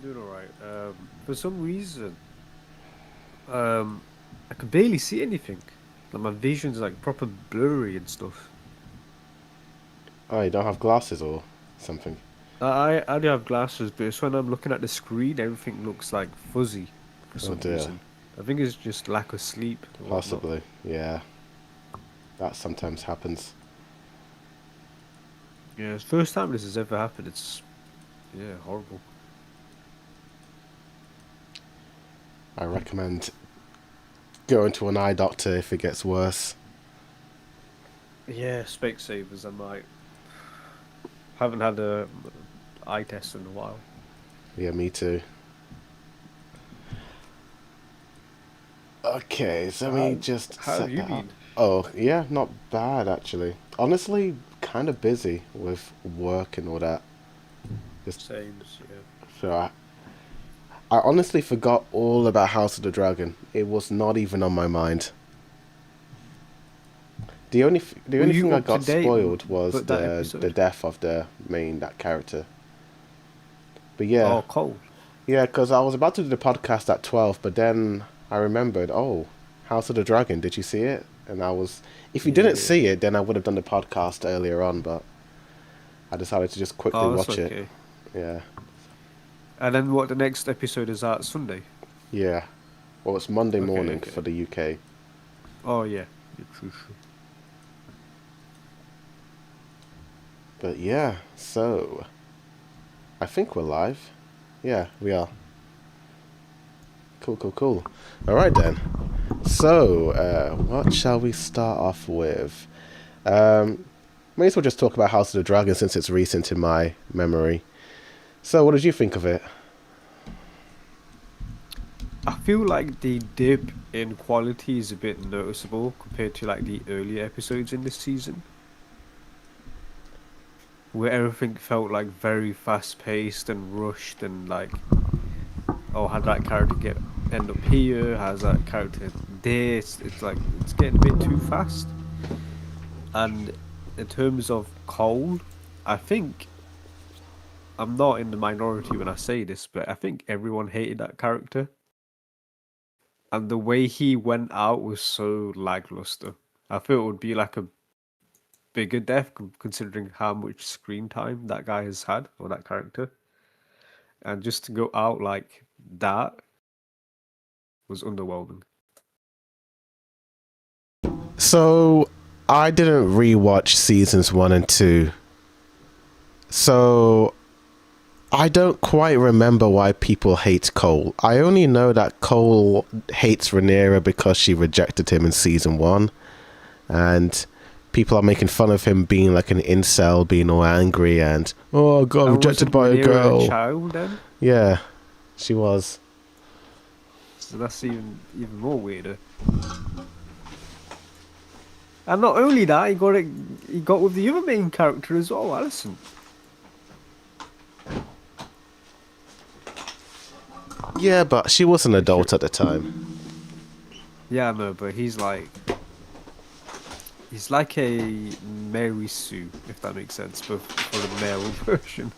I'm doing alright. For some reason, I can barely see anything. Like my vision's like proper blurry and stuff. Oh, you don't have glasses or something? I do have glasses, but it's when I'm looking at the screen, everything looks like fuzzy for Oh some dear. reason. I think it's just lack of sleep or whatnot. Possibly. Yeah. That sometimes happens. Yeah, it's the first time this has ever happened. It's yeah, horrible. I recommend going to an eye doctor if it gets worse. Yeah, Specsavers. I might haven't had a eye test in a while. Yeah, me too. Okay, so So let me just how have set you that up. been? Oh, yeah, not bad actually. Honestly, kind of busy with work and all that. Just Same, yeah. so I honestly forgot all about House of the Dragon. It was not even on my mind. The Were only you thing I up to got date spoiled was with that the episode? death of the main that character. But yeah, Oh, Cole. yeah, because I was about to do the podcast at 12, but then I remembered, oh, House of the Dragon, did you see it? And I was, if you didn't Yeah. see it, then I would have done the podcast earlier on, but I decided to just quickly Oh, that's watch it. okay. Yeah, And then what? The next episode is out Sunday. yeah. Well, it's Monday Okay, morning for okay. the UK. Oh yeah. Yeah, true, true. But yeah, so I think we're live. Yeah, we are. Cool, cool, cool. All right then. So, what shall we start off with? May as well just talk about House of the Dragon since it's recent in my memory. So, what did you think of it? I feel like the dip in quality is a bit noticeable compared to like the earlier episodes in this season, where everything felt like very fast paced and rushed and like, oh, how did that character get end up here? How's that character there? It's like it's getting a bit too fast. And in terms of Cole, I think I'm not in the minority when I say this, but I think everyone hated that character. And the way he went out was so lackluster. I feel it would be like a bigger death considering how much screen time that guy has had or that character. And just to go out like that was underwhelming. So, I didn't rewatch seasons 1 and 2. So, I don't quite remember why people hate Cole. I only know that Cole hates Rhaenyra because she rejected him in season 1. And people are making fun of him being like an incel, being all angry and, oh, I got And rejected wasn't by a Rhaenyra a girl. child then? Yeah, she was. So that's even more weirder. And not only that, he got with the other main character as well, Alison. Yeah, but she was an Which adult at the time. yeah, no, but he's like a Mary Sue, if that makes sense, but for the male version.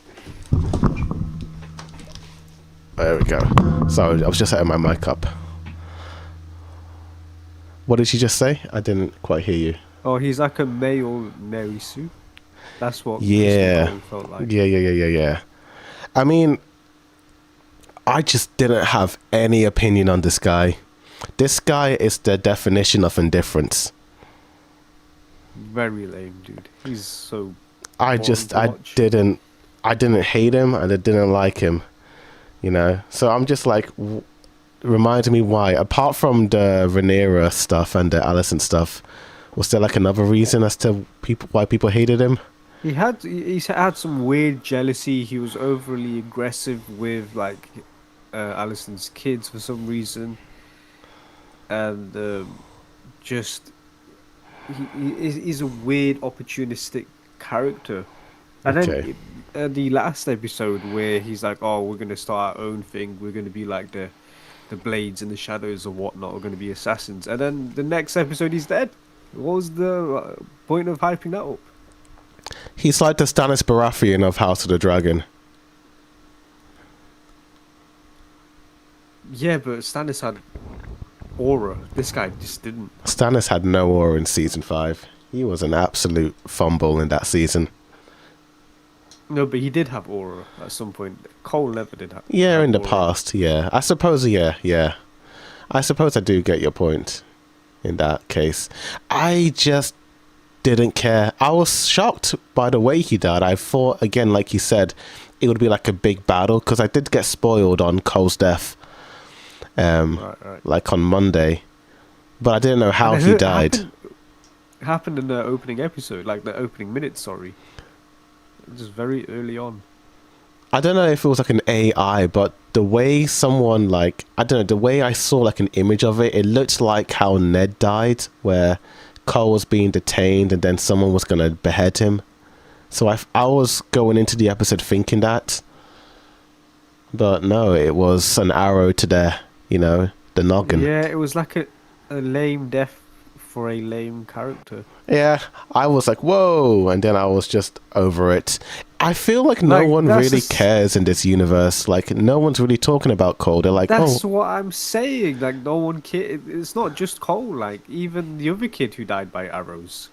There we go. Sorry, I was just setting my mic up. What did she just say? I didn't quite hear you. Oh, he's like a male Mary Sue. That's what Christian Yeah. Cole felt like. Yeah. I mean, I just didn't have any opinion on this guy. This guy is the definition of indifference. Very lame, dude. He's so I boring just, to I watch. didn't, I didn't hate him and I didn't like him, you know? So I'm just like, remind me why, apart from the Rhaenyra stuff and the Alicent stuff, was there like another reason as to why people hated him? He's had some weird jealousy. He was overly aggressive with like Alison's kids for some reason, and just he's a weird opportunistic character. And Okay. then the last episode where he's like, "Oh, we're gonna start our own thing. We're gonna be like the blades and the shadows or whatnot. We're gonna be assassins." And then the next episode, he's dead. What was the point of hyping that up? He's like the Stannis Baratheon of House of the Dragon. Yeah, but Stannis had aura. This guy just didn't. Stannis had no aura in season 5. He was an absolute fumble in that season. No, but he did have aura at some point. Cole never did Yeah, have in the aura. past, yeah. I suppose, yeah. I suppose I do get your point in that case. I just didn't care. I was shocked by the way he died. I thought, again, like you said, it would be like a big battle because I did get spoiled on Cole's death, Right. like on Monday, but I didn't know And how I he heard died. happened in the opening episode, like the opening minute. Sorry, just very early on. I don't know if it was like an AI, but the way someone like I don't know the way I saw like an image of it, it looked like how Ned died, where Cole was being detained and then someone was gonna behead him. So I was going into the episode thinking that, but no, it was an arrow to the noggin. Yeah, it was like a lame death for a lame character. Yeah, I was like, whoa, and then I was just over it. I feel like no Like one that's really cares in this universe. Like, no one's really talking about Cole. They're like, oh, that's what I'm saying. Like no one It's not just Cole. Like even the other kid who died by arrows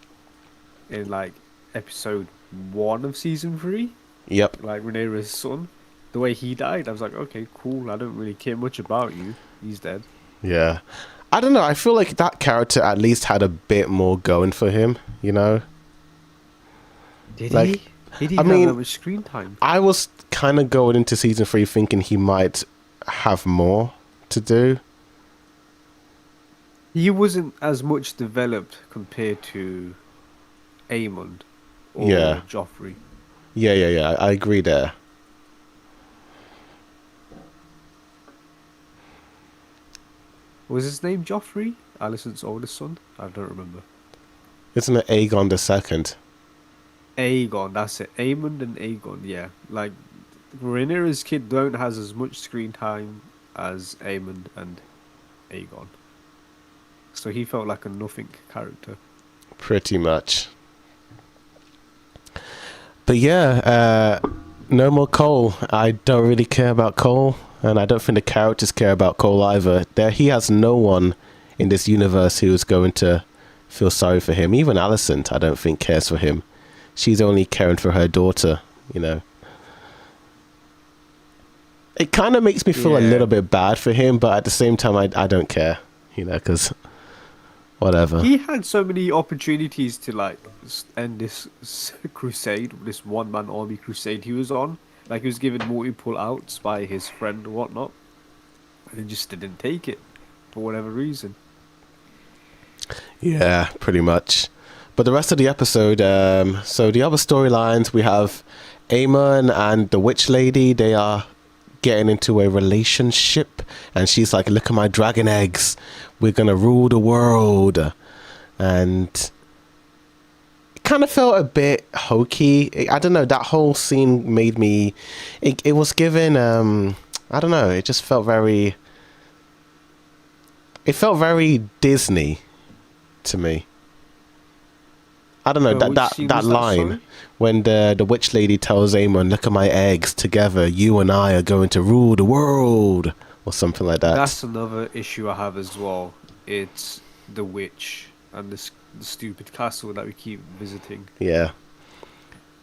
in like episode 1 of season 3, yep, like Rhaenyra's son. The way he died, I was like, okay, cool. I don't really care much about you. He's dead. yeah. I don't know. I feel like that character at least had a bit more going for him, you know? Did Like, he? He didn't I have that mean, much screen time. I was kind of going into season 3 thinking he might have more to do. He wasn't as much developed compared to Aemond or Yeah. Joffrey. Yeah. I agree there. Was his name Joffrey? Alicent's oldest son? I don't remember. Isn't it Aegon the Second? Aegon, that's it. Aemond and Aegon, yeah. Like, Rhaenyra's kid don't has as much screen time as Aemond and Aegon. So he felt like a nothing character. Pretty much. But yeah, no more Cole. I don't really care about Cole, and I don't think the characters care about Cole either. He has no one in this universe who is going to feel sorry for him. Even Alicent, I don't think cares for him. She's only caring for her daughter, you know. It kind of makes me feel a Yeah. little bit bad for him, but at the same time, I don't care, you know, because whatever. He had so many opportunities to like end this crusade, this one-man army crusade he was on. Like he was given multiple outs by his friend or whatnot, and he just didn't take it for whatever reason. Yeah, pretty much. But the rest of the episode, so the other storylines, we have Aemon and the witch lady. They are getting into a relationship, and she's like, look at my dragon eggs, we're gonna rule the world. And it kind of felt a bit hokey. I don't know, that whole scene made me, it was given, I don't know, it just felt very, it felt very Disney to me. I don't know, Which that scene that was that, line sorry? when the witch lady tells Aemon, look at my eggs, together you and I are going to rule the world, or something like that. That's another issue I have as well. It's the witch and the stupid castle that we keep visiting. Yeah,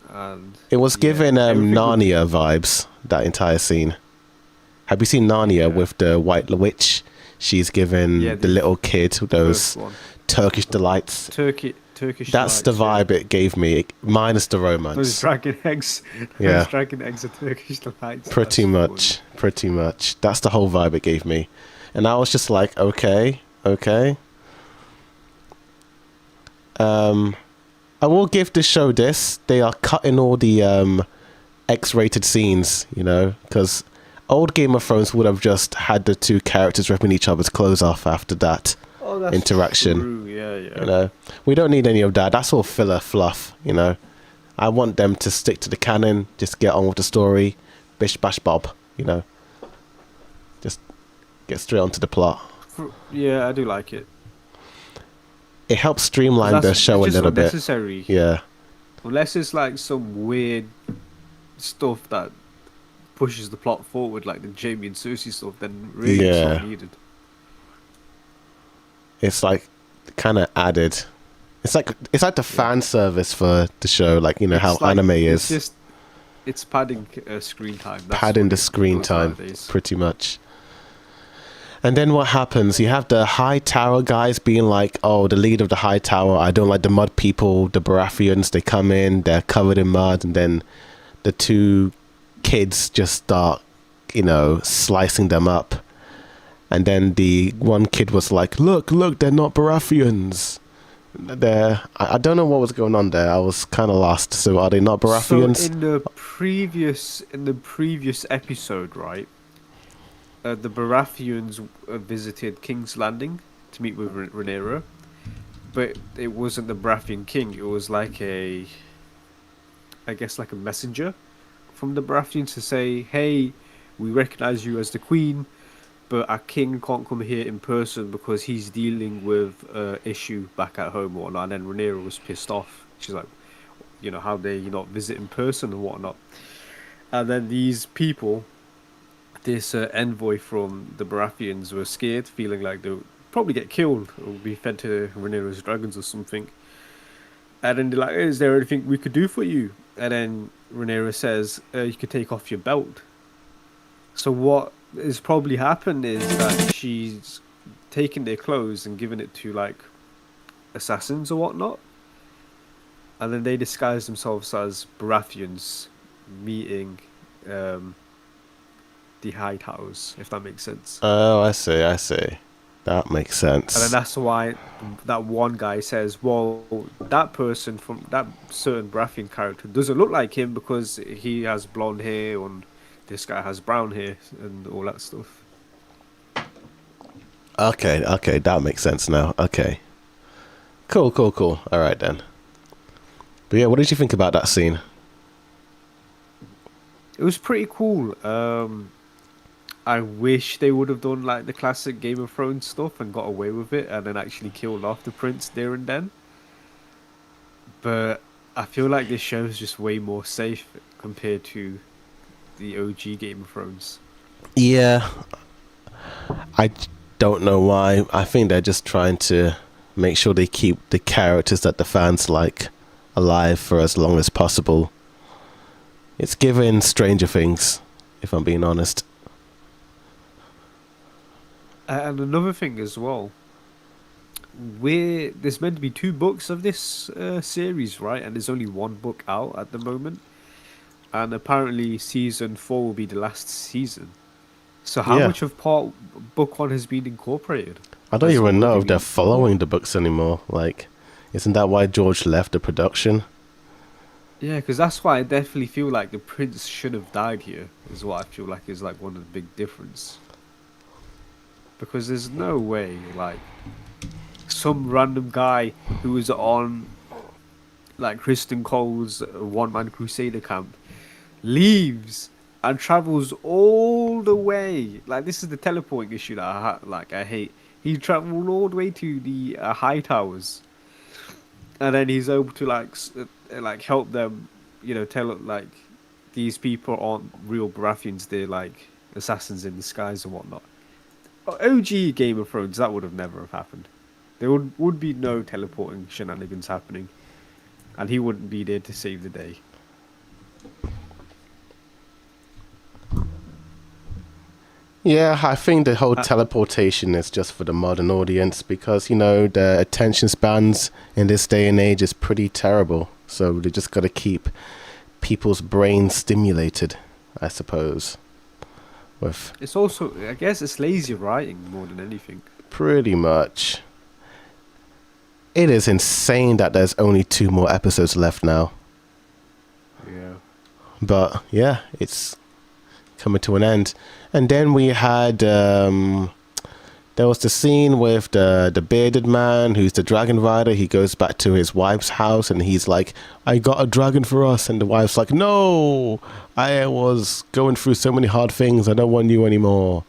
And it was yeah, given everything with- Narnia vibes, that entire scene. Have you seen Narnia Yeah. with the white witch? She's given Yeah, the the little kid first those one. Turkish delights. Turkish. That's the delights, vibe it gave me, minus the Those romance. dragon eggs. Yeah. Those dragon eggs are Turkish delights. Pretty That's much, pretty much. That's the whole vibe it gave me. And I was just like, okay. I will give this show this. They are cutting all the X-rated scenes, you know, because old Game of Thrones would have just had the two characters ripping each other's clothes off after that Oh, that's interaction. true. Yeah. You know, we don't need any of that. That's all filler fluff, you know. I want them to stick to the canon, just get on with the story, bish bash bob, you know. Just get straight onto the plot. Yeah, I do like it. It helps streamline the That's show a just little bit. unnecessary. Yeah, Unless it's like some weird stuff that pushes the plot forward, like the Jamie and Cersei stuff, then really it's not Yeah, needed. it's like kind of added. It's like the Yeah, fan service for the show, like how it's like anime it's is just it's padding screen time. That's padding what the it screen does time nowadays. pretty much. And then what happens? You have the High Tower guys being like, "Oh, the leader of the High Tower. I don't like the mud people, the Baratheons. They come in, they're covered in mud, and then the two kids just start, slicing them up. And then the one kid was like, "Look, look, they're not Baratheons. I don't know what was going on there. I was kind of lost. So are they not So Baratheons?" in the previous episode, right? The Baratheons visited King's Landing to meet with Rhaenyra, but it wasn't the Baratheon king. It was like I guess, like a messenger from the Baratheons to say, "Hey, we recognize you as the queen, but our king can't come here in person because he's dealing with issue back at home or whatnot." And then Rhaenyra was pissed off. She's like, how dare you not visit in person and whatnot. And then these people, this envoy from the Baratheons, were scared, feeling like they would probably get killed or be fed to Rhaenyra's dragons or something. And then they're like, "Is there anything we could do for you?" And then Rhaenyra says, "You could take off your belt." So what has probably happened is that she's taken their clothes and given it to like assassins or whatnot, and then they disguise themselves as Baratheons meeting um, the High Towers, if that makes sense. Oh, I see. I see. That makes And then sense. that's why that one guy says, "Well, that person from that certain Baratheon character doesn't look like him because he has blonde hair and this guy has brown hair and all that stuff." Okay, okay, that makes sense now. Okay, cool, cool, cool. All right then. But yeah, what did you think about that scene? It was pretty cool. I wish they would have done like the classic Game of Thrones stuff and got away with it and then actually killed off the prince there and then. But I feel like this show is just way more safe compared to the OG Game of Thrones. Yeah, I don't know why. I think they're just trying to make sure they keep the characters that the fans like alive for as long as possible. It's given Stranger Things, if I'm being honest. And another thing as well, there's meant to be two books of this series, right? And there's only one book out at the moment. And apparently, season four will be the last season. So, how Yeah, much of part book one has been incorporated? I don't Has even know already if they're been filmed? following the books anymore. Like, isn't that why George left the production? Yeah, because that's why I definitely feel like the prince should have died here. Is what I feel like is like one of the big difference. Because there's no way like some random guy who was on like Kristen Cole's one man crusader camp leaves and travels all the way. Like this is the teleporting issue that I hate. He traveled all the way to the high towers, and then he's able to like help them. Tell like these people aren't real Baratheons. They're like assassins in disguise and whatnot. OG Game of Thrones, that would have never have happened. There would be no teleporting shenanigans happening, and he wouldn't be there to save the day. Yeah, I think the whole Uh, teleportation is just for the modern audience because, the attention spans in this day and age is pretty terrible. So they just got to keep people's brains stimulated, I suppose. With it's also, I guess, it's lazy writing more than anything. pretty much. It is insane that there's only two more episodes left now. Yeah. But yeah, it's coming to an end. And then we had there was the scene with the bearded man who's the dragon rider. He goes back to his wife's house and he's like, "I got a dragon for us." And the wife's like, "No, I was going through so many hard things. I don't want you anymore."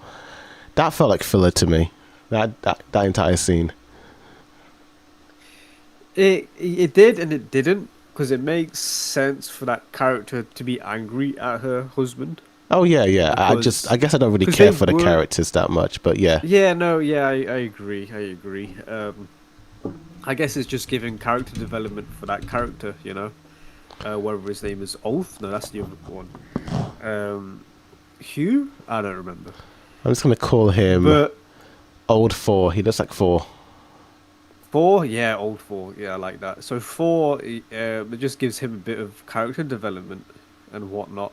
That felt like filler to me. That entire scene. It did and it didn't because it makes sense for that character to be angry at her husband Oh yeah, yeah. I because guess I don't really they care for the were. characters that much, but yeah, Yeah, no, yeah, I agree. I agree. I guess it's just giving character development for that character, you know. Whatever his name is, Ulf. No, that's the other one. Um, Hugh. I don't remember. I'm just gonna call him But Old Four. He looks like four. four, yeah, old four, yeah, I like that. So four, it just gives him a bit of character development and whatnot,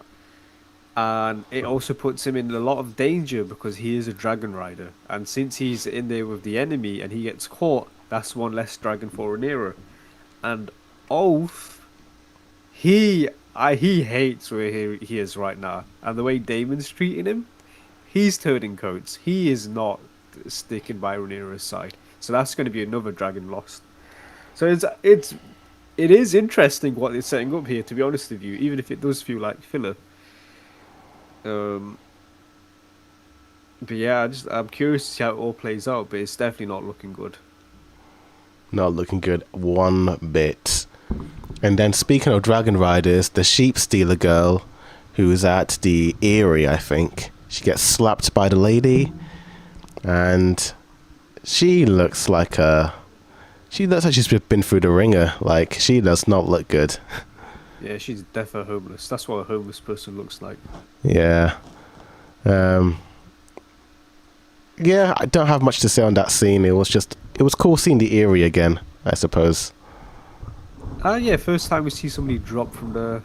and it also puts him in a lot of danger because he is a dragon rider, and since he's in there with the enemy and he gets caught, that's one less dragon for Rhaenyra. And Ulf, he hates where he is right now, and the way Damon's treating him, he's turning coats. He is not sticking by Rhaenyra's side, so that's going to be another dragon lost. So it is interesting what they're setting up here. To be honest with you, even if it does feel like filler. Um, but yeah, I'm curious to see how it all plays out. But it's definitely not looking good. Not looking good one bit. And then speaking of Dragon Riders, the sheep stealer girl, who's at the Eyrie, I think, she gets slapped by the lady, and she looks like a. She looks like she's been through the ringer. Like, she does not look good. Yeah, she's definitely homeless. That's what a homeless person looks like. Yeah. Um, yeah, I don't have much to say on that scene. It was cool seeing the Eyrie again, I suppose. Yeah, first time we see somebody drop from the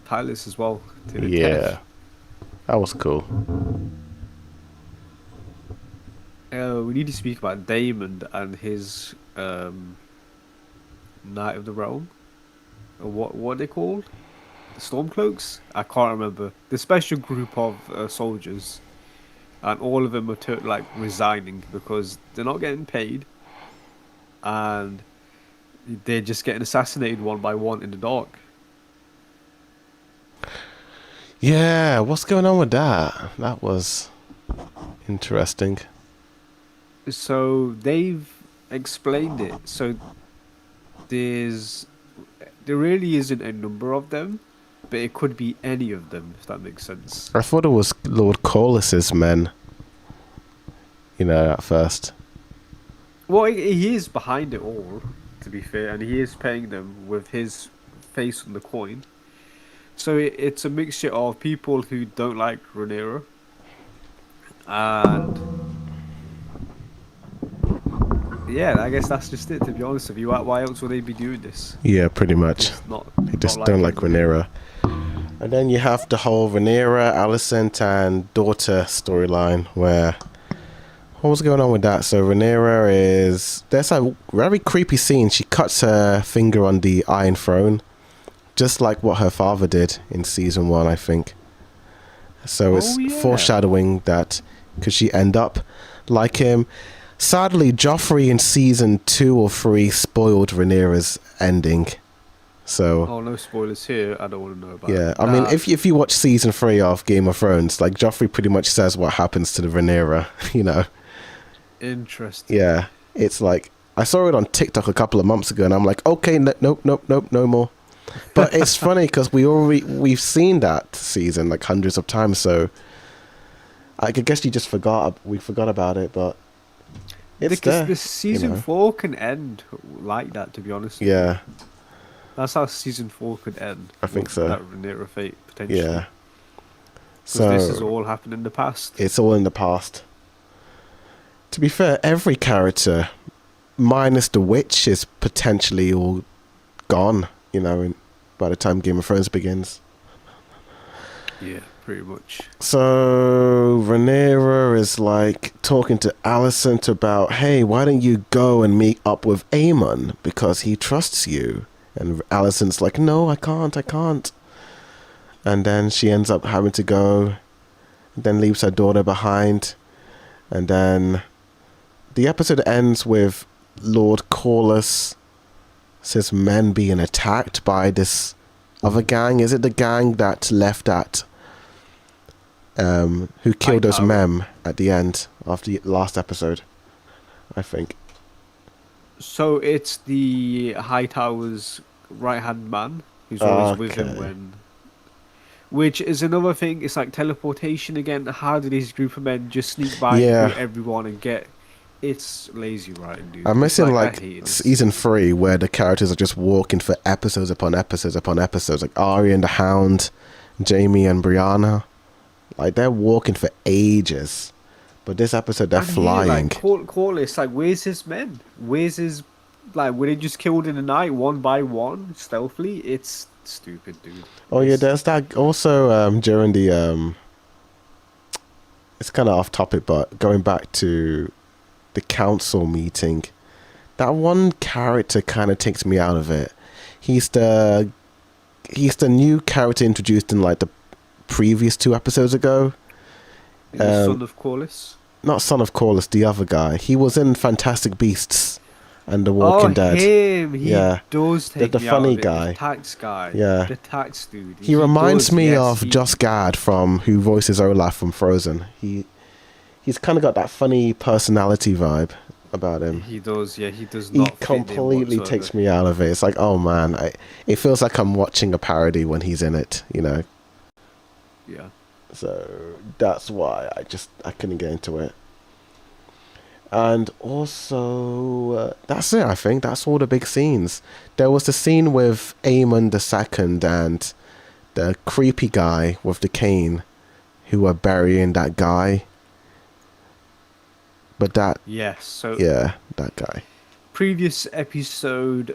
palace as well to the Yeah, death. that was cool. We need to speak about Damon and his Knight of the Realm. Or what are they called? The Stormcloaks? I can't remember. The special group of soldiers, and all of them are like resigning because they're not getting paid, and they're just getting assassinated one by one in the dark. Yeah, what's going on with that? That was interesting. So they've explained it. So there's there really isn't a number of them, but it could be any of them if that makes sense. I thought it was Lord Corliss's men, at first. Well, he is behind it all, to be fair, and he is paying them with his face on the coin. So it's a mixture of people who don't like Rhaenyra and yeah, I guess that's just it. To be honest with you, why else would they be doing this? Yeah, pretty much. Just not They not just don't liking like Rhaenyra. Rhaenyra. And then you have the whole Rhaenyra, Alicent, and daughter storyline where. What was going on with that? So Rhaenyra is. There's a very creepy scene. She cuts her finger on the Iron Throne, just like what her father did in season 1, I think. So Oh it's yeah. foreshadowing that could she end up like him? Sadly, Joffrey in season 2 or 3 spoiled Rhaenyra's ending. So Oh, no spoilers here. I don't want to know about yeah, I mean, that. if you watch season 3 of Game of Thrones, like Joffrey pretty much says what happens to the Rhaenyra, Interesting. Yeah, it's like I saw it on TikTok a couple of months ago, and I'm like, okay, nope, nope, nope, no more. But it's funny because we've seen that season like hundreds of times, so I guess you just we forgot about it, but it's Because there, this season 4 can end like that. To be honest with you, Yeah, that's how season 4 could end I think with so. that Rhaenyra fate potentially. Yeah, Because this has so all happened in the past. it's all in the past. To be fair, every character, minus the witch, is potentially all gone. By the time Game of Thrones begins. Yeah, pretty much. So Rhaenyra is like talking to Alicent about, hey, why don't you go and meet up with Aemon because he trusts you? And Alicent's like, no, I can't. And then she ends up having to go, then leaves her daughter behind. And then the episode ends with Lord Corlys says men being attacked by this other gang. Is it the gang that left at who killed those Hightower. men at the end of the last episode, I think. So it's the Hightower's right hand man who's always with him Okay. when. Which is another thing. It's like teleportation again. How do these group of men just sneak by through Yeah, everyone and get? It's lazy writing, dude. I'm It's missing like I like hate this. season 3 where the characters are just walking for episodes upon episodes upon episodes, like Arya and the Hound, Jamie and Brianna. Like they're walking for ages, but this episode they're And here, flying. like, call this. Like, where's his men? Where's his? Like, were they just killed in the night, one by one, stealthily? It's stupid, dude. Oh yeah, It's there's that also during the it's kind of off topic, but going back to the council meeting, that one character kind of takes me out of it. He's the he's the new character introduced in like the previous 2 episodes ago. the son of Corlys. Not Son of Corlys, the other guy. He was in Fantastic Beasts and The Oh, Walking Dead. him! He Yeah, does take the me out funny of it. The guy. tax guy, Yeah, the tax dude. he He reminds does. me Yes, of he Joss Gad from who voices Olaf from Frozen. He's kind of got that funny personality vibe about him. he does. Yeah, he does He not fit in completely whatsoever. takes me out of it. It's like, oh man, it feels like I'm watching a parody when he's in it, you know. Yeah. So that's why I couldn't get into it. And also, that's it. I think that's all the big scenes. There was the scene with Aemon the Second and the creepy guy with the cane, who were burying that guy. But that, Yes. So yeah, that guy. previous episode,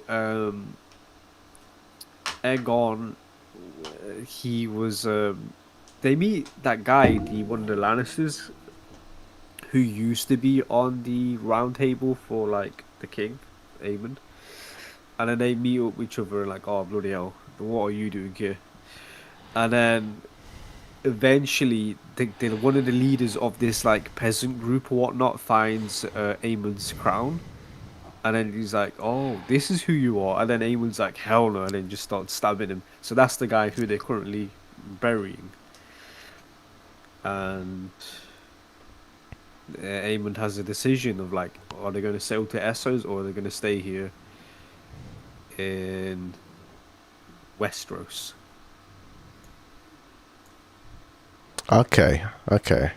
Aegon, he was. They meet that guy, the one of the Lannisters, who used to be on the round table for like the king, Aemon, and then they meet up with each other and like, oh bloody hell, what are you doing here? And then eventually, one of the leaders of this like peasant group or whatnot finds Aemon's crown. And then he's like, "Oh, this is who you are." And then Aemon's like, "Hell no!" And then just starts stabbing him. So that's the guy who they're currently burying. And Aemon has a decision of like, are they going to sail to Essos or are they going to stay here in Westeros? Okay, okay.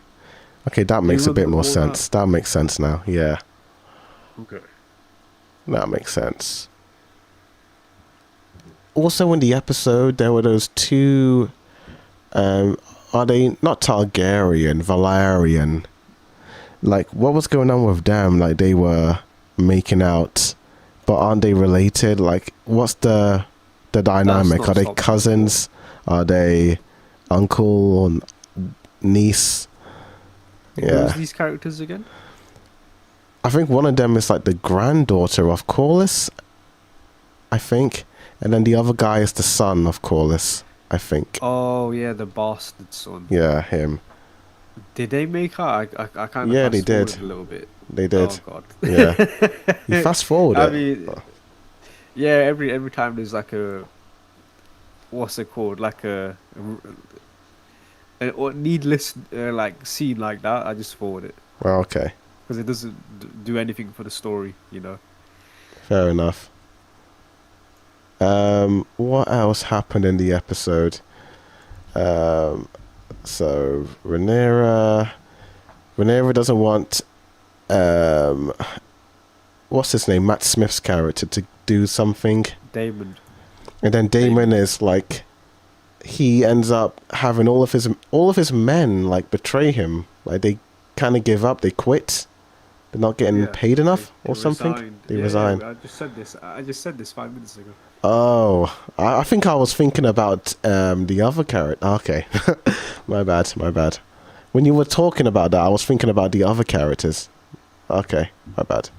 Okay, that Do you makes a bit remember more all that? sense. That makes sense now. Yeah, Okay. that makes sense. Also, in the episode, there were those two. Are they not Targaryen, Valerian? Like, what was going on with them? Like, they were making out, but aren't they related? Like, what's the That's dynamic? not Are they something before. cousins? Are they uncle or niece? Who's Yeah. these characters again? I think one of them is like the granddaughter of Corlys, I think. And then the other guy is the son of Corlys, I think. Oh yeah, the bastard son. Yeah, him. Did they make out? I kind of Yeah, they fast did. forwarded a little bit. They Oh did. god. Yeah. You fast forward I it. mean, yeah. Every time there's like a what's it called? Like a or needless like scene like that. I just forward it Well, okay. because it doesn't do anything for the story. You know. Fair enough. What else happened in the episode? So Rhaenyra doesn't want um, what's his name, Matt Smith's character to do something, Damon. and then Damon is like, he ends up having all of his men like betray him. Like they kind of give up, they quit. They're not getting Yeah. paid enough They or something. resigned. They Yeah, resign. yeah. I just said this. I just said this 5 minutes ago. Oh, I think I was thinking about the other character. Okay, my bad, my bad. When you were talking about that, I was thinking about the other characters. Okay, my bad.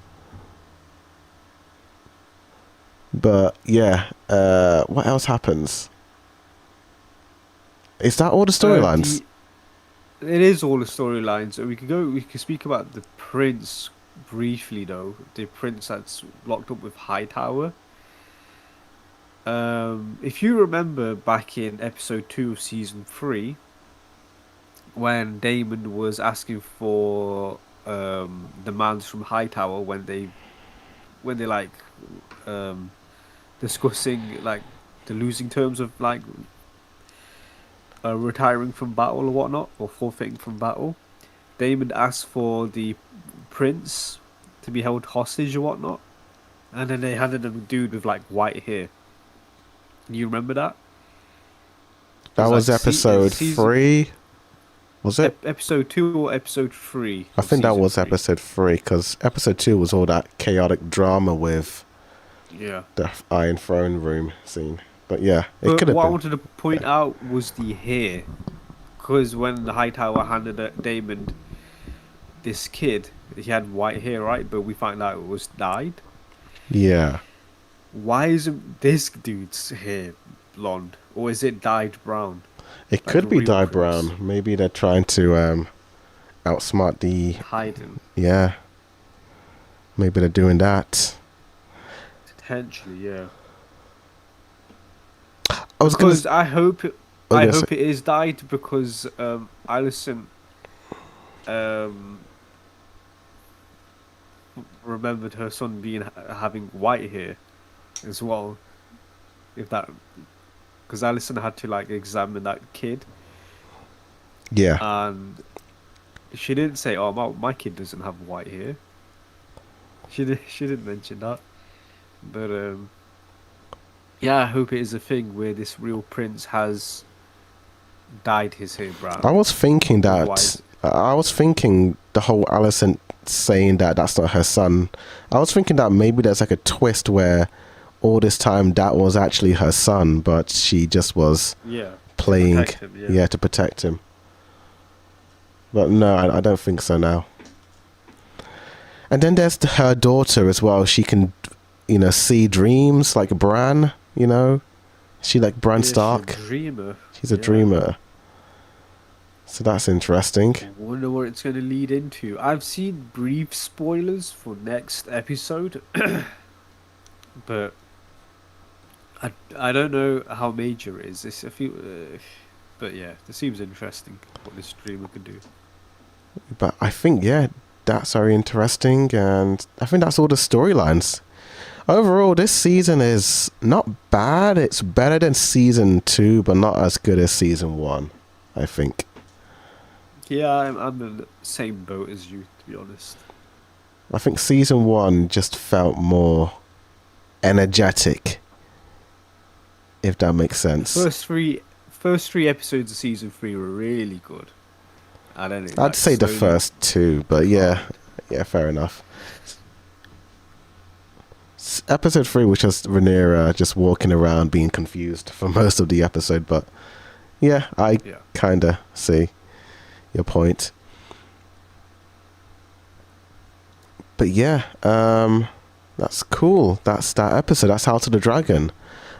But yeah, what else happens? Is that all the storylines? It is all the storylines. So we could go. We could speak about the prince briefly, though. The prince that's locked up with Hightower. If you remember back in episode 2 of season 3, when Damon was asking for demands from Hightower when they like um discussing like the losing terms of like retiring from battle or whatnot, or forfeiting from battle, Damon asked for the prince to be held hostage or whatnot, and then they handed him a dude with like white hair. You remember that? It That was was like episode season 3. Was it? episode 2 or episode 3 I of think that season was 3. episode 3, because episode 2 was all that chaotic drama with Yeah. the Iron Throne room scene. But yeah, it But could have what I been. wanted to point out was the hair, because when the Hightower handed Damon this kid, he had white hair, right? But we find out it was dyed. Yeah. Why isn't this dude's hair blonde, or is it dyed brown, It like could the be real dyed prince? brown. Maybe they're trying to outsmart the. Hide him, Yeah. Maybe they're doing that. potentially, yeah. I was going Because to. I hope it, I was I gonna hope say- it is dyed because Alison um remembered her son being having white hair as well. If that, because Alison had to like examine that kid, Yeah. and she didn't say, "Oh, my kid doesn't have white hair." She didn't mention that, but yeah, I hope it is a thing where this real prince has dyed his hair brown. I was thinking that. Otherwise, I was thinking the whole Alison saying that that's not her son. I was thinking that maybe there's like a twist where all this time that was actually her son, but she just was yeah, playing, protect him, yeah, to protect him. But no, I don't think so now. And then there's her daughter as well. She can, see dreams like Bran. She like Bran Stark. She's a dreamer. She's a dreamer. So that's interesting. I wonder what it's going to lead into. I've seen brief spoilers for next episode, but I don't know how major it is. It's a few, but yeah, it seems interesting what this dreamer can do. But I think, yeah, that's very interesting. And I think that's all the storylines. Overall, this season is not bad. It's better than season 2, but not as good as season 1, I think. Yeah, I'm in the same boat as you, to be honest. I think season 1 just felt more energetic, if that makes sense. First three episodes of season 3 were really good. And then I'd say the first 2, but yeah, fair enough. Episode 3 was just Rhaenyra just walking around being confused for most of the episode, but yeah, I kind of see your point. But yeah, that's cool. That's that episode. That's House of the Dragon.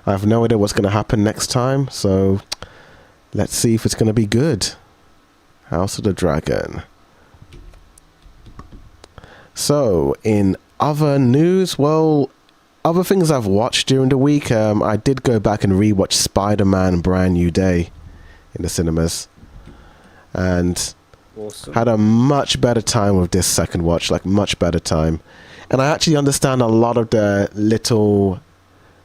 I have no idea what's going to happen next time, so let's see if it's going to be good. House of the Dragon. So, in other news, well, other things I've watched during the week, I did go back and rewatch Spider-Man Brand New Day in the cinemas. And awesome. Had a much better time with this second watch, like much better time. And I actually understand a lot of the little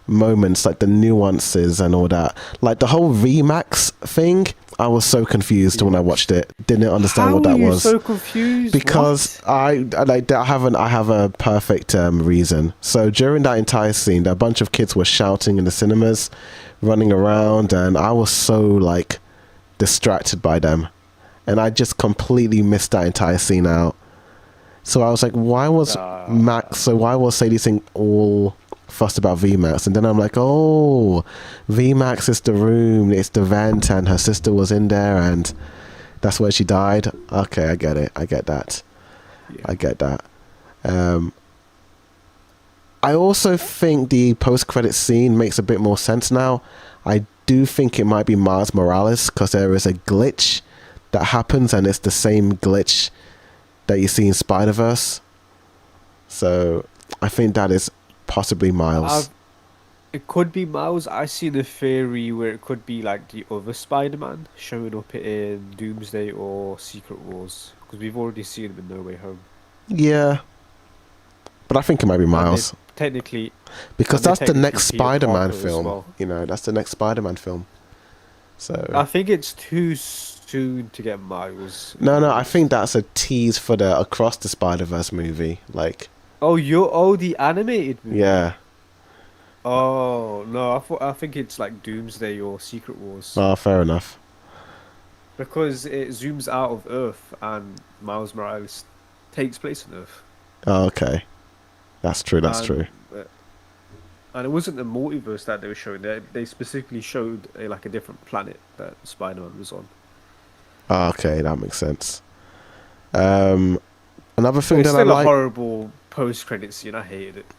moments, like the nuances and all that. Like the whole VMAX thing, I was so confused when I watched it. Didn't understand what that was. How are you so confused? Because I have a perfect reason. So during that entire scene, a bunch of kids were shouting in the cinemas, running around, and I was so like distracted by them. And I just completely missed that entire scene out. So I was like, why was Sadie Singh all fussed about VMAX? And then I'm like, oh, VMAX is the room, it's the vent, and her sister was in there, and that's where she died. Okay, I get it. I get that. Yeah. I get that. I also think the post-credit scene makes a bit more sense now. I do think it might be Miles Morales, because there is a glitch that happens, and it's the same glitch that you see in Spider-Verse. So I think that is possibly Miles. It could be Miles. I see the theory where it could be like the other Spider-Man showing up in Doomsday or Secret Wars, because we've already seen him in No Way Home. Yeah, but I think it might be Miles. Technically, because that's the next Spider-Man Parker film. well. That's the next Spider-Man film. So I think it's too soon to get Miles, if no, I'm no, I think honest. that's a tease for the Across the Spider-Verse movie. Like, Oh, the animated movie. yeah, Oh no, I think it's like Doomsday or Secret Wars oh, fair enough. because it zooms out of Earth and Miles Morales takes place on Earth, Oh, okay, that's true. That's true. and and it wasn't the multiverse that they were showing. They specifically showed like a different planet that Spider-Man was on. Oh, okay, that makes sense. Um, Another But thing it's that I still a like, horrible post-credit scene. I hated it.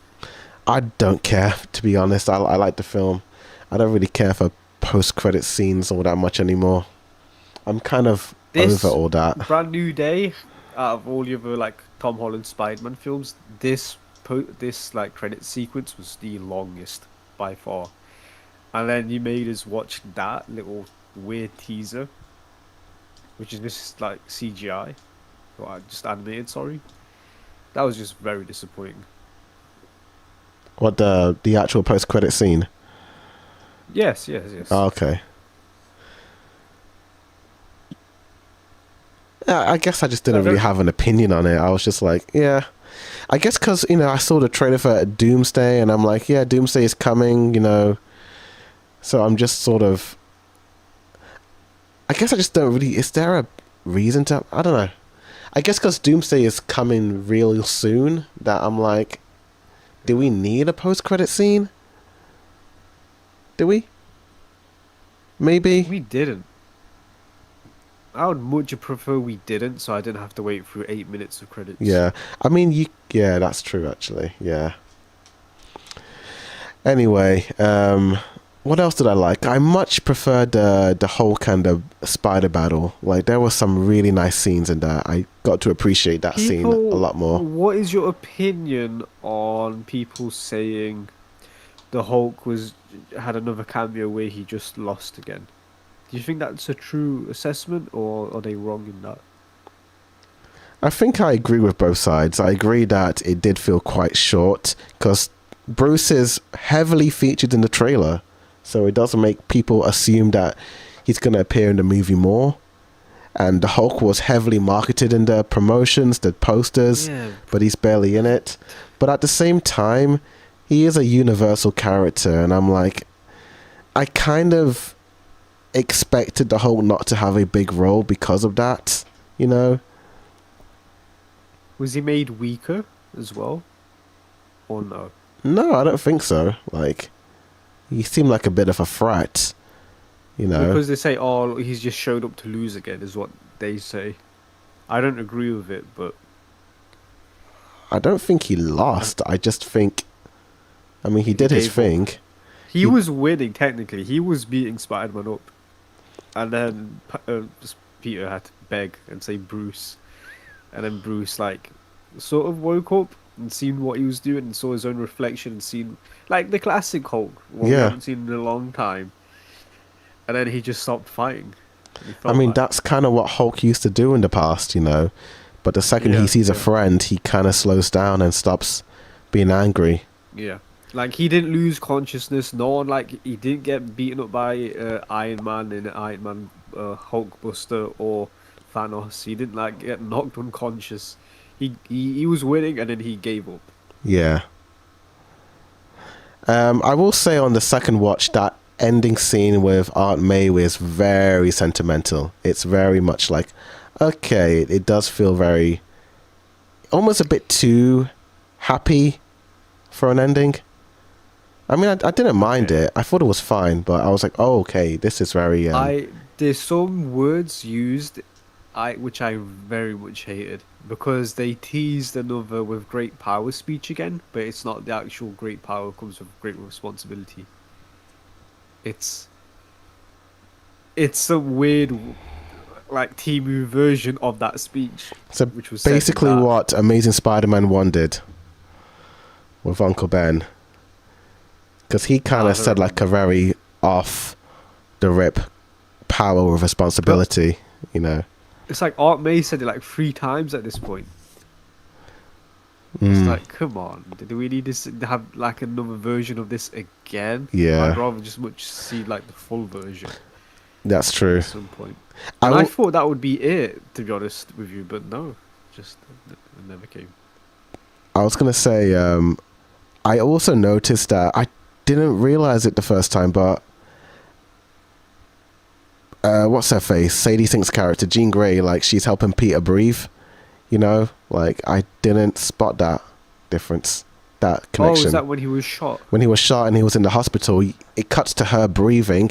I don't care to be honest. I like the film. I don't really care for post-credit scenes all that much anymore. I'm kind of over This all that. Brand New Day, out of all the other like Tom Holland Spider-Man films, this like credit sequence was the longest by far. And then you made us watch that little weird teaser, which is just like CGI, or just animated, sorry. That was just very disappointing. What the actual post-credit scene? Yes, yes, Oh, yes. okay. Yeah, I guess I just I didn't really don't. have an opinion on it. I was just like, yeah. I guess because I saw the trailer for Doomsday, and I'm like, yeah, Doomsday is coming. So I'm just sort of. I guess I just don't really. Is there a reason to? I don't know. I guess because Doomsday is coming real soon, that I'm like, do we need a post-credit scene? Do we? Maybe. We didn't. I would much prefer we didn't, so I didn't have to wait through 8 minutes of credits. Yeah. I mean, you. Yeah, that's true. Actually, yeah. Anyway, what else did I like? I much preferred the whole kind of spider battle. Like there were some really nice scenes in that. I got to appreciate that scene a People, lot more. what is your opinion on people saying the Hulk was had another cameo where he just lost again? Do you think that's a true assessment, or are they wrong in that? I think I agree with both sides. I agree that it did feel quite short because Bruce is heavily featured in the trailer, so it doesn't make people assume that he's going to appear in the movie more. And the Hulk was heavily marketed in the promotions, the posters, Yeah, but he's barely in it. But at the same time, he is a universal character, and I'm like, I kind of expected the Hulk not to have a big role because of that, you know? was he made weaker as well, or no? No, I don't think so. Like, he seemed like a bit of a threat, you know? Because they say, oh, he's just showed up to lose again, is what they say. I don't agree with it, but I don't think he uh, lost. I just think, I mean, he he did his gave up. thing. He He, was winning technically. He was beating Spider-Man up, and then just Peter had to beg and say Bruce, and then Bruce like sort of woke up and seen what he was doing and saw his own reflection and seen like the classic Hulk, what we yeah. haven't seen in a long time, and then he just stopped fighting, and he I felt mean, bad. that's kind of what Hulk used to do in the past, you know? But the second he Yeah, sees a yeah, friend, he kind of slows down and stops being angry. yeah. Like he didn't lose consciousness. No one like he didn't get beaten up by Iron Man in Iron Man Hulkbuster or Thanos. He didn't like get knocked unconscious. He was winning and then he gave up. Yeah. I will say on the second watch that ending scene with Aunt May was very sentimental. It's very much like, okay, it does feel very, almost a bit too happy for an ending. I mean, I didn't mind Okay. it. I thought it was fine, but I was like, oh, okay, this is very, There's some words used which I very much hated because they teased another with great power speech again, but it's not the actual great power comes with great responsibility. It's it's a weird like Timu version of that speech, so which was said in basically that. what Amazing Spider-Man 1 did with Uncle Ben. Because he kind I of don't said like a remember. very off the rip power with But responsibility, you know. it's like Aunt May said it like 3 times at this point. It's Mm, like, come on, do we need to have like another version of this again? I'd yeah. rather just much see like the full version. That's true. at some point. I And I will, thought that would be it, to be honest with you, but no, just it never came. I was gonna say, I also noticed that I didn't realize it the first time, but what's her face? Sadie Sink's character, Jean Grey, like she's helping Peter breathe. You know, like I didn't spot that difference, that Oh, is connection. that when he was shot? When he was shot and he was in the hospital, it cuts to her breathing,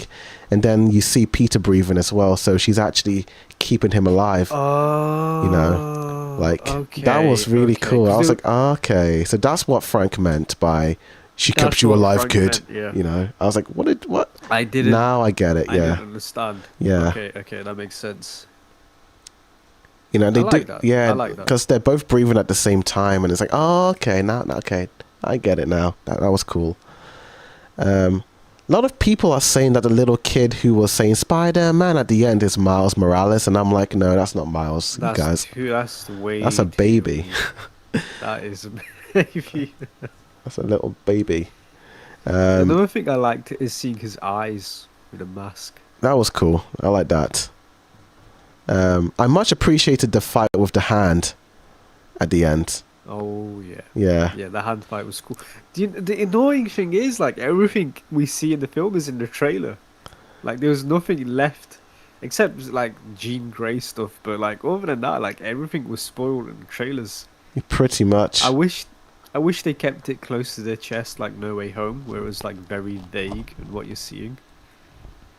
and then you see Peter breathing as well. So she's actually keeping him alive. Oh, You know, like okay, that was really okay. cool. I was like, "Ah, okay, so that's what Frank meant by she kept That's you what alive, Frank kid. meant, yeah. You know, I was like, what? I didn't. Now I get it. I Yeah, didn't understand. yeah. Okay, that makes sense. You know, I they like do. that. Yeah, I like that. because they're both breathing at the same time, and it's like, oh, okay, now, okay, I get it now. That was cool. A lot of people are saying that the little kid who was saying Spider-Man at the end is Miles Morales, and I'm like, no, that's not Miles, you guys. That's way. That's a baby. That is a baby. That's a little baby. Another thing I liked is seeing his eyes with a mask. That was cool. I like that. I much appreciated the fight with the hand at the end. Oh yeah. Yeah. Yeah, the hand fight was cool. The annoying thing is, like, everything we see in the film is in the trailer. Like, there was nothing left except like Jean Grey stuff. But like, other than that, like, everything was spoiled in the trailers. Pretty much. I wish they kept it close to their chest, like No Way Home, where it was like very vague in what you're seeing.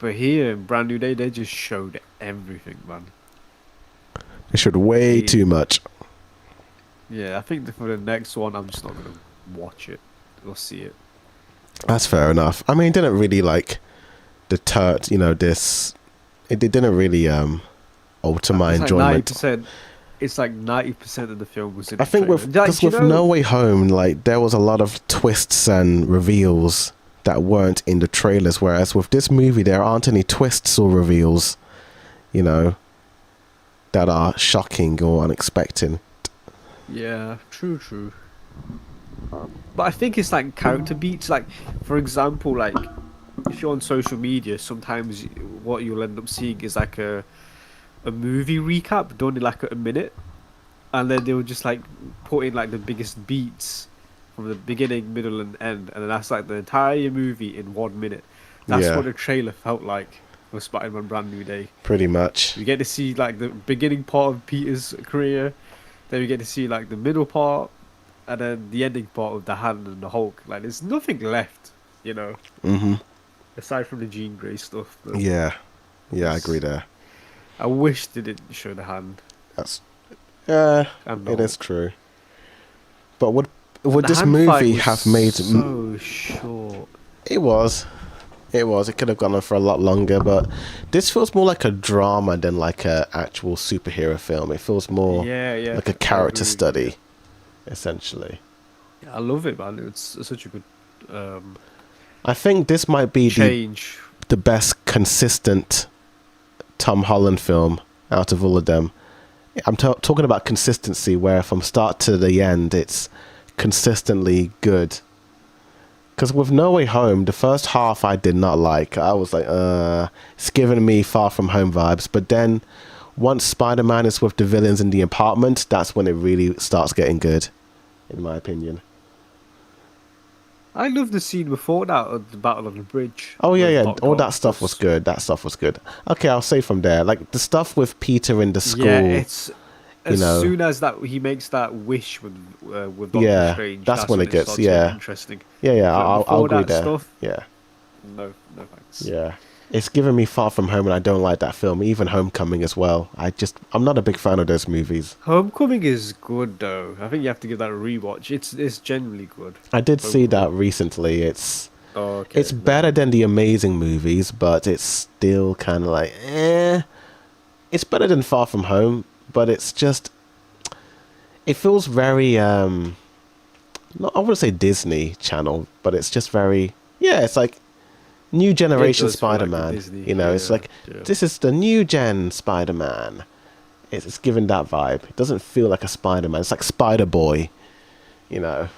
But here, in Brand New Day, they just showed everything, man. They showed way too much. Yeah, I think for the next one, I'm just not gonna watch it or see it. That's fair enough. I mean, it didn't really like deter, you know, this. It didn't really alter my It's like enjoyment. 90%. It's like 90% of the film was in. I think with because with No Way Home, like there was a lot of twists and reveals that weren't in the trailers, whereas with this movie, there aren't any twists or reveals, you know, that are shocking or unexpected. Yeah, true. But I think it's like character beats. Like, for example, like if you're on social media, sometimes what you'll end up seeing is like a movie recap done in like a minute, and then they'll just like put in like the biggest beats from the beginning, middle, and end, and then that's like the entire movie in 1 minute. That's Yeah. what the trailer felt like for Spider-Man: Brand New Day. Pretty much. You get to see like the beginning part of Peter's career, then we get to see like the middle part, and then the ending part of the Hand and the Hulk. Like, there's nothing left, you know, Mhm. aside from the Jean Grey stuff. But Yeah. Yeah, I agree there. I wish they didn't show the Hand. That's. Yeah, And it the is Hulk. true. But would The this hand fight movie was have made? so short? It was. It was. It could have gone on for a lot longer, but this feels more like a drama than like a actual superhero film. It feels more Yeah. like a I character agree. study, essentially. Yeah, I love it, man. It's such a good I think this might be change. the best consistent Tom Holland film out of all of them. I'm talking about consistency, where from start to the end, it's consistently good. Because with No Way Home, the first half I did not like. I was like, it's giving me Far From Home vibes. But then, once Spider-Man is with the villains in the apartment, that's when it really starts getting good, in my opinion. I love the scene before that of the battle on the bridge. Oh yeah, with yeah. Doc All Ock. that stuff was good. That stuff was good. Okay, I'll say from there, like the stuff with Peter in the school. Yeah, it's as know. soon as that he makes that wish with Doctor Yeah, Strange. that's when it gets- starts yeah. getting interesting. Yeah, But I'll before agree that there. stuff, Yeah, no thanks. yeah. It's giving me Far From Home, and I don't like that film. Even Homecoming as well. I'm not a big fan of those movies. Homecoming is good though. I think you have to give that a rewatch. It's genuinely good. I did see that Homecoming. recently. Oh, okay. It's better than the Amazing movies, but it's still kind of like, eh. It's better than Far From Home, but it's just, it feels very, not, I wouldn't say Disney Channel, but it's just very, yeah, it's like new generation does feel like a Spider-Man. Disney, You know, it's yeah, like, yeah. this is the new gen Spider-Man. It's giving that vibe. It doesn't feel like a Spider-Man. It's like Spider-Boy, you know.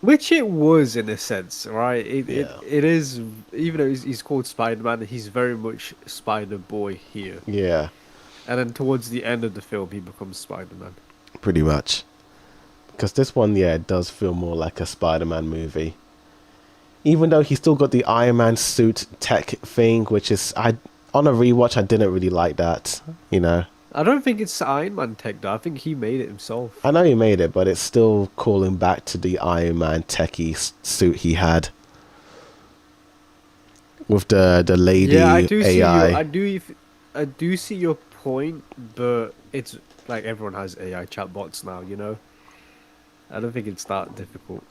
Which it was in a sense, right? Yeah. It is, even though he's called Spider-Man, he's very much Spider-Boy here. Yeah, And then towards the end of the film, he becomes Spider-Man. pretty much. Because this one, yeah, it does feel more like a Spider-Man movie. Even though he's still got the Iron Man suit tech thing, which is on a rewatch I didn't really like that. You know, I don't think it's Iron Man tech though. I think he made it himself. I know he made it, but it's still calling back to the Iron Man techie suit he had with the lady Yeah, I do see AI. you. I do see your point, but it's like everyone has AI chatbots now. I don't think it's that difficult.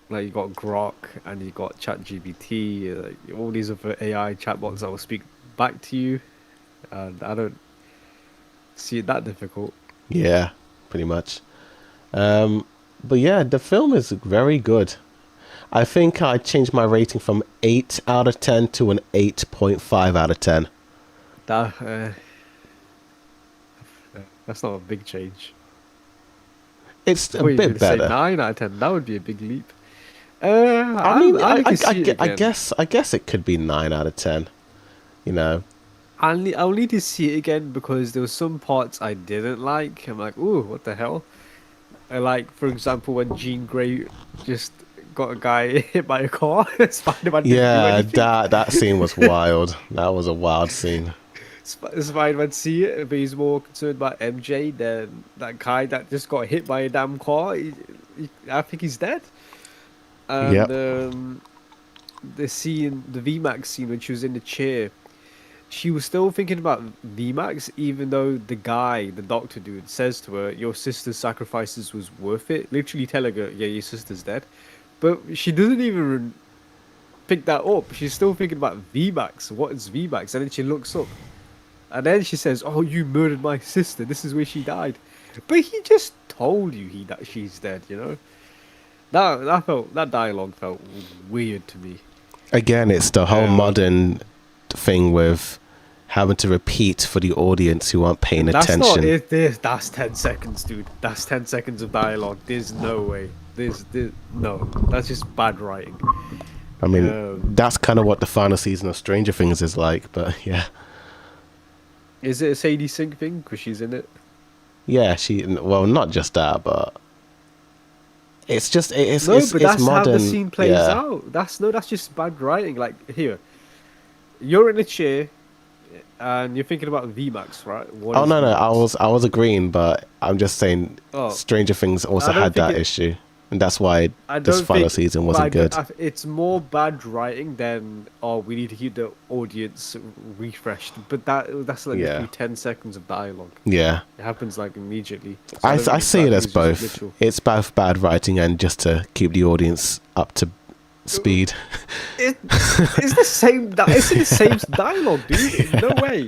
Like you got Grok and you got ChatGPT, like all these other AI chatbots that will speak back to you, and I don't see it that difficult. Yeah, pretty much. But yeah, the film is very good. I think I changed my rating from 8 out of 10 to an 8.5 out of 10. That that's not a big change. It's a What, you bit gonna say better. 9 out of 10? That would be a big leap. I mean, I need to see it again. I guess it could be 9 out of 10. You know, I'll need to see it again because there were some parts I didn't like. I'm like, ooh, what the hell? Like, for example, when Jean Grey just got a guy hit by a car, Spider-Man didn't do yeah, anything. that scene was wild. That was a wild scene. Spider-Man see it, but he's more concerned about MJ than that guy that just got hit by a damn car. I think he's dead. And Yep. the scene, the VMAX scene when she was in the chair, she was still thinking about VMAX, even though the guy, the doctor dude, says to her, "Your sister's sacrifices was worth it." Literally telling her, "Yeah, your sister's dead," but she doesn't even pick that up. She's still thinking about VMAX. What is VMAX? And then she looks up, and then she says, "Oh, you murdered my sister. This is where she died." But he just told you that she's dead. That dialogue felt weird to me. Again, it's the whole Um, modern thing with having to repeat for the audience who aren't paying That's not attention. it. That's 10 seconds, dude. That's 10 seconds of dialogue. There's no way. No. That's just bad writing. I mean, Um, that's kind of what the final season of Stranger Things is like, but yeah. is it a Sadie Sink thing? Because she's in it. Yeah, well, not just that, but it's just No, but it's that's how the modern. scene plays Yeah. out. That's just bad writing. Like here, you're in a chair and you're thinking about VMAX, right? What Oh is no, no, VMAX? I was agreeing, but I'm just saying Oh, Stranger Things also I don't had think that it. issue, and that's why I this don't final think, season but wasn't good. it's more bad writing than we need to keep the audience refreshed. But that's like Yeah, literally 10 seconds of dialogue. yeah. It happens like immediately. So I don't I think it's see that. it I think as it's just both. literal. It's both bad writing and just to keep the audience up to speed. It, it's the same. It's the same dialogue, dude. No way.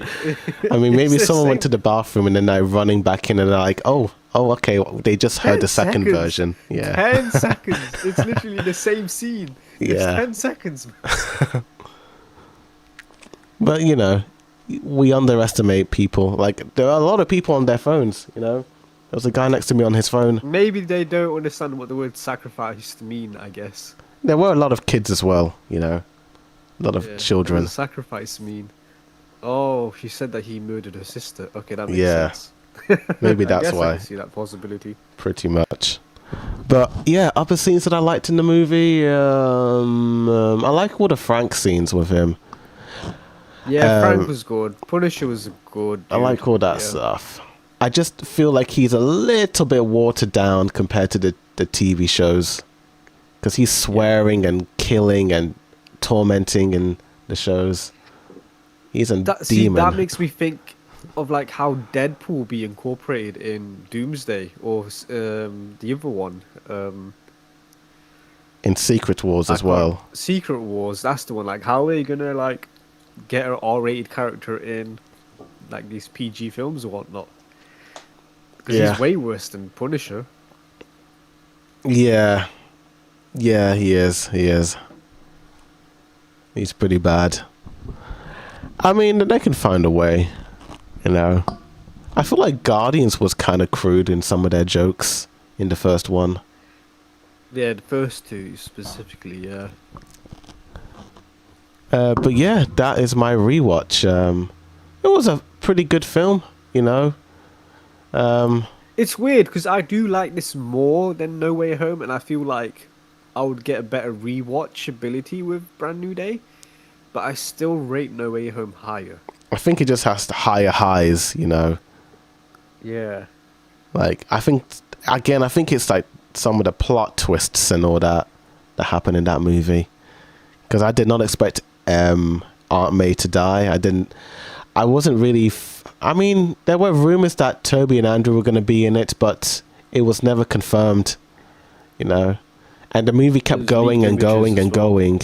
I mean, It's maybe the someone went same. to the bathroom and then they're running back in and they're like, oh, okay, they just heard Ten the second seconds. version. Yeah, 10 seconds. It's literally the same scene. It's yeah. 10 seconds. But we underestimate people. Like there are a lot of people on their phones. There was a guy next to me on his phone. Maybe they don't understand what the word sacrifice mean. I guess. There were a lot of kids as well. A lot of Yeah. What children. does sacrifice mean? Oh, she said that he murdered her sister. Okay, that makes Yeah, sense. maybe I that's guess I why. can see that possibility. Pretty much. But yeah, other scenes that I liked in the movie. I like all the Frank scenes with him. Yeah, Frank Um, was good. Punisher was good, I dude. like all that Yeah. stuff. I just feel like he's a little bit watered down compared to the TV shows. Because he's swearing and killing and tormenting in the shows. He's a demon. That makes me think of like how Deadpool will be incorporated in Doomsday or the other one. In Secret Wars I as can't, well. Secret Wars. That's the one. Like, how are they gonna like get an R-rated character in like these PG films or whatnot? Because Yeah. he's way worse than Punisher. Yeah. Yeah, he is. He is. He's pretty bad. I mean, they can find a way. I feel like Guardians was kind of crude in some of their jokes in the first one. Yeah, the first two specifically. Yeah, But yeah, that is my rewatch. It was a pretty good film, you know. Um, it's weird because I do like this more than No Way Home, and I feel like I would get a better rewatch ability with Brand New Day, but I still rate No Way Home higher. I think it just has higher highs, you know. Yeah. Like I think again, I think it's like some of the plot twists and all that happened in that movie. Because I did not expect Aunt May to die. I wasn't really. I mean, there were rumors that Toby and Andrew were going to be in it, but it was never confirmed. You know, and the movie kept There's leaked going and images going as and well. going,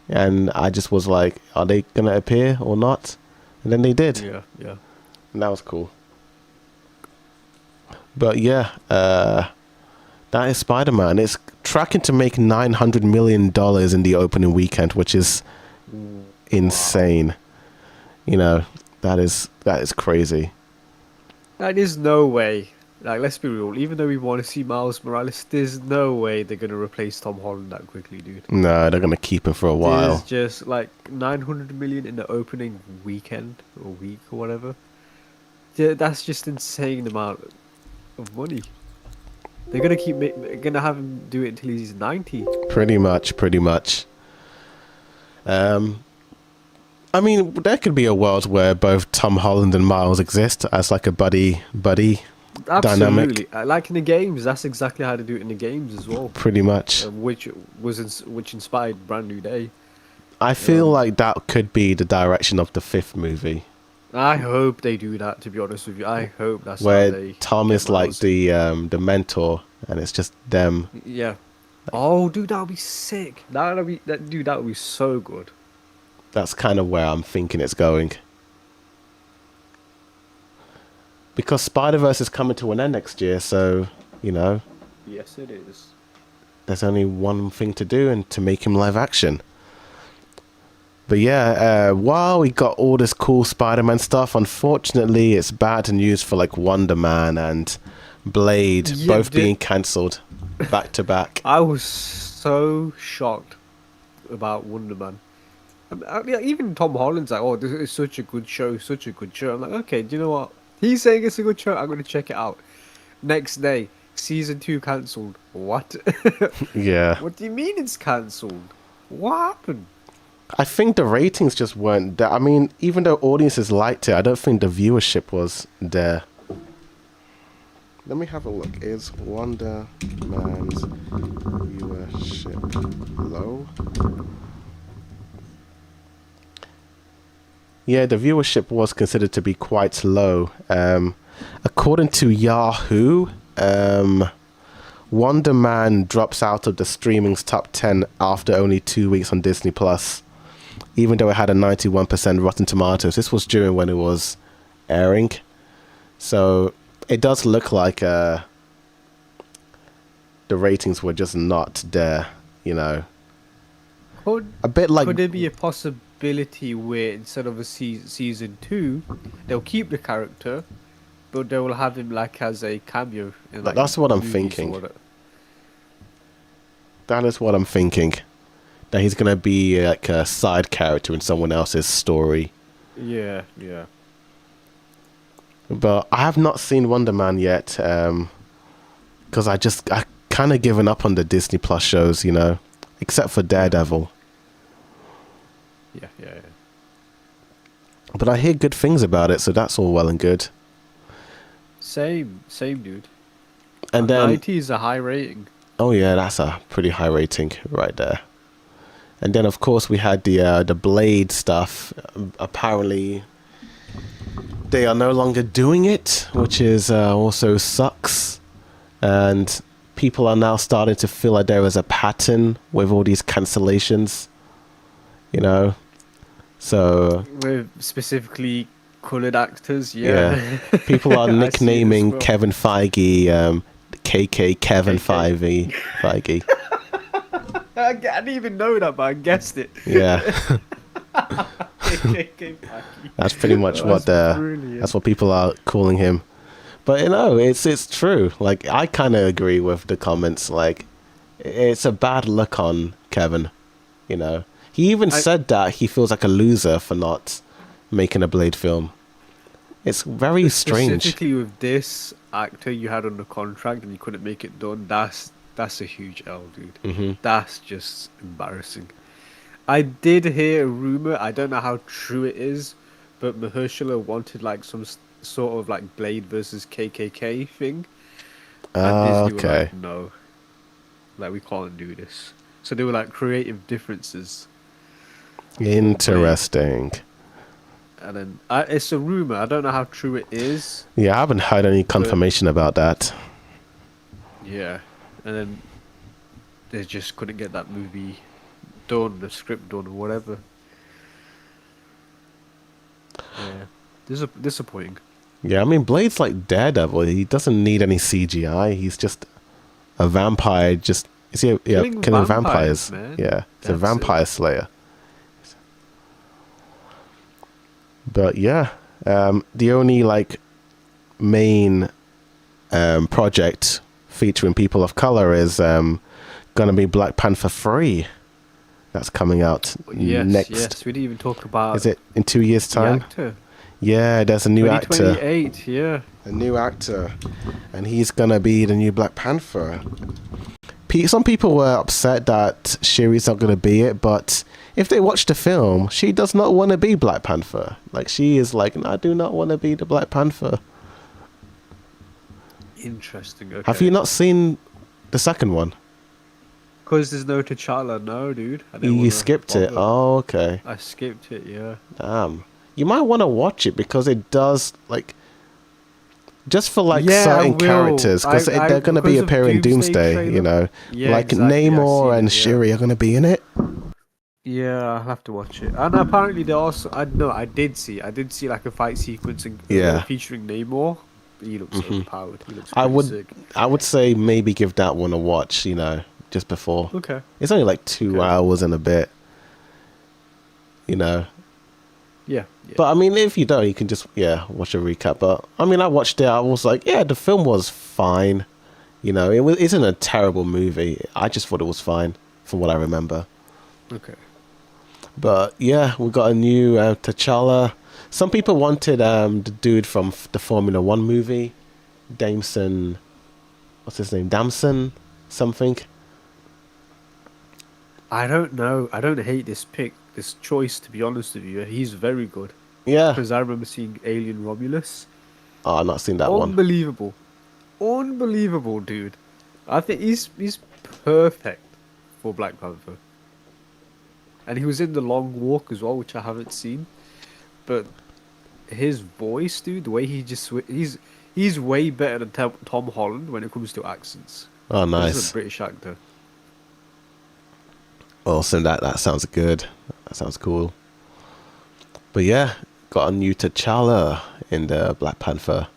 and I just was like, are they going to appear or not? And then they did, Yeah, yeah. and that was cool. But yeah, that is Spider-Man. It's tracking to make $900 million in the opening weekend, which is insane. You know, that is crazy. That is no way. Like, let's be real. Even though we want to see Miles Morales, there's no way they're gonna replace Tom Holland that quickly, dude. No, they're gonna keep him for a There's while. just like 900 million in the opening weekend or week or whatever. Yeah, that's just insane amount of money. They're gonna gonna have him do it until he's 90. Pretty much, pretty much. I mean, there could be a world where both Tom Holland and Miles exist as like a buddy dynamic. Absolutely. Like in the games, that's exactly how they do it in the games as well. Pretty much. Which inspired Brand New Day. I feel Um, like that could be the direction of the fifth movie, I hope they do that. To be honest with you, I hope that's how where they Tom get is like Miles. the mentor, and it's just them. Yeah. Oh, dude, that would be sick. Dude, that would be so good. That's kind of where I'm thinking it's going. Because Spider-Verse is coming to an end next year, so, you know, Yes, it is. there's only one thing to do and to make him live action. But yeah, while we got all this cool Spider-Man stuff, unfortunately it's bad news for like Wonder Man and Blade Yeah, both being cancelled back to back. I was so shocked about Wonder Man. Yeah, even Tom Holland's like, "Oh, this is such a good show, such a good show." I'm like, "Okay, do you know what? He's saying it's a good show. I'm gonna check it out." Next day, season 2 cancelled. What? Yeah. What do you mean it's cancelled? What happened? I think the ratings just weren't there. I mean, even though audiences liked it, I don't think the viewership was there. Let me have a look. Is Wonder Man's viewership low? Yeah, the viewership was considered to be quite low. According to Yahoo, Wonder Man drops out of the streaming's top 10 after only 2 weeks on Disney Plus, even though it had a 91% Rotten Tomatoes. This was during when it was airing, so it does look like the ratings were just not there. You know, Could a bit like could there be a possibility where instead of a season 2, they'll keep the character, but they will have him like as a cameo in like that's what I'm movies or thinking. whatever. That is what I'm thinking. That he's gonna be like a side character in someone else's story. Yeah, yeah. But I have not seen Wonder Man yet, because I kind of given up on the Disney Plus shows, you know, except for Daredevil. Yeah, yeah, yeah. But I hear good things about it, so that's all well and good. Same, dude. And then, 90 is a high rating. oh yeah, that's a pretty high rating right there. And then, of course, we had the Blade stuff. Apparently, they are no longer doing it, which is also sucks. And people are now starting to feel like there is a pattern with all these cancellations. You know, so With specifically colored actors, yeah. people are I see it as nicknaming well. Kevin Feige, KK Kevin KK. Feige. I didn't even know that, but I guessed it. Yeah, KKK. that's pretty much what brilliant. that's what people are calling him. But you know, it's true. Like I kind of agree with the comments. Like it's a bad look on Kevin. You know, he even said that he feels like a loser for not making a Blade film. It's very strange. Specifically with this actor you had under contract and you couldn't make it done, that's a huge L, dude. That's just embarrassing. I did hear a rumor, I don't know how true it is, but Mahershala wanted like some sort of like Blade versus KKK thing, and Disney were Okay. like, no, like we can't do this. So they were like creative differences. Interesting. And then it's a rumor. I don't know how true it is. Yeah, I haven't heard any confirmation about that. Yeah, and then they just couldn't get that movie done, the script done, or whatever. Yeah, disappointing. Yeah, I mean, Blade's like Daredevil. He doesn't need any CGI. He's just a vampire. Just is he? Yeah, killing vampires. Man. Yeah, he's a That's vampire it. slayer. But yeah, the only like main project featuring people of color is gonna be Black Panther 3. That's coming out next. Yes, we didn't even talk about. Is it in 2 years' the time? actor? Yeah, there's a new actor. 2028. Yeah. A new actor, and he's gonna be the new Black Panther. Some people were upset that Shuri's not gonna be it, but if they watch the film, she does not want to be Black Panther. Like, she is like, I do not want to be the Black Panther. Interesting. Okay. Have you not seen the second one? Because there's no T'Challa, no, dude. I didn't You wanna skipped it. bother. Oh, okay. I skipped it. Yeah. Damn. You might want to watch it because it does, like, just for like Yeah, I certain will. characters, because they're going to be because of appearing Doomsday Doomsday, you trailer. know, Yeah, like exactly, I Namor seen and it, yeah. Shuri are going to be in it. Yeah, I'll have to watch it. And apparently they also, I did see like a fight sequence Yeah. featuring Namor. He looks overpowered. He looks I pretty would, sick. I would say maybe give that one a watch, you know, just before. Okay. It's only like 2 Okay. hours and a bit, you know. Yeah. But I mean, if you don't, you can just watch a recap. But I mean, I watched it. I was like, yeah, the film was fine. You know, it isn't a terrible movie. I just thought it was fine from what I remember. Okay. But yeah, we got a new T'Challa. Some people wanted the dude from the Formula One movie, Damson. What's his name? Damson something. I don't know. I don't hate this choice, to be honest with you. He's very good. Yeah. Because I remember seeing Alien Romulus. Oh, I've not seen that one. Unbelievable. Unbelievable, dude. I think he's perfect for Black Panther. And he was in The Long Walk as well, which I haven't seen. But his voice, dude, the way he just... He's way better than Tom Holland when it comes to accents. Oh, He's nice. a British actor. Awesome. That sounds good. That sounds cool. But yeah, got a new T'Challa in the Black Panther.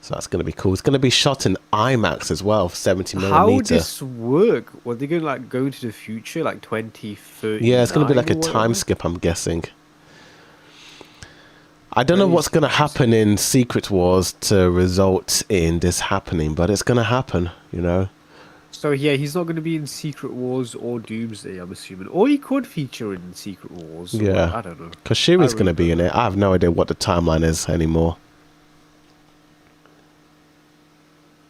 So that's going to be cool. It's going to be shot in IMAX as well, 70 How millimeter. would this work? Were they going to like go into the future, like 2030? Yeah, it's going to be like a time skip, I'm guessing. I don't know what's going to happen in Secret Wars to result in this happening, but it's going to happen, you know. So yeah, he's not going to be in Secret Wars or Doomsday, I'm assuming. Or he could feature in Secret Wars. Yeah. I don't know. Because Shuri's I going to really be in don't it. I have no idea what the timeline is anymore.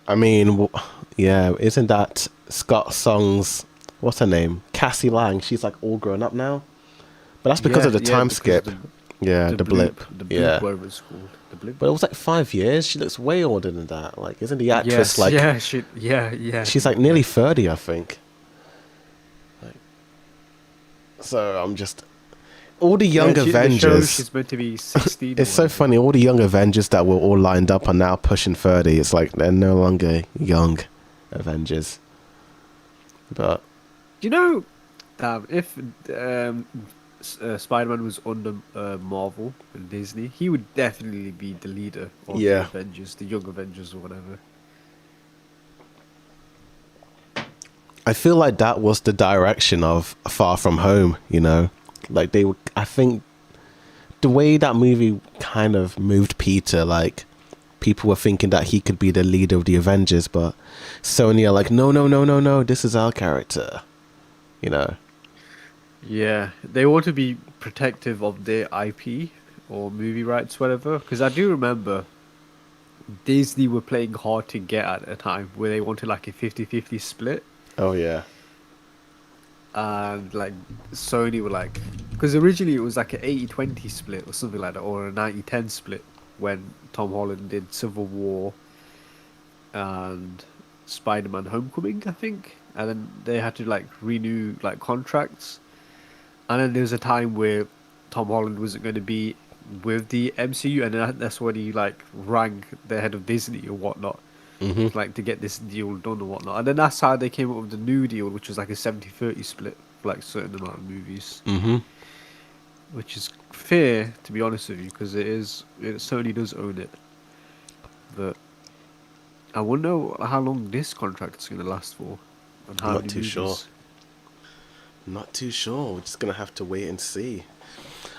I mean, yeah, isn't that Scott Song's, what's her name? Cassie Lang. She's like all grown up now. But that's because of the time skip. Yeah, the blip. The blip, Yeah. whatever it's called. The blip. But it was like 5 years. She looks way older than that. Like, isn't the actress Yes, like... yeah. She's like nearly 30, I think. So I'm just... All the young The show, Avengers... she's meant to be 16. It's so funny. All the young Avengers that were all lined up are now pushing 30. It's like they're no longer young Avengers. But... You know, if Spider-Man was under Marvel and Disney, he would definitely be the leader of the Avengers, the Young Avengers or whatever. I feel like that was the direction of Far From Home, you know? Like they would, I think the way that movie kind of moved Peter, like people were thinking that he could be the leader of the Avengers, but Sony are like, no, no, no, no, no, this is our character. You know. Yeah, they want to be protective of their IP or movie rights, whatever. Because I do remember Disney were playing hard to get at a time where they wanted like a 50-50 split. Oh yeah. And like Sony were like, because originally it was like an 80-20 split or something like that, or a 90-10 split when Tom Holland did Civil War and Spider-Man Homecoming, I think. And then they had to like renew like contracts. And then there was a time where Tom Holland wasn't going to be with the MCU, and that's when he like rang the head of Disney or whatnot, Hmm. like to get this deal done or whatnot. And then that's how they came up with the new deal, which was like a 70-30 split for like a certain amount of movies, Hmm. which is fair to be honest with you, because it certainly does own it. But I wonder how long this contract is going to last for, and I'm how not many too sure. movies. Not too sure. We're just gonna have to wait and see.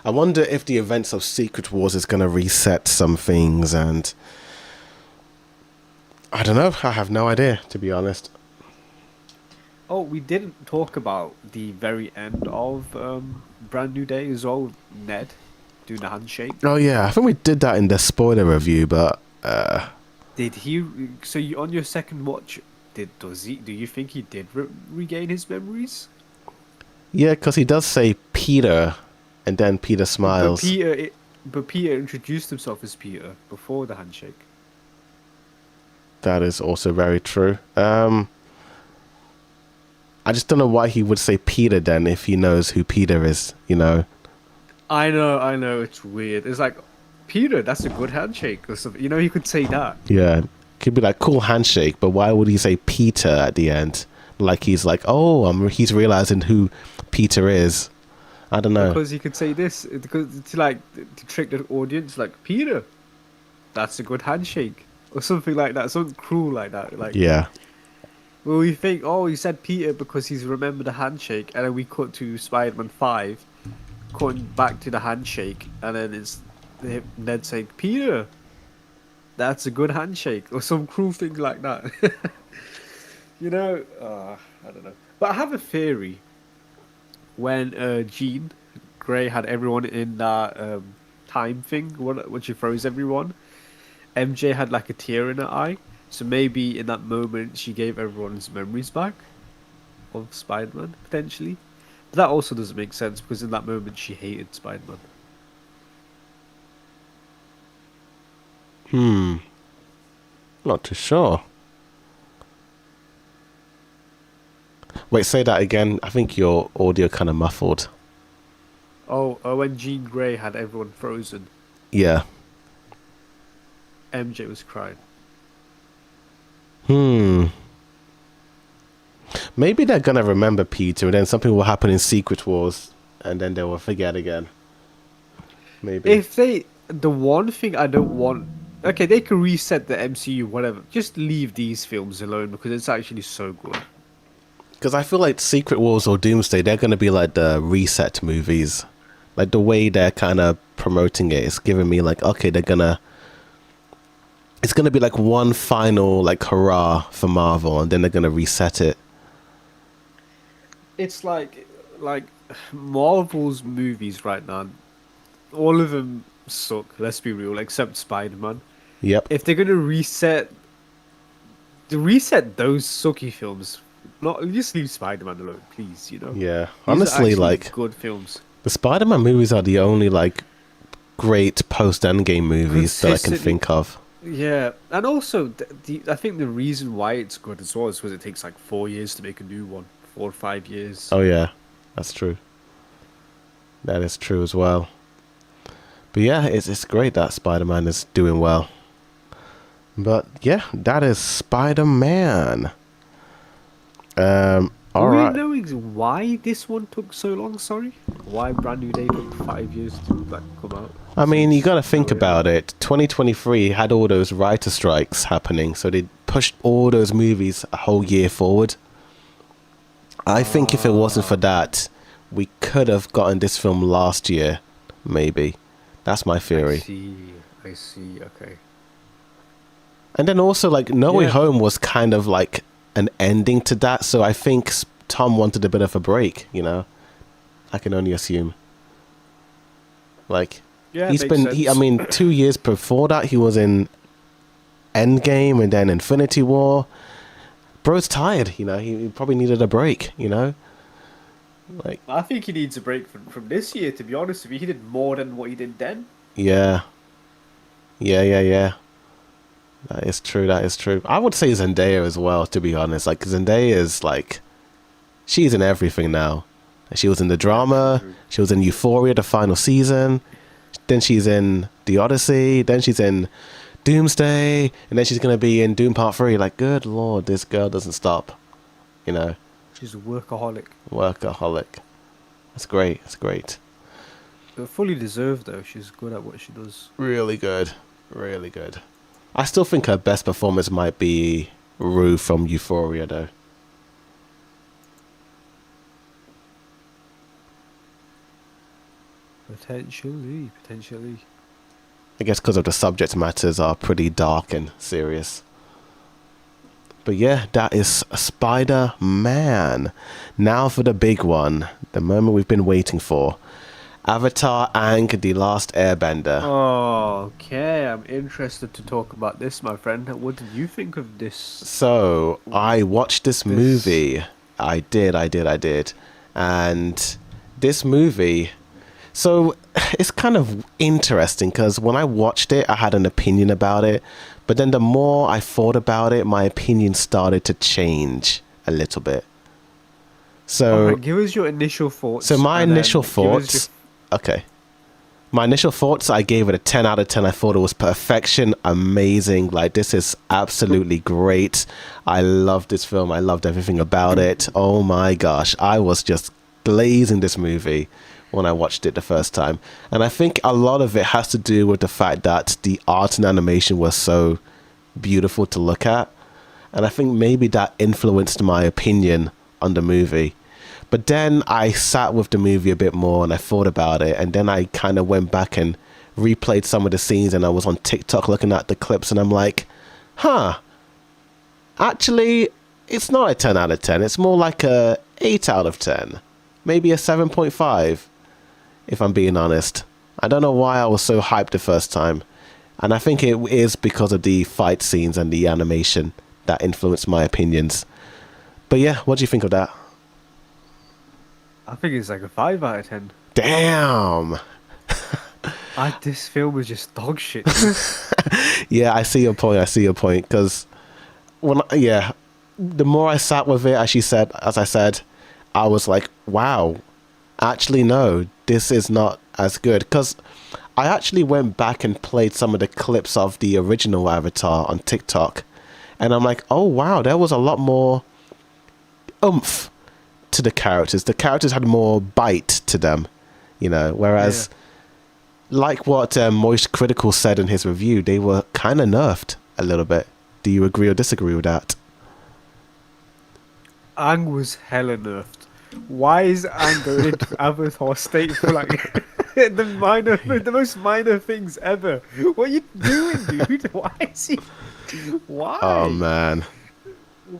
I wonder if the events of Secret Wars is gonna reset some things, and I don't know. I have no idea, to be honest. Oh, we didn't talk about the very end of Brand New Day as well. Ned doing the handshake. Oh yeah, I think we did that in the spoiler review, but Did he? So you on your second watch? Does he? Do you think he did regain his memories? yeah, because he does say Peter, and then Peter But smiles. Peter introduced himself as Peter before the handshake. That is also very true. I just don't know why he would say Peter then if he knows who Peter is. You know. I know, it's weird. It's like, Peter, that's a good handshake or something. You know, he could say that. Yeah, could be like cool handshake, but why would he say Peter at the end? Like he's like, oh, he's realizing who Peter is. I don't know. Because he could say this, because to like to trick the audience, like, Peter, that's a good handshake or something like that, something cruel like that. Like, Yeah, well, we think, oh, he said Peter because he's remembered the handshake, and then we cut to Spider-Man 5, cutting back to the handshake, and then it's Ned saying, Peter, that's a good handshake, or some cruel thing like that. You know, I don't know. But I have a theory. When Jean Grey had everyone in that time thing, when she froze everyone, MJ had like a tear in her eye. So maybe in that moment she gave everyone's memories back of Spider-Man, potentially. But that also doesn't make sense because in that moment she hated Spider-Man. not too sure. Wait, say that again. I think your audio kind of muffled. Oh, when Jean Grey had everyone frozen, Yeah. MJ was crying. Maybe they're gonna remember Peter, and then something will happen in Secret Wars, and then they will forget again. Maybe. If they, the one thing I don't want, okay, they can reset the MCU, whatever. Just leave these films alone because it's actually so good. Because I feel like Secret Wars or Doomsday, they're gonna be like the reset movies. Like the way they're kind of promoting it is giving me like, okay, it's gonna be like one final like hurrah for Marvel, and then they're gonna reset it. It's like Marvel's movies right now. All of them suck. Let's be real, except Spider-Man. Yep. If they're gonna reset those sucky films, not just leave Spider-Man alone, please. You know, Yeah. these are Honestly, actually like good films. the Spider-Man movies are the only like great post-Endgame movies that I can Consistently- think of. Yeah, and also I think the reason why it's good as well is because it takes like 4 years to make a new one, 4 or 5 years. Oh yeah, that's true. That is true as well. But yeah, it's great that Spider-Man is doing well. But yeah, that is Spider-Man. All Do we right. know why this one took so long? Sorry, why Brand New Day took 5 years to like come out? I mean, you got to Since think No Way about Home. it. 2023 had all those writer strikes happening, so they pushed all those movies a whole year forward. I think if it wasn't for that, we could have gotten this film last year, maybe. That's my theory. I see. Okay. And then also, like, No Way Yeah, Home was kind of like an ending to that. So I think Tom wanted a bit of a break, you know? I can only assume. Like, yeah, it makes I sense. mean, 2 years before that, he was in Endgame and then Infinity War. Bro's tired, you know? He probably needed a break, you know? Like, I think he needs a break from this year, to be honest with you. He did more than what he did then. yeah. Yeah, yeah, yeah. That is true. That is true. I would say Zendaya as well, to be honest. Like, Zendaya is like, she's in everything now. She was in the Yeah, drama. true. She was in Euphoria, the final season. Then she's in The Odyssey. Then she's in Doomsday. And then she's going to be in Doom Part 3. Like, good lord, this girl doesn't stop. You know, She's a workaholic. workaholic. That's great. That's great. But fully deserved, though. She's good at what she does. Really good. Really good. I still think her best performance might be Rue from Euphoria, though. Potentially, potentially. I guess because of the subject matters are pretty dark and serious. But yeah, that is Spider-Man. Now for the big one, the moment we've been waiting for. Avatar Aang, The Last Airbender. Okay, I'm interested to talk about this, my friend. What did you think of So, I watched this this? movie. I did. And this movie... So, it's kind of interesting because when I watched it, I had an opinion about it. But then the more I thought about it, my opinion started to change a little bit. All So, right, give us your initial so thoughts, my and initial then give us your. thoughts, okay. My initial thoughts, I gave it a 10 out of 10. I thought it was perfection, amazing. Like, this is absolutely great. I loved this film. I loved everything about it. Oh my gosh. I was just glazing this movie when I watched it the first time. And I think a lot of it has to do with the fact that the art and animation was so beautiful to look at. And I think maybe that influenced my opinion on the movie. But then I sat with the movie a bit more and I thought about it. And then I kind of went back and replayed some of the scenes. And I was on TikTok looking at the clips. And I'm like, huh, actually, it's not a 10 out of 10. It's more like a 8 out of 10. Maybe a 7.5, if I'm being honest. I don't know why I was so hyped the first time. And I think it is because of the fight scenes and the animation that influenced my opinions. But yeah, what do you think of that? I think it's like a 5 out of 10. Damn. This film is just dog shit, dude. Yeah, I see your point. I see your point. Because yeah, the more I sat with it, as I said, I was like, wow, actually, no, this is not as good. Because I actually went back and played some of the clips of the original Avatar on TikTok. And I'm like, oh, wow, there was a lot more oomph to the characters. The characters had more bite to them, you know, Yeah. whereas, like what Moist Critical said in his review, they were kind of nerfed a little bit. Do you agree or disagree with that? Aang was hella nerfed. Why is Aang going into Avatar state for like the most minor things ever? What are you doing, dude? Why is he? Oh, Why? man.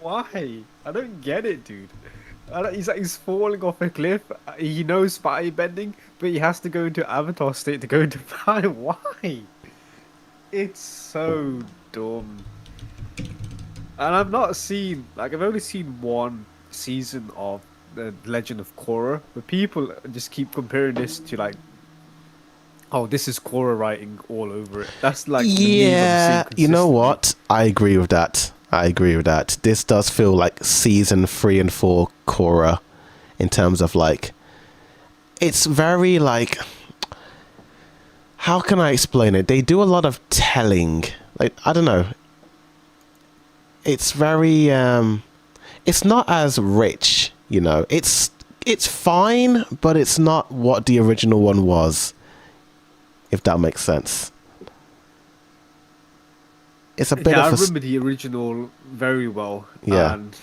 Why? I don't get it, dude. He's falling off a cliff. He knows fire bending, but he has to go into Avatar state to go into fire. Why? It's so dumb. And I've only seen one season of The Legend of Korra, but people just keep comparing this to like, oh, this is Korra writing all over it. That's like the meme I'm seeing Yeah, you know consistently. what? I agree with that. I agree with that. This does feel like season 3 and 4 Korra in terms of like, it's very like, how can I explain it? They do a lot of telling. Like, I don't know. It's very it's not as rich, you know. It's fine, but it's not what the original one was, if that makes sense. It's a bit Yeah, I of a remember the original very well, yeah. and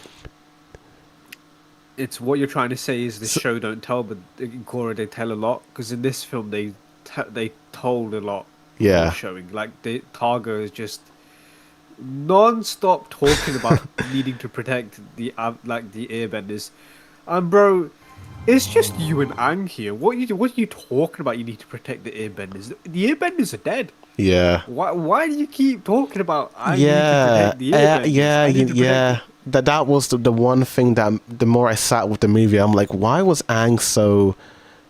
it's what you're trying to say is the So, show don't tell, but in Korra they tell a lot. Because in this film they told a lot before yeah. showing. Like the Targa is just non-stop talking about needing to protect the airbenders, and bro, it's just you and Aang here. What are you talking about? You need to protect the airbenders. The airbenders are dead. Yeah. Why do you keep talking about I need to protect the airbenders? I need to protect Yeah. That was the one thing that the more I sat with the movie, I'm like, why was Aang so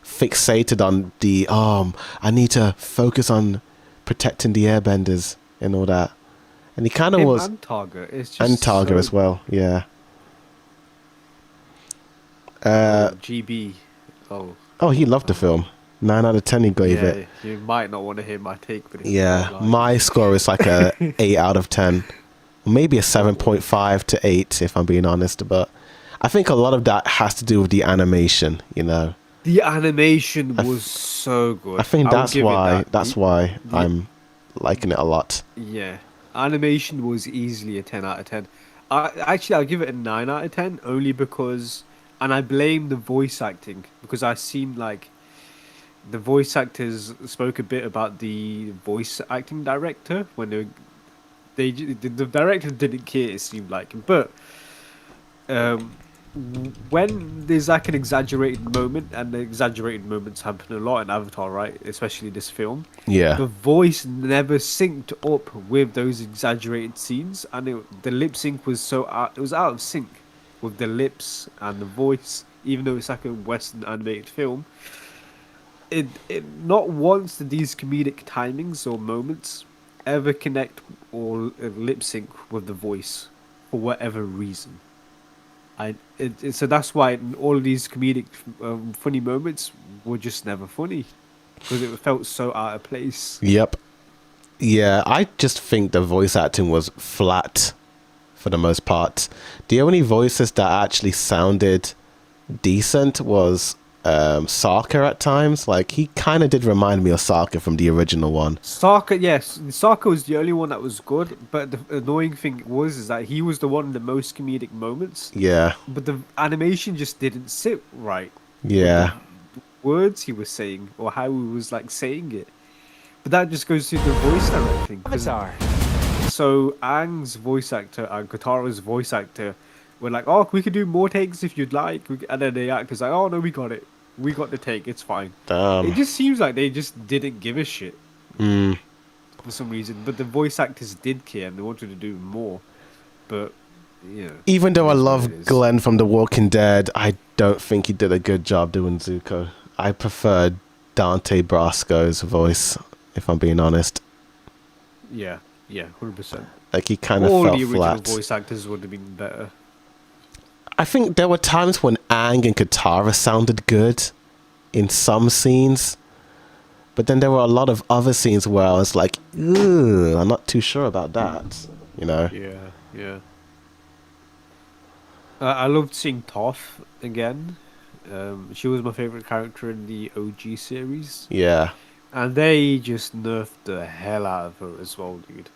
fixated on the I need to focus on protecting the airbenders and all that. And he kind of him was, and Targa. It's and just Targa so as well, yeah. GB. Oh, Oh, he loved the film. 9 out of 10 he gave it. yeah. You might not want to hear my take, but it's Yeah, not my score is like a 8 out of 10. Maybe a 7.5 to 8 if I'm being honest, but I think a lot of that has to do with the animation, you know. The animation was so I good. think I will give it that. that's why The I'm liking it a lot. Yeah, animation was easily a 10 out of 10. I'll give it a 9 out of 10 only because, and I blame the voice acting because I seen like the voice actors spoke a bit about the voice acting director when the director didn't care, it seemed like, but um when there's like an exaggerated moment, and the exaggerated moments happen a lot in Avatar, right? Especially this film, Yeah. the voice never synced up with those exaggerated scenes, and the lip sync was it was out of sync with the lips and the voice, even though it's like a Western animated film. It not once did these comedic timings or moments ever connect or lip sync with the voice for whatever reason. So that's why all of these comedic, funny moments were just never funny because it felt so out of place. Yep. Yeah, I just think the voice acting was flat for the most part. The only voices that actually sounded decent was Sokka at times. Like, he kind of did remind me of Sokka from the original one. Sokka, yes, Sokka was the only one that was good, but the annoying thing was is that he was the one in the most comedic moments, Yeah, but the animation just didn't sit right with the yeah, words he was saying or how he was like saying it. But that just goes to the voice directing. Avatar. So Aang's voice actor and Katara's voice actor were like, "Oh, we could do more takes if you'd like," and then the actor's like, "Oh no, we got it. We got the take. It's fine." It damn. just seems like they just didn't give a shit Mm. for some reason, but the voice actors did care and they wanted to do more. But yeah, Even though I it is what it love is. Glenn from The Walking Dead, I don't think he did a good job doing Zuko. I preferred Dante Brasco's voice, if I'm being honest. Yeah, 100%. Like, he kind of All felt the original flat. voice actors would have been better. I think there were times when Aang and Katara sounded good in some scenes, but then there were a lot of other scenes where I was like, "Ugh, I'm not too sure about that," you know? Yeah. I loved seeing Toph again. She was my favorite character in the OG series, Yeah. and they just nerfed the hell out of her as well, dude.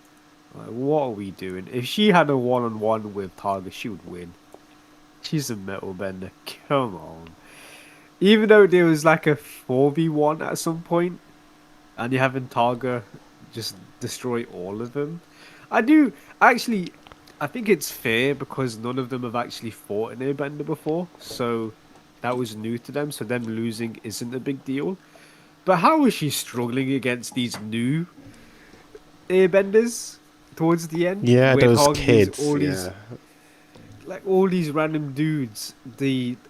Like, what are we doing? If she had a one-on-one with Targa, she would win. She's a metal bender. Come on. Even though there was like a 4v1 at some point, and you're having Targa just destroy all of them. I do actually. I think it's fair because none of them have actually fought an airbender before, so that was new to them. So them losing isn't a big deal. But how is she struggling against these new airbenders towards the end? Yeah, Where those Targa is kids. all these Yeah. like all these random dudes.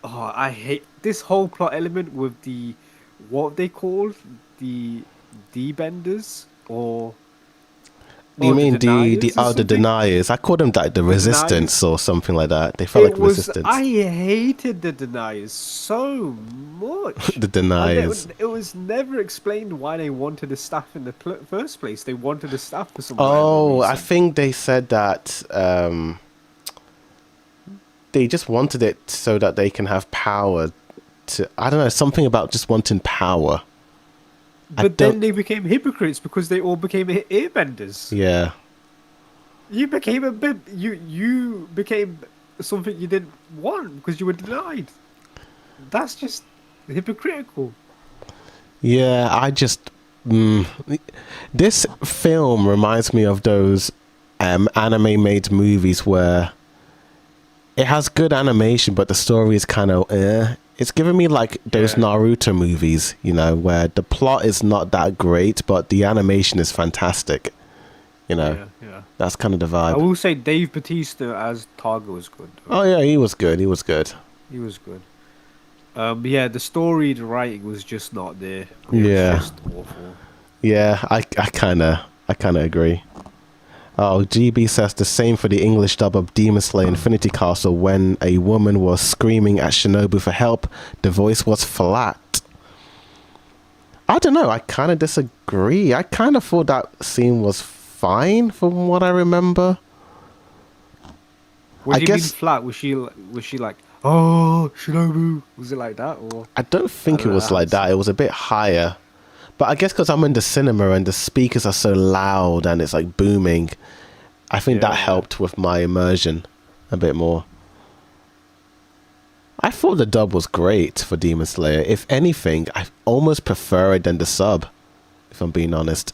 I hate this whole plot element with the what they called the D-benders You or the mean the deniers or the something. deniers? I called them like the The deniers. resistance or something like that. They felt like resistance. I hated the deniers so much. The deniers. It was never explained why they wanted the staff in the first place. They wanted the staff for some random Oh, I reason. think they said that they just wanted it so that they can have power to. I don't know, something about just wanting power. I But don't. then they became hypocrites because they all became airbenders. Yeah. You became a bit. You became something you didn't want because you were denied. That's just hypocritical. Yeah, I just. This film reminds me of those anime made movies where it has good animation, but the story is kind of It's giving me like those Yeah. Naruto movies, you know, where the plot is not that great, but the animation is fantastic. You know, Yeah, yeah. that's kind of the I vibe. will say Dave Bautista as Targa was good, though. Oh yeah, he was good. He was good. He was good. Yeah, the story, the writing was just not there. It was Yeah, just awful. yeah. I kind of agree. Oh, GB says the same for the English dub of Demon Slayer Infinity Castle. When a woman was screaming at Shinobu for help, the voice was flat. I don't know. I kind of disagree. I kind of thought that scene was fine from what I remember. What I do you mean guess flat? Was she like, oh, Shinobu? Was it like that, or I don't I think it don't know? I was like haven't that. seen. It was a bit higher. But I guess because I'm in the cinema and the speakers are so loud and it's like booming, I think that Yeah, helped with my immersion a bit more. I thought the dub was great for Demon Slayer. If anything, I almost prefer it than the sub, if I'm being honest.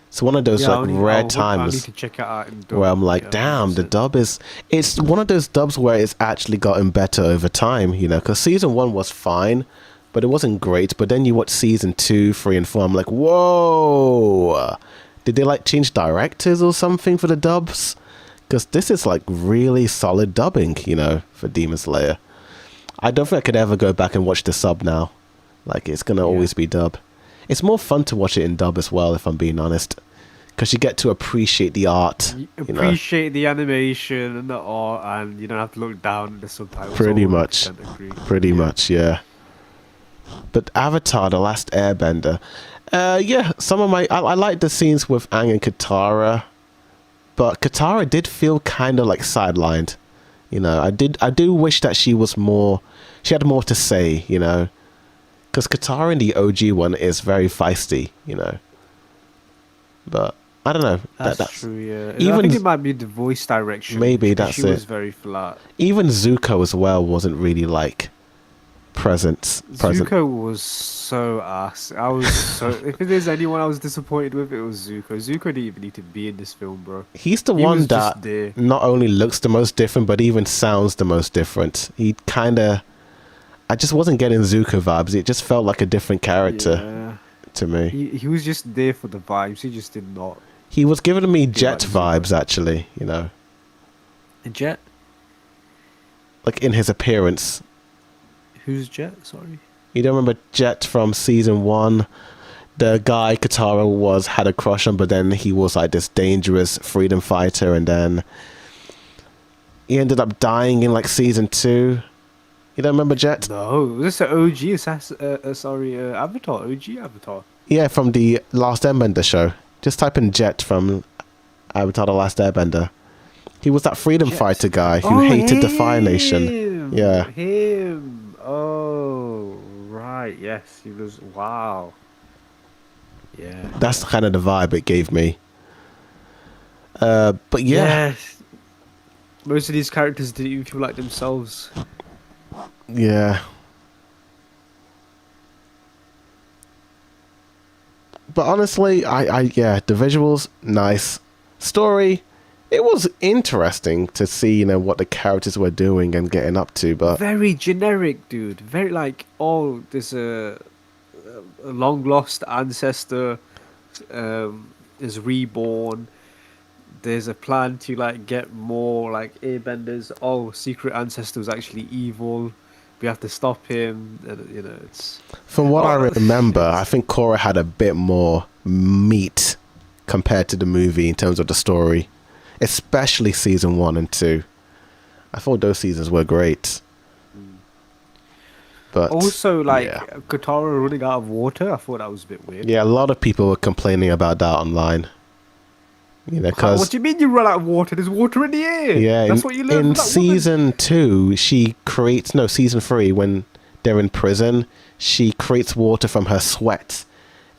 It's one of those yeah. like rare I need times to check it out in where dub. I'm like, Yeah, damn, the 100%. dub is. It's one of those dubs where it's actually gotten better over time, you know, because season one was fine, but it wasn't great. But then you watch season two, three, and four. I'm like, whoa, did they like change directors or something for the dubs? Because this is like really solid dubbing, you know, for Demon Slayer. I don't think I could ever go back and watch the sub now. Like, it's gonna Yeah. always be dub. It's more fun to watch it in dub as well, if I'm being honest, because you get to appreciate the art. You You know, appreciate the animation and the art, and you don't have to look down at the subtitles. I pretty much, 100% agree. pretty Yeah. much, yeah. But Avatar: The Last Airbender, yeah, some of my I like the scenes with Aang and Katara, but Katara did feel kind of like sidelined. You know, I do wish that she had more to say. You know, because Katara in the OG one is very feisty. You know, but I don't know. That's That's true, yeah. I even think it might be the voice direction. maybe Because that's she it. was very flat. Even Zuko as well wasn't really like present. Zuko was so ass. I was so. If there's anyone I was disappointed with, it was Zuko. Zuko didn't even need to be in this film, bro. He's the He one was that just there. not only looks the most different, but even sounds the most different. He kind of, I just wasn't getting Zuko vibes. It just felt like a different character Yeah. to me. He was just there for the vibes. He just did not He was giving me feel like Jet Zuko. vibes, actually, you know, And Jet? like in his appearance. Who's Jet? Sorry. You don't remember Jet from season one? The guy Katara had a crush on, but then he was like this dangerous freedom fighter, and then he ended up dying in like season two. You don't remember Jet? No, was this an OG Avatar? OG Avatar. Yeah, from the Last Airbender show. Just type in Jet from Avatar: The Last Airbender. He was that freedom Jet. fighter guy who Oh, hated the Fire Nation. him! Yeah. Him! Oh, right. Yes, he was. Wow. Yeah. That's kind of the vibe it gave me. But yeah, Yes. Most of these characters didn't even feel like themselves. yeah. But honestly, yeah, the visuals, nice. Story, it was interesting to see, you know, what the characters were doing and getting up to, but Very generic, dude. Very like, oh, there's a long lost ancestor is reborn. There's a plan to like get more like airbenders. Oh, secret ancestor was actually evil. We have to stop him. And, you know, it's from what I oh, remember, I it's, think Korra had a bit more meat compared to the movie in terms of the story, especially season one and two. I thought those seasons were great, but also like yeah, Katara running out of water. I thought that was a bit weird. yeah, a lot of people were complaining about that online. You know, What because do you mean you run out of water? There's water in the air. yeah, That's what you learn in from that woman. season two, she creates season three when they're in prison. She creates water from her sweat,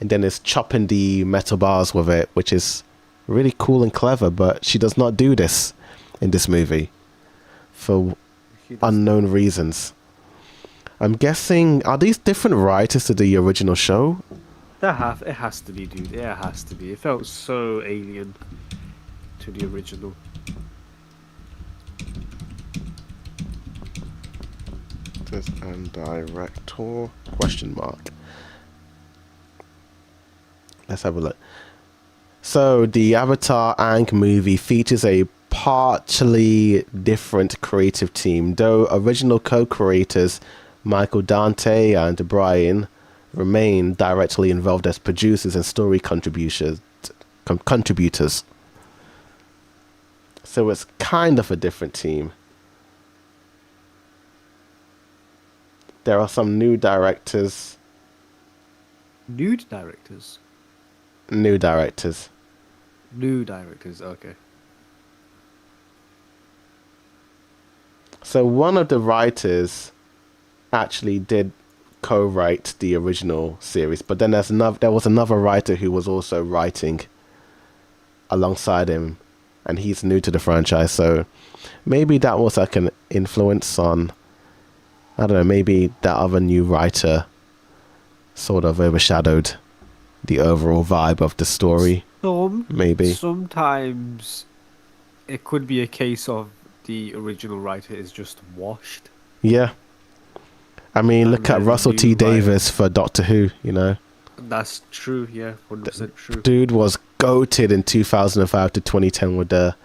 and then is chopping the metal bars with it, which is really cool and clever. But she does not do this in this movie for She does- unknown reasons. I'm guessing, are these different writers to the original show? It has to be, dude. Yeah, it has to be. It felt so alien to the original. And director question mark. Let's have a look. So the Avatar Aang movie features a partially different creative team, though original co-creators Michael Dante and Brian remain directly involved as producers and story contributors. So it's kind of a different team. There are some new directors. Nude directors. New directors. New directors. Okay. So one of the writers actually did co-write the original series, but then there was another writer who was also writing alongside him, and he's new to the franchise. So maybe that was like an influence on, I don't know, maybe that other new writer sort of overshadowed the overall vibe of the story. Maybe. Sometimes it could be a case of the original writer is just washed. Yeah. I mean, And look at then Russell the T new Davis for Doctor Who, you know. That's true, yeah, 100% true. Dude was goated in 2005 to 2010 with the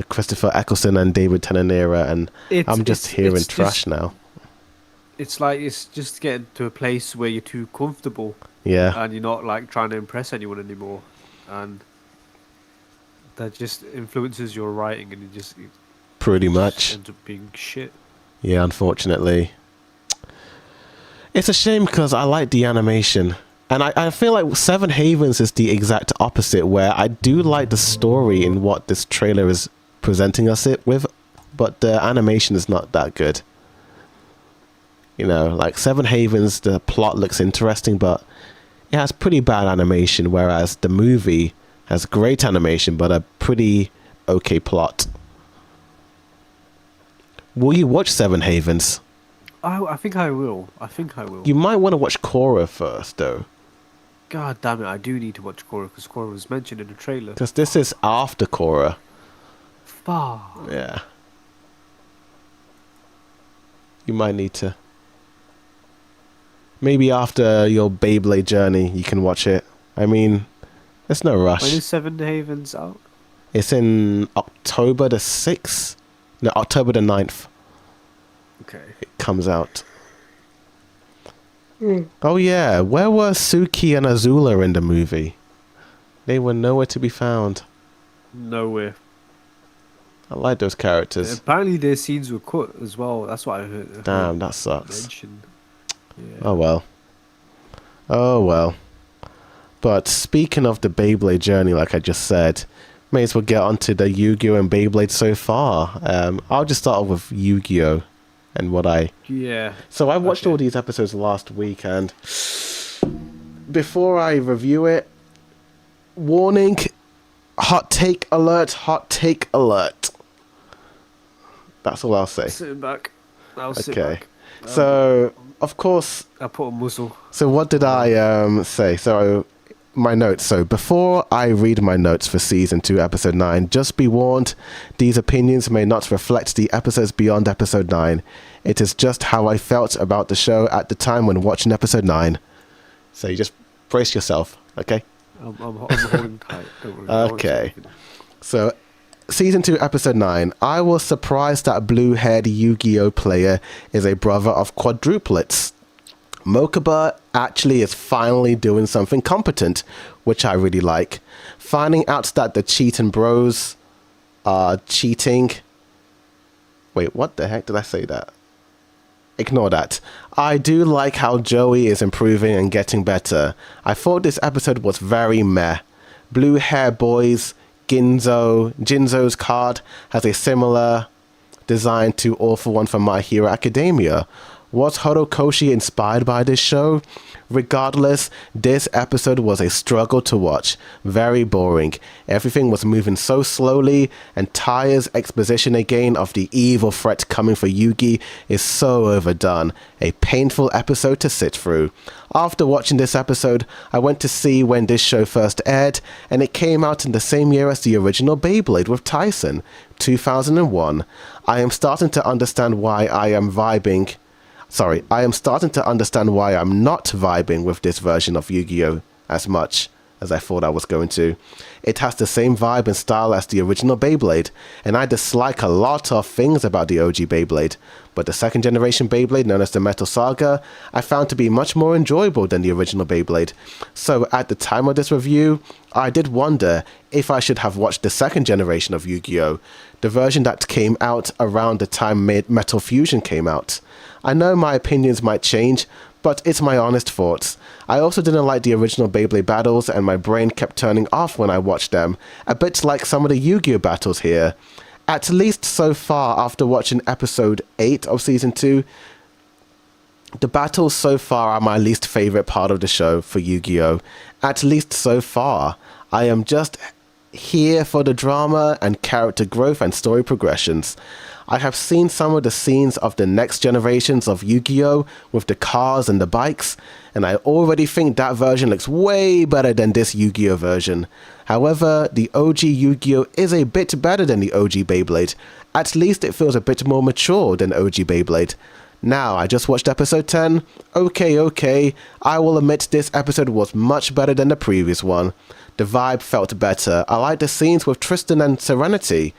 Christopher Eccleston and David Tennant era, and I'm just hearing trash now. It's like it's just getting to a place where you're too comfortable. Yeah. And you're not like trying to impress anyone anymore, and that just influences your writing, and it pretty much ends up being shit. Yeah, unfortunately. It's a shame because I like the animation. And I feel like Seven Havens is the exact opposite, where I do like the story in what this trailer is presenting us it with, but the animation is not that good. You know, like Seven Havens, the plot looks interesting, but it has pretty bad animation, whereas the movie has great animation, but a pretty okay plot. Will you watch Seven Havens? I think I will. You might want to watch Korra first, though. God damn it, I do need to watch Korra, because Korra was mentioned in the trailer. Because this is after Korra. Fuck. Yeah. You might need to. Maybe after your Beyblade journey, you can watch it. I mean, there's no rush. When is Seven Havens out? It's in October the 6th? No, October the 9th. Okay. It comes out. Oh yeah, where were Suki and Azula in the movie? They were nowhere to be found. Nowhere. I like those characters. Apparently their scenes were cut as well. That's what I heard. Damn, that sucks. Mentioned. Yeah. Oh well. Oh well. But speaking of the Beyblade journey, like I just said, may as well get onto the Yu-Gi-Oh! And Beyblade so far. I'll just start off with Yu-Gi-Oh! And what I... Yeah. So I watched all these episodes last week, and before I review it, warning, hot take alert, hot take alert. That's all I'll say. Sitting back. I'll sit Okay. back. So, of course... I put a muzzle. So what did I say? So my notes. So before I read my notes for season 2, episode 9, just be warned, these opinions may not reflect the episodes beyond episode 9. It is just how I felt about the show at the time when watching episode 9. So you just brace yourself, okay? I'm holding tight. Don't worry. Okay. So season 2, episode 9. I was surprised that blue-haired Yu-Gi-Oh! Player is a brother of quadruplets. Mokuba actually is finally doing something competent, which I really like. Finding out that the cheating bros are cheating. Wait, what the heck did I say that? Ignore that. I do like how Joey is improving and getting better. I thought this episode was very meh. Blue hair boys, Jinzo's card has a similar design to All for One from My Hero Academia. Was Horikoshi inspired by this show? Regardless, this episode was a struggle to watch. Very boring. Everything was moving so slowly, and Taya's exposition again of the evil threat coming for Yugi is so overdone. A painful episode to sit through. After watching this episode, I went to see when this show first aired, and it came out in the same year as the original Beyblade with Tyson, 2001. I am starting to understand why I am starting to understand why I'm not vibing with this version of Yu-Gi-Oh! As much as I thought I was going to. It has the same vibe and style as the original Beyblade, and I dislike a lot of things about the OG Beyblade, but the second generation Beyblade, known as the Metal Saga, I found to be much more enjoyable than the original Beyblade. So at the time of this review, I did wonder if I should have watched the second generation of Yu-Gi-Oh!, the version that came out around the time Metal Fusion came out. I know my opinions might change, but it's my honest thoughts. I also didn't like the original Beyblade battles, and my brain kept turning off when I watched them, a bit like some of the Yu-Gi-Oh! Battles here. At least so far, after watching episode 8 of season 2, the battles so far are my least favourite part of the show for Yu-Gi-Oh! At least so far. I am just here for the drama and character growth and story progressions. I have seen some of the scenes of the next generations of Yu-Gi-Oh! With the cars and the bikes, and I already think that version looks way better than this Yu-Gi-Oh! Version. However, the OG Yu-Gi-Oh! Is a bit better than the OG Beyblade. At least it feels a bit more mature than OG Beyblade. Now, I just watched episode 10. Okay, I will admit this episode was much better than the previous one. The vibe felt better. I like the scenes with Tristan and Serenity.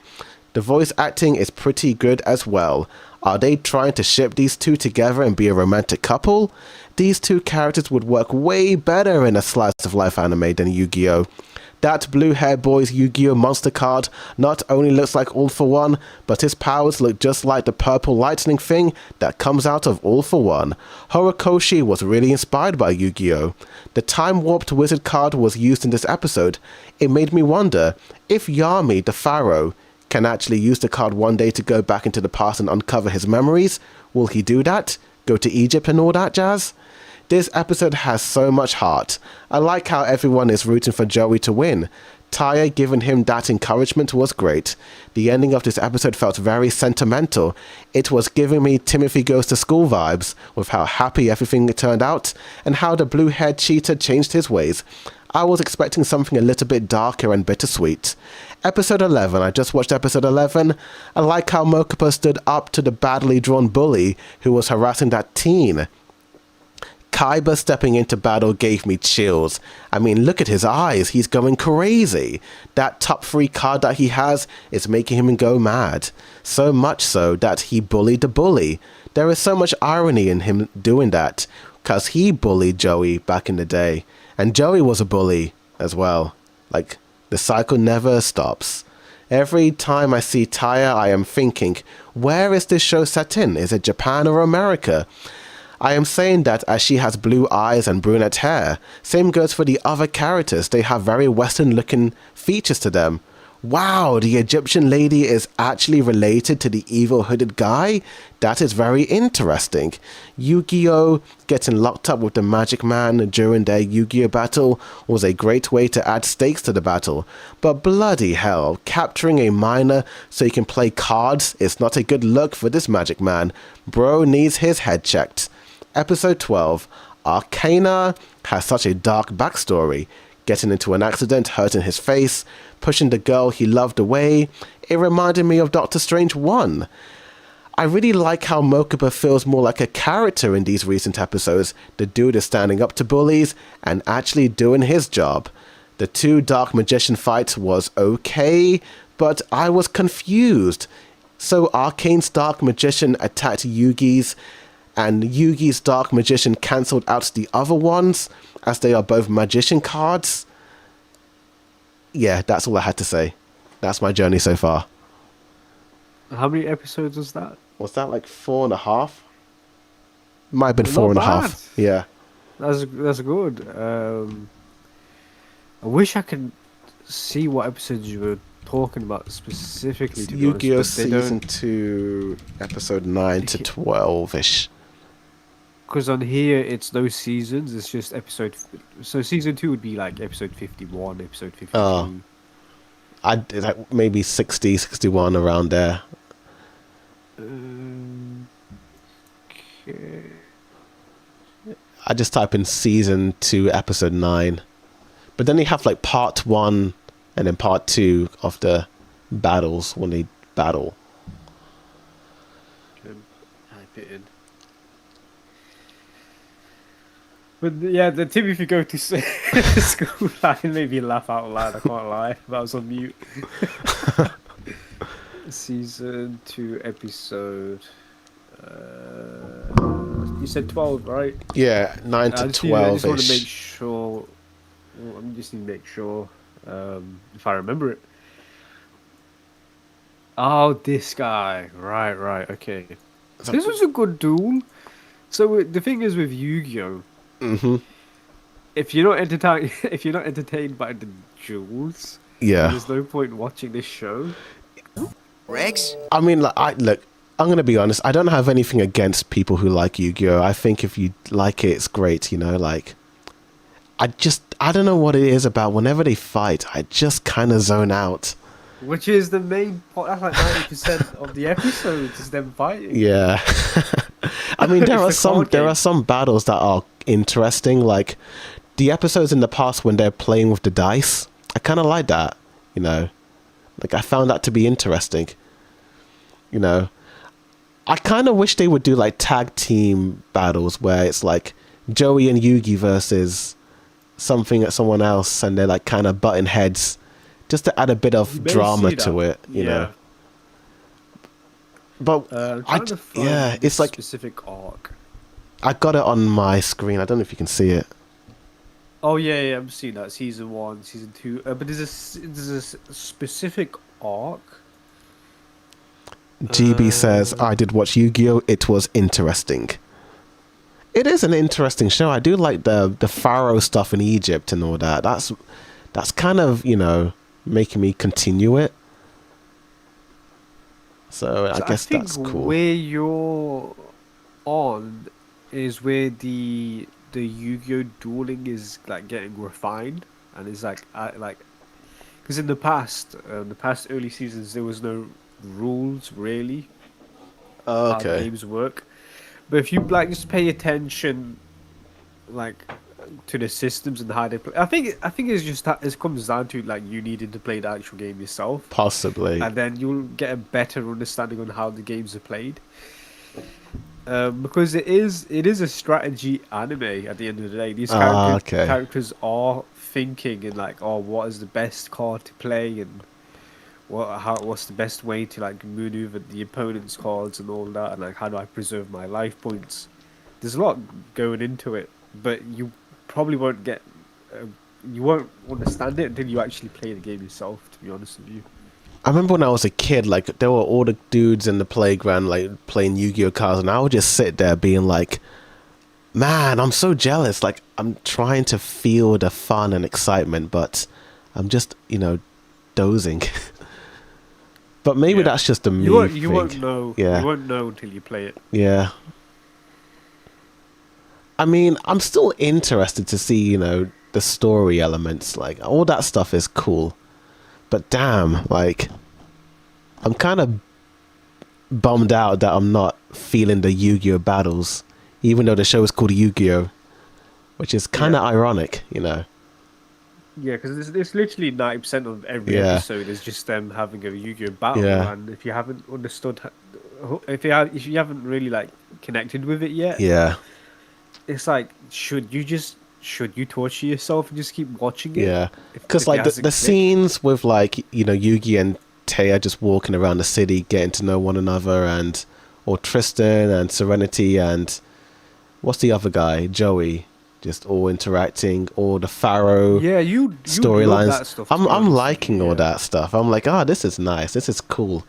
The voice acting is pretty good as well. Are they trying to ship these two together and be a romantic couple? These two characters would work way better in a slice of life anime than Yu-Gi-Oh! That blue-haired boy's Yu-Gi-Oh! Monster card not only looks like All For One, but his powers look just like the purple lightning thing that comes out of All For One. Horikoshi was really inspired by Yu-Gi-Oh! The time-warped wizard card was used in this episode. It made me wonder if Yami, the pharaoh, can actually use the card one day to go back into the past and uncover his memories. Will he do that? Go to Egypt and all that jazz? This episode has so much heart. I like how everyone is rooting for Joey to win. Taya giving him that encouragement was great. The ending of this episode felt very sentimental. It was giving me Timothy Goes to School vibes, with how happy everything turned out, and how the blue-haired cheater changed his ways. I was expecting something a little bit darker and bittersweet. Episode 11, I just watched episode 11. I like how Mokupa stood up to the badly drawn bully who was harassing that teen. Kaiba stepping into battle gave me chills. I mean, look at his eyes, he's going crazy. That top 3 card that he has is making him go mad. So much so that he bullied the bully. There is so much irony in him doing that, cause he bullied Joey back in the day. And Joey was a bully as well. Like, the cycle never stops. Every time I see Taya, I am thinking, where is this show set in? Is it Japan or America? I am saying that as she has blue eyes and brunette hair. Same goes for the other characters. They have very Western looking features to them. Wow, the Egyptian lady is actually related to the evil hooded guy? That is very interesting. Yu-Gi-Oh! Getting locked up with the Magic Man during their Yu-Gi-Oh! Battle was a great way to add stakes to the battle. But bloody hell, capturing a minor so he can play cards is not a good look for this Magic Man. Bro needs his head checked. Episode 12. Arcana has such a dark backstory. Getting into an accident, hurting his face, pushing the girl he loved away. It reminded me of Doctor Strange 1. I really like how Mokuba feels more like a character in these recent episodes. The dude is standing up to bullies and actually doing his job. The 2 Dark Magician fights was okay, but I was confused. So Arcane's Dark Magician attacked Yugi's, and Yugi's Dark Magician cancelled out the other ones, as they are both magician cards. Yeah, that's all I had to say. That's my journey so far. How many episodes was that? Was that like 4.5? Might have been Not 4.5. bad. Yeah. That's good. I wish I could see what episodes you were talking about specifically. To be Yu-Gi-Oh! honest, but they Season don't. 2, Episode 9 to 12-ish. Because on here it's those seasons. It's just episode. So season 2 would be like episode 51, episode Oh, 52. like maybe 60, 61 around there. Okay. I just type in season 2, episode 9. But then you have like part 1 and then part 2 of the battles when they battle. Type it in. But yeah, the tip if you go to school, I made me laugh out loud. I can't lie. That was on mute. Season 2 episode. You said 12, right? Yeah, 9 to I 12 just want to make ish. sure. Well, I'm just need to make sure if I remember it. Oh, this guy. Right. Okay. This was a good duel. So the thing is with Yu-Gi-Oh, Mm-hmm. if you're not entertained, if you're not entertained by the duels, then Yeah. there's no point watching this show. Rex? I mean, look, I'm going to be honest. I don't have anything against people who like Yu-Gi-Oh! I think if you like it, it's great, like... I don't know what it is about whenever they fight, I just kind of zone out. Which is the main part. That's like 90% of the episodes is them fighting. Yeah. I mean, there It's are the card game. some battles that are interesting, like the episodes in the past when they're playing with the dice. I kind of like that, Like I found that to be interesting. I kind of wish they would do like tag team battles where it's like Joey and Yugi versus something at someone else, and they're like kind of butting heads, just to add a bit You of may drama see to that. it. But I'm trying to find yeah, this it's like specific arc. I got it on my screen. I don't know if you can see it. Oh yeah, I'm seeing that season 1, season 2. But there's a specific arc. GB says I did watch Yu-Gi-Oh! It was interesting. It is an interesting show. I do like the pharaoh stuff in Egypt and all that. That's kind of making me continue it. So I guess think that's cool. where you're on is where the Yu-Gi-Oh dueling is like getting refined, and it's like because in the past early seasons there was no rules really how the Okay. games work. But if you like just pay attention like to the systems and how they play, I think it's just that it comes down to like you needing to play the actual game yourself, Possibly. and then you'll get a better understanding on how the games are played. Because it is a strategy anime at the end of the day. These Okay. characters are thinking and like, oh, what is the best card to play, and what's the best way to like maneuver the opponent's cards and all that, and like how do I preserve my life points. There's a lot going into it, but you probably won't get you won't understand it until you actually play the game yourself, to be honest with you. I remember when I was a kid, like there were all the dudes in the playground like playing Yu-Gi-Oh cards, and I would just sit there being like, man, I'm so jealous. Like I'm trying to feel the fun and excitement, but I'm just dozing. But maybe Yeah. that's just a me You won't thing. know. Yeah. You won't know until you play it. Yeah. I mean, I'm still interested to see, the story elements. Like, all that stuff is cool. But damn, like, I'm kind of bummed out that I'm not feeling the Yu-Gi-Oh! Battles, even though the show is called Yu-Gi-Oh! Which is kind of ironic. Yeah, because it's literally 90% of every Yeah. episode is just them having a Yu-Gi-Oh battle, Yeah. and if you haven't understood, if you haven't really like connected with it yet, Yeah. it's like should you torture yourself and just keep watching it? Yeah. If Because, it like, hasn't the clicked? scenes with, like, Yugi and Taya just walking around the city, getting to know one another, or Tristan and Serenity and what's the other guy? Joey. Just all interacting, or the Pharaoh Yeah, you love storylines. that stuff, to be I'm honest with liking you, all yeah. that stuff. I'm like, this is nice. This is cool.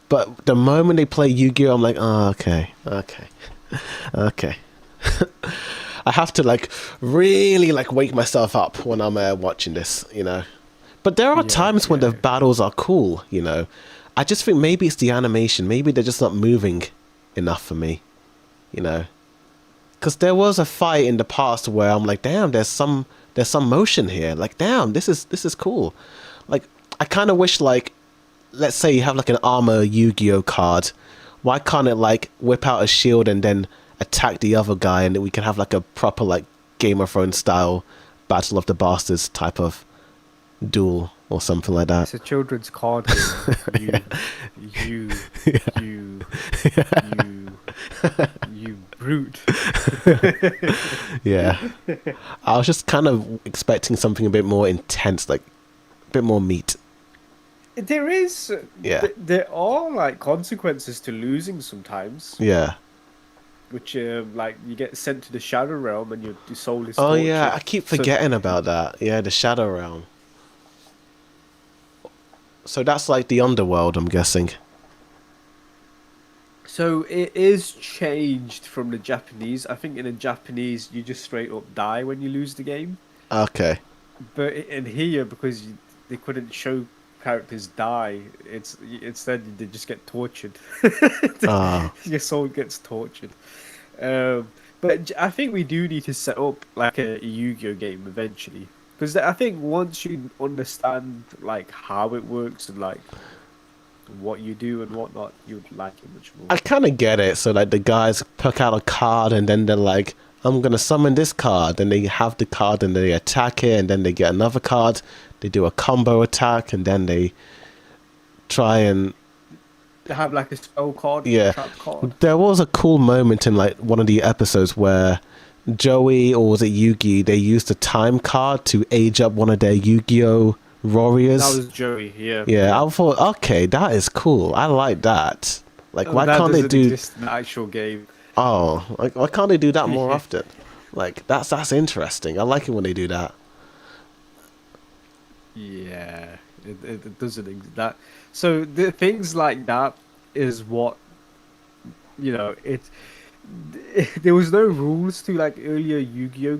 But the moment they play Yu-Gi-Oh, I'm like, okay. Okay. I have to like really like wake myself up when I'm watching this, But there are Yeah, times when the yeah. battles are cool, I just think maybe it's the animation. Maybe they're just not moving enough for me, because there was a fight in the past where I'm like, damn, there's some motion here. Like, damn, this is cool. Like, I kind of wish, like, let's say you have like an armor Yu-Gi-Oh card. Why can't it like whip out a shield and then attack the other guy, and we can have like a proper like Game of Thrones style Battle of the Bastards type of duel or something like that. It's a children's card game. You, you, you brute. Yeah. I was just kind of expecting something a bit more intense, like a bit more meat. There is, Yeah. there are like consequences to losing sometimes, Yeah. which like you get sent to the Shadow Realm and your soul is Oh tortured. yeah, I keep So, forgetting about that. Yeah, the Shadow Realm. So that's like the underworld, I'm guessing. so it is changed from the Japanese. I think in the Japanese you just straight up die when you lose the game. Okay. But in here, because they couldn't show characters die, it's instead they just get tortured. Ah. Your soul gets tortured. But I think we do need to set up like a Yu-Gi-Oh game eventually, because I think once you understand like how it works and like what you do and whatnot, you'd like it much more. I kind of get it. So like the guys pick out a card and then they're like, I'm gonna summon this card, and they have the card and they attack it, and then they get another card. They do a combo attack, and then they try and They have like a spell card, yeah. trap card. There was a cool moment in like one of the episodes where Joey, or was it Yugi, they used a time card to age up one of their Yu-Gi-Oh warriors. That was Joey, yeah. Yeah, I thought, okay, that is cool. I like that. Like, why That can't they doesn't do? exist in the actual game. Oh, like, why can't they do that more often? Like, that's interesting. I like it when they do that. Yeah, it doesn't that. So the things like that is what it. There was no rules to like earlier Yu-Gi-Oh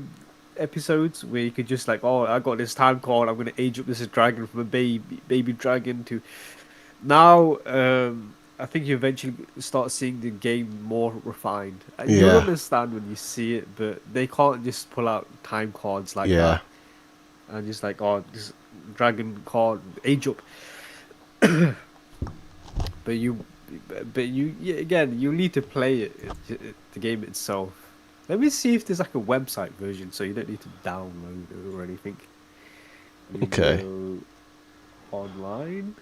episodes where you could just like, oh, I got this time card, I'm gonna age up this dragon from a baby dragon to now. I think you eventually start seeing the game more refined. And you'll Yeah. understand when you see it, but they can't just pull out time cards like Yeah. that and just like, oh, this dragon card age up. but you yeah, again, you need to play the game itself. Let me see if there's like a website version, so you don't need to download it or anything. You Okay. go online.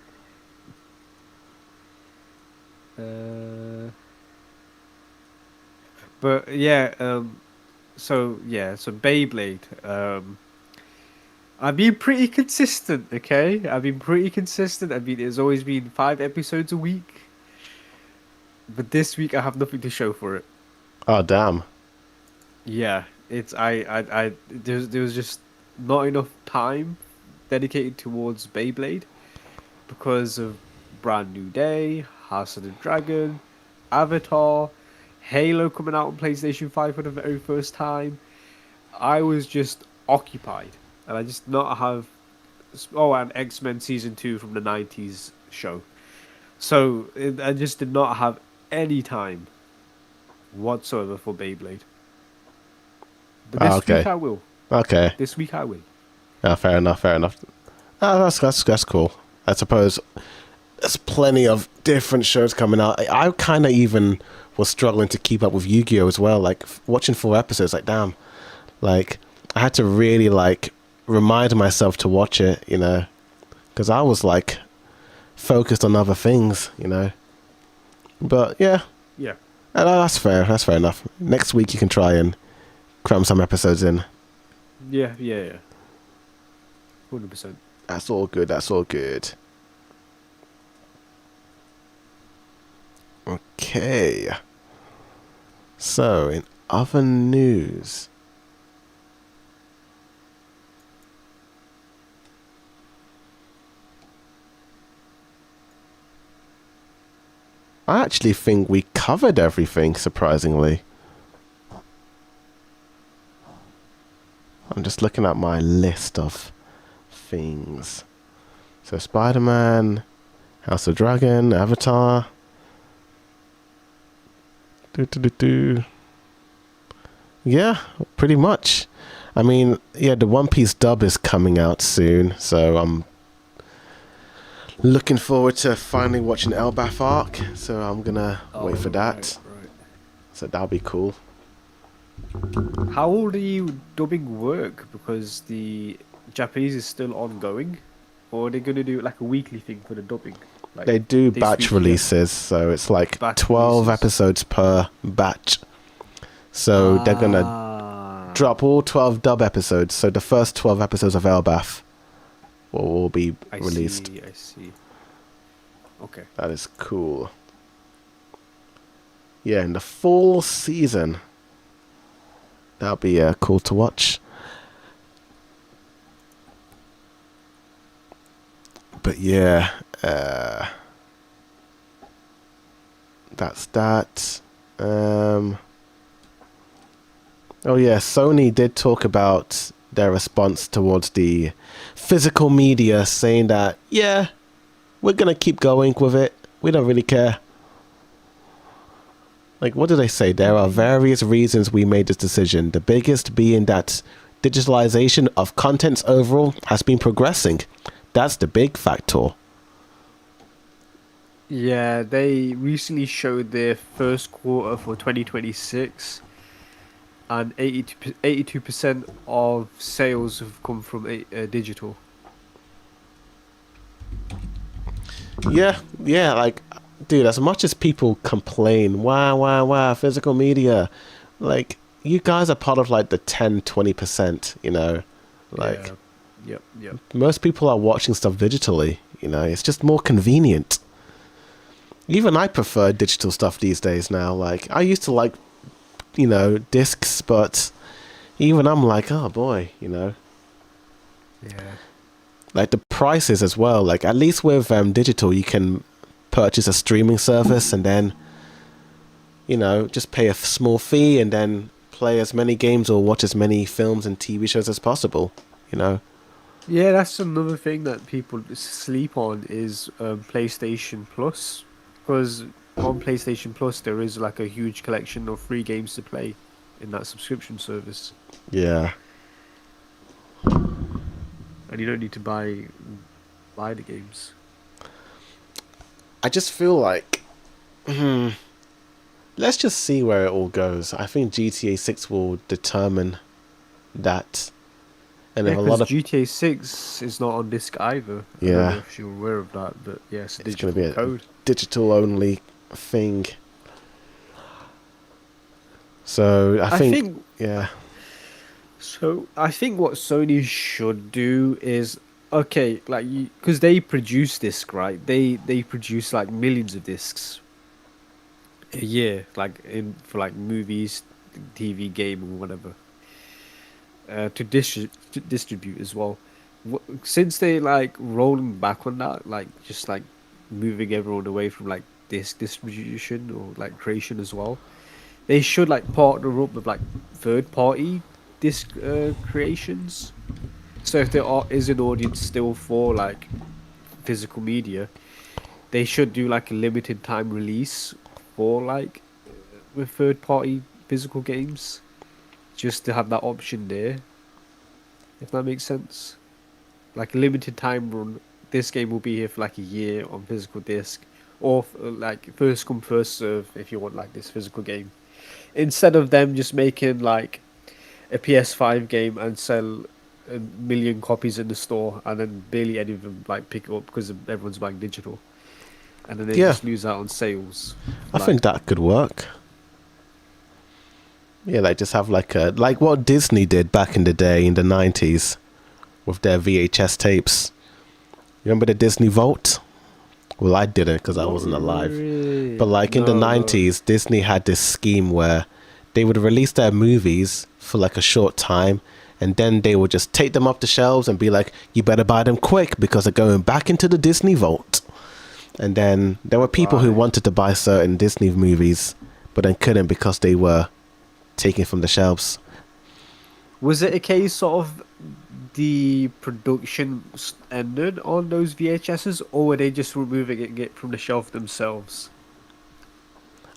But yeah, so Beyblade. I've been pretty consistent, okay? I've been pretty consistent. I mean, it's always been 5 episodes a week. But this week I have nothing to show for it. Oh, damn. Yeah, it's there was just not enough time dedicated towards Beyblade because of Brand New Day, House of the Dragon, Avatar, Halo coming out on PlayStation 5 for the very first time. I was just occupied, and I just not have. Oh, and X-Men Season 2 from the 90s show. So I just did not have any time whatsoever for Beyblade. But this Okay. week I will. Okay. This week I will. Oh, fair enough. Fair enough. Oh, that's cool. I suppose there's plenty of different shows coming out. I kind of even was struggling to keep up with Yu-Gi-Oh as well. Like watching 4 episodes, like damn, like I had to really like remind myself to watch it, because I was like focused on other things, But yeah, Yeah. that's fair. That's fair enough. Next week you can try and cram some episodes in. Yeah. 100%. That's all good. That's all good. Okay. So, in other news, I actually think we covered everything, surprisingly. I'm just looking at my list of things. So Spider-Man, House of Dragon, Avatar. Yeah, pretty much. I mean, yeah, the One Piece dub is coming out soon, so I'm looking forward to finally watching Elbaf arc. So I'm gonna wait for Oh, right, that. right. So that'll be cool. How will you dubbing work? Because the Japanese is still ongoing, or are they gonna do like a weekly thing for the dubbing? Like They do this batch week you get releases, so it's like batch 12 releases. episodes per batch. So they're gonna Ah, drop all 12 dub episodes. So the first 12 episodes of Elbaf will be I released. see, I see. Okay. That is cool. Yeah, in the full season. That'll be cool to watch. But yeah, that's that. Oh yeah, Sony did talk about their response towards the physical media, saying that, yeah, we're gonna keep going with it. We don't really care. Like, what did they say? There are various reasons we made this decision. The biggest being that digitalization of contents overall has been progressing. That's the big factor. Yeah, they recently showed their first quarter for 2026, and 82% of sales have come from digital. Yeah, yeah, like, dude, as much as people complain, wow, physical media, like, you guys are part of, like, the 10-20%, you know? Like, Yeah. Yep, yep. most people are watching stuff digitally, you know? It's just more convenient. Even I prefer digital stuff these days now. Like, I used to like, you know, discs, but even I'm like, oh boy, you know? Yeah. Like, the prices as well. Like, at least with digital, you can purchase a streaming service and then, you know, just pay a small fee and then play as many games or watch as many films and TV shows as possible, you know? Yeah, that's another thing that people sleep on is PlayStation Plus, because on PlayStation Plus there is like a huge collection of free games to play in that subscription service, Yeah. and you don't need to buy the games. I just feel like, let's just see where it all goes. I think GTA 6 will determine that. And Yeah, if a because lot of, GTA 6 is not on disc either. I don't know yeah, if you're aware of that, but yeah, it's a it's going to digital be a code. digital only thing. So I I think, think yeah, so. I think what Sony should do is okay, like because they produce disc, right? They produce like millions of discs a year, like in for like movies, TV, game, or whatever, to distribute as well. Since they like rolling back on that, like just like moving everyone away from like disc distribution or like creation as well, they should like partner up with like third party disc creations. So if is an audience still for like physical media, they should do like a limited time release for like with third party physical games, just to have that option there. If that makes sense, like a limited time run. This game will be here for like a year on physical disc, or like first come first serve if you want like this physical game. Instead of them just making like a PS5 game and sell a million copies in the store, and then barely any of them like pick it up because everyone's buying digital, and then they yeah, just lose out on sales. I think Like, that could work. Yeah, like just have like what Disney did back in the day in the 90s with their VHS tapes. Remember the Disney Vault? Well, I didn't because I not wasn't alive. But really. like in the No, no. 90s, Disney had this scheme where they would release their movies for like a short time and then they would just take them off the shelves and be like, you better buy them quick because they're going back into the Disney Vault. And then there were people who Right. wanted to buy certain Disney movies but then couldn't because they were taken from the shelves. Was it a case of the production ended on those VHSs, or were they just removing it from the shelf themselves?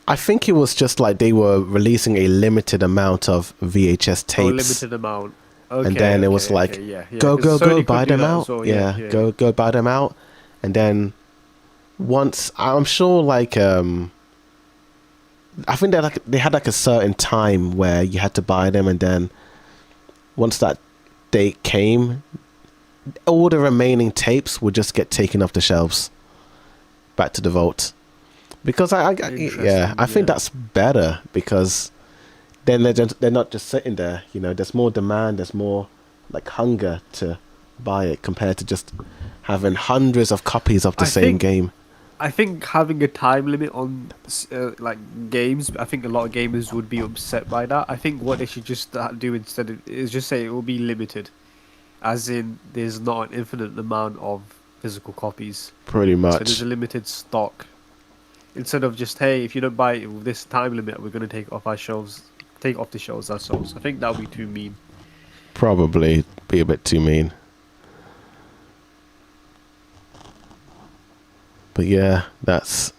I think it was just like they were releasing a limited amount of VHS Oh, tapes, limited amount. and Okay, then it was okay, like, okay. Yeah, yeah. go, Because go, go, Sony could buy do them that as out. well. Yeah, Yeah, yeah. go, buy them out. And then once, I'm sure, like, I think they had like a certain time where you had to buy them, and then once that date came, all the remaining tapes would just get taken off the shelves, back to the vault. Because yeah, Interesting. I think Yeah. that's better because then they're not just sitting there. You know, there's more demand, there's more like hunger to buy it compared to just having hundreds of copies of the I same think game. I think having a time limit on like games, I think a lot of gamers would be upset by that. I think what they should just do instead is just say it will be limited, as in there's not an infinite amount of physical copies. Pretty So there's much. a limited stock. Instead of just, hey, if you don't buy it with this time limit, we're gonna take it off our shelves, take it off the shelves ourselves. I think that would be too mean. Probably be a bit too mean. But yeah, that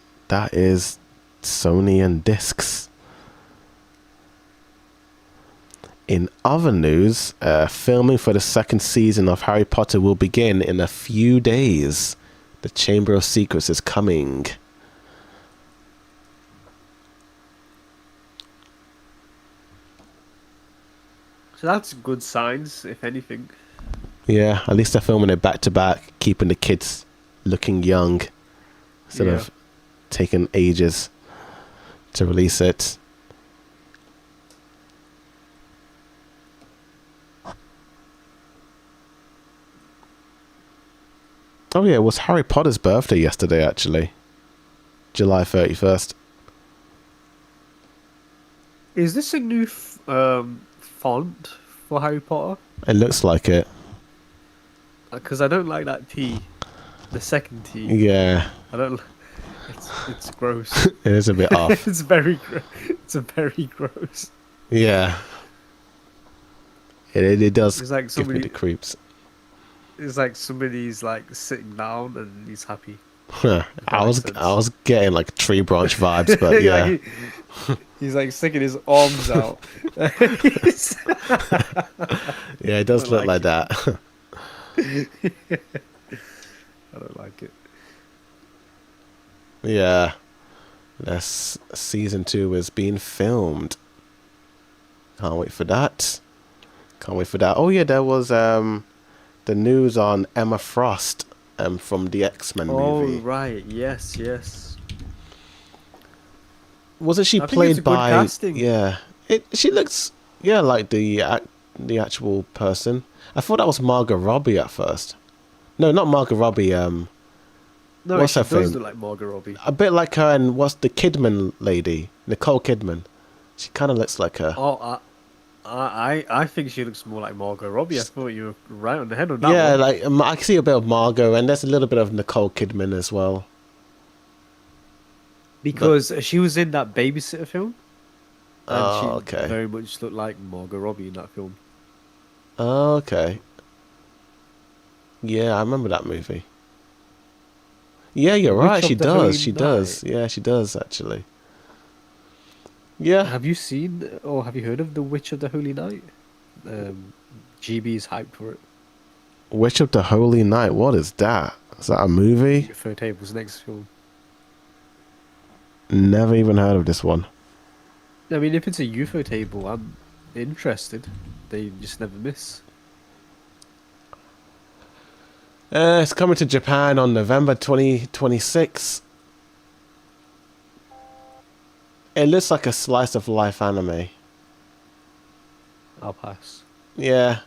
is Sony and discs. In other news, filming for the second season of Harry Potter will begin in a few days. The Chamber of Secrets is coming. So that's good signs, if anything. Yeah, at least they're filming it back to back, keeping the kids looking young instead Yeah. of taking ages to release it. Oh yeah, it was Harry Potter's birthday yesterday, actually. July 31st. Is this a new font for Harry Potter? It looks like it. Because I don't like that T, the second T. Yeah, I don't. It's gross. it is a bit off. It's very it's a very gross. Yeah. It does It's like give me the somebody. creeps. It's like somebody's like sitting down and he's happy. Huh. If that makes sense. I was getting like tree branch vibes, but Yeah, yeah. he's like sticking his arms out. Yeah, it does I look like like that. I don't like it. Yeah. That's season 2 is being filmed. Can't wait for that. Can't wait for that. Oh yeah, there was the news on Emma Frost from the X-Men movie. Oh right, yes, yes. Wasn't she I think played it's a good by casting. Yeah. She looks like the actual person. I thought that was Margot Robbie at first. No, not Margot Robbie, No, what's she her does thing? look like Margot Robbie. a bit like her, and what's the Kidman lady? Nicole Kidman. She kind of looks like her. Oh, I think she looks more like Margot Robbie. I thought you were right on the head on that Yeah, one. like I see a bit of Margot, and there's a little bit of Nicole Kidman as well. Because she was in that babysitter film, and Oh, she okay. very much looked like Margot Robbie in that film. Oh, okay. Yeah, I remember that movie. Yeah, you're Witch right. of She the Holy does. She does. Night. Yeah, she does actually. Yeah. Have you seen or have you heard of The Witch of the Holy Night? GB is hyped for it. Witch of the Holy Night. What is that? Is that a movie? For Table's next film. Never even heard of this one. I mean, if it's a UFO table, I'm interested. They just never miss. It's coming to Japan on November 2026. It looks like a slice of life anime. I'll pass. Yeah.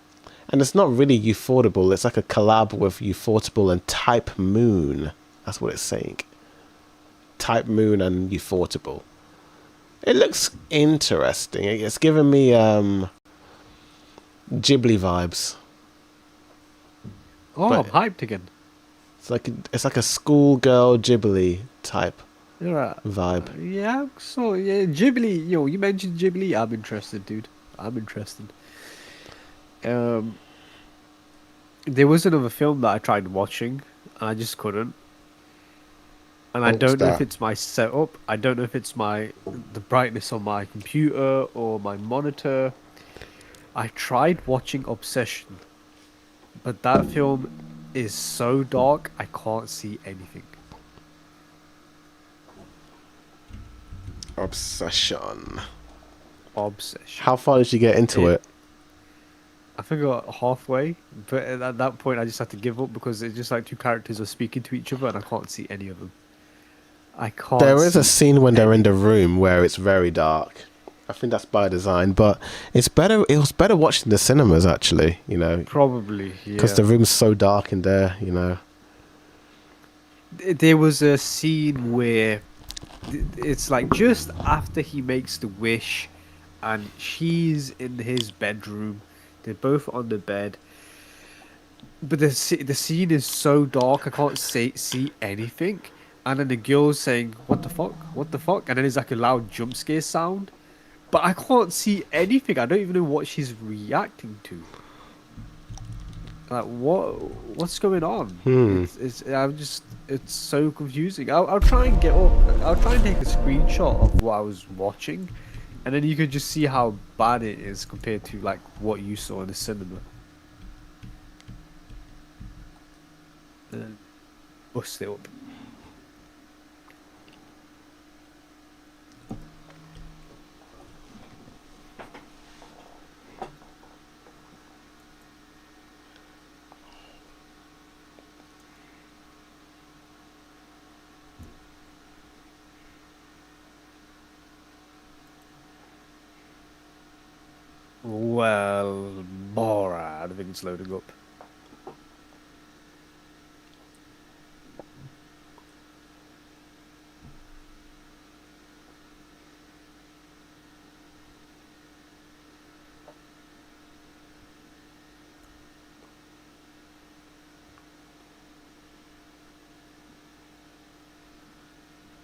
And it's not really Ufotable. It's like a collab with Ufotable and Type Moon. That's what it's saying. Type Moon and Ufotable. It looks interesting. It's giving me Ghibli vibes. Oh, But- I'm hyped again. It's like a schoolgirl Ghibli type You're right. vibe. Yeah, so yeah, Ghibli. Yo, you mentioned Ghibli. I'm interested, dude. I'm interested. There was another film that I tried watching, and I just couldn't. And I Oh, what's don't know if that? it's my setup. I don't know if it's the brightness on my computer or my monitor. I tried watching Obsession, but that film is so dark I can't see anything. Obsession. Obsession. How far did you get into It it? I think I got halfway, but at that point I just had to give up because it's just like two characters are speaking to each other and I can't see any of them. I can't There is a see scene when they're in the anything. room where it's very dark. I think that's by design, but it's better. It was better watching the cinemas actually. You know, Probably, because yeah. the room's so dark in there. You know. There was a scene where it's like just after he makes the wish and she's in his bedroom. They're both on the bed. But the scene is so dark, I can't see anything. And then the girl's saying, "What the fuck? What the fuck?" And then there's like a loud jump scare sound. But I can't see anything. I don't even know what she's reacting to. Like what's going on? Hmm. It's so confusing. I'll try and get up. I'll try and take a screenshot of what I was watching, and then you can just see how bad it is compared to like what you saw in the cinema. And then bust it up. Well, Bora, I don't think it's loading up.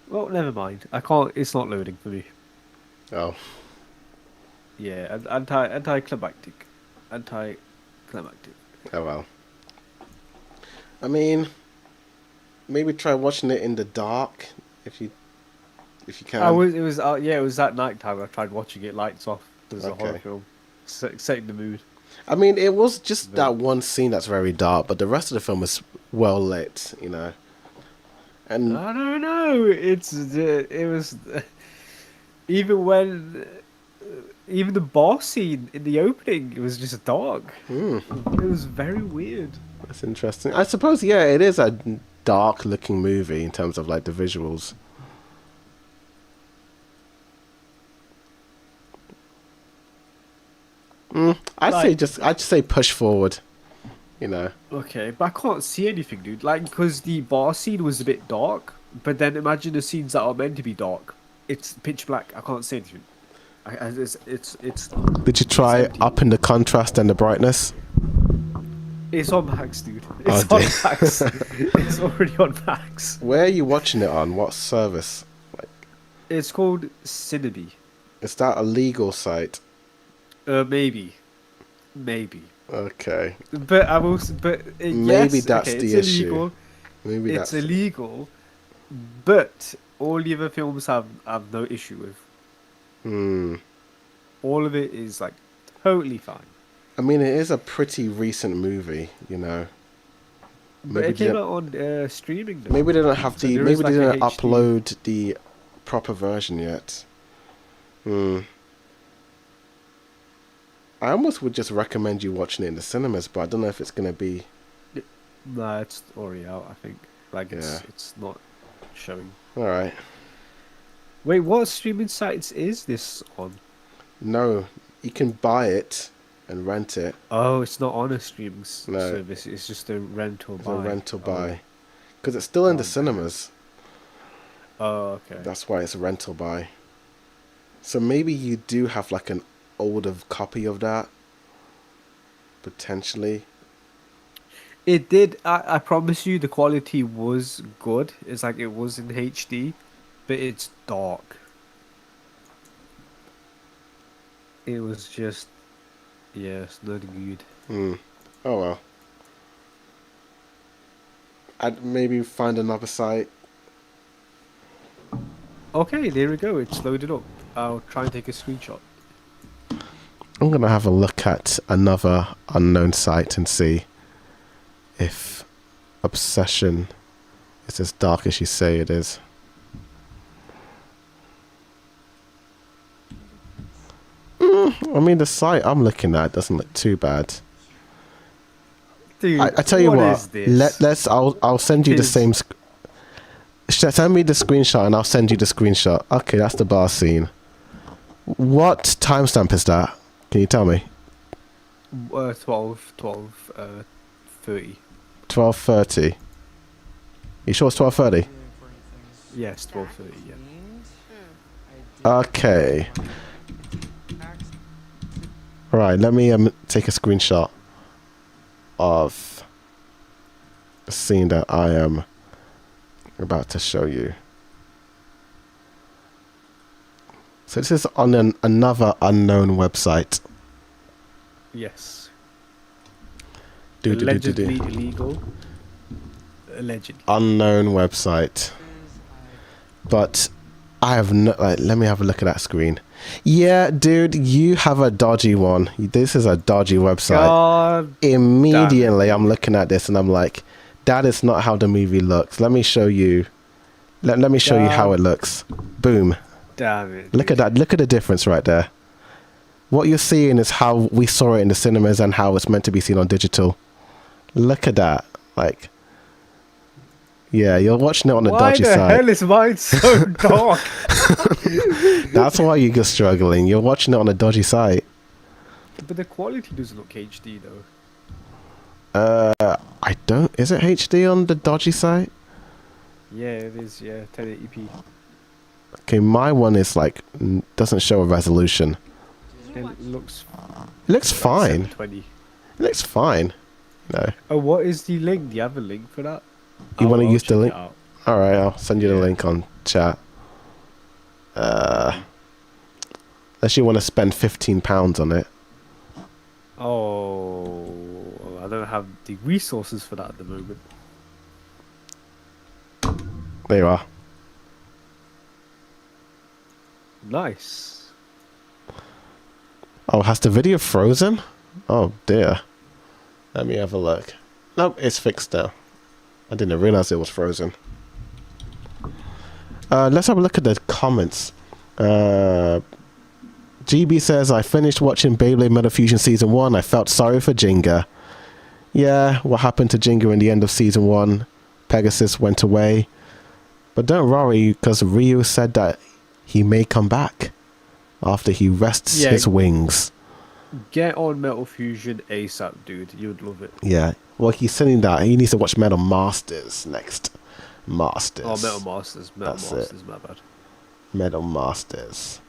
Well, never mind. I can't. It's not loading for me. Oh. Yeah, anticlimactic. Oh well. I mean, maybe try watching it in the dark if you I can. was. It was. Yeah, it was at night time. I tried watching it lights off. It was a horror Okay. film, setting the mood. I mean, it was just But that one scene that's very dark, but the rest of the film is well lit. You know. And I don't know. It was even when even the boss scene in the opening. It was just dark. hmm, It was very weird. that's interesting. I suppose yeah, it is a dark looking movie in terms of like the visuals. Like I'd just say push forward. You know. okay, but I can't see anything, dude. Like because the bar scene was a bit dark, but then imagine the scenes that are meant to be dark. It's pitch black. I can't see anything. It's Did you it's try empty. upping the contrast and the brightness? It's on max, dude. Oh It's on dear. max. It's already on max. Where are you watching it on? What service? Like, It's called Cineby. is that a legal site? Maybe, maybe. Okay. But I will. But Maybe yes, that's okay. It's the issue. illegal. Maybe It's that's illegal. But all the other films have no issue with. hmm. All of it is like totally fine. I mean, it is a pretty recent movie, you know. But Maybe it came they out on streaming though, maybe they don't have so the there is maybe they like a didn't HD. upload the proper version yet. Hmm. I almost would just recommend you watching it in the cinemas, but I don't know if it's gonna be. Nah, it's already out. I think like Yeah. it's not showing. All right. Wait, what streaming sites is this on? No, you can buy it and rent it. Oh, it's not on a streaming No, service. It's just a rent or it's a buy. rental Oh, buy because it's still in the okay. cinemas. Oh, okay. That's why it's a rental buy. So maybe you do have like an older copy of that potentially. It did. I promise you, the quality was good. It's like it was in HD, but it's dark. It was just, yeah, it's not good. Hmm. Oh well. I'd maybe find another site. Okay, there we go. It's loaded up. I'll try and take a screenshot. I'm going to have a look at another unknown site and see if Obsession is as dark as you say it is. I mean, the site I'm looking at doesn't look too bad. Dude, I tell you what what. is this? I'll send you the Is- same. Send me the screenshot and I'll send you the screenshot. Okay, that's the bar scene. What timestamp is that? Can you tell me? 30. 12:30. You sure it's 12:30? Yes, 12:30. Yeah. Okay. Right. Let me take a screenshot of the scene that I am about to show you. So this is on another unknown website. Yes. Do. Allegedly illegal. Allegedly. Unknown website. But I have no. Like, let me have a look at that screen. Yeah, dude, you have a dodgy one. This is a dodgy website. God. Immediately, I'm looking at this and I'm like, that is not how the movie looks. Let me show you. Let me show you how it looks. Boom. Damn it. Look at that. Look at the difference right there. What you're seeing is how we saw it in the cinemas and how it's meant to be seen on digital. Look at that. Like, yeah, you're watching it on the dodgy Why the side. hell is mine so dark? That's why you're struggling. You're watching it on a dodgy site. But the quality doesn't look HD though. I don't. Is it HD on the dodgy site? Yeah, it is. Yeah, 1080p. Okay, my one is like doesn't show a resolution. It looks. It looks fine. 720. It looks fine. No, Oh, what is the link? Do you have a link for that? you want to I'll use the check it link? out. All right, I'll send you the Yeah. link on chat. Unless you want to spend £15 on it. Oh, I don't have the resources for that at the moment. There you are. Nice. Oh, has the video frozen? Oh dear. Let me have a look. Nope, it's fixed now. I didn't realize it was frozen. Let's have a look at the comments. GB says, I finished watching Beyblade Metafusion Season 1. I felt sorry for Jinga. Yeah, what happened to Jinga in the end of Season 1? Pegasus went away. But don't worry, because Ryu said that he may come back after he rests Yeah. his wings. Get on Metal Fusion ASAP, dude. You'd love it. Yeah. Well, he's saying that he needs to watch Metal Masters next. Masters. Oh, Metal Masters. Metal That's it. Masters, my bad. Metal Masters.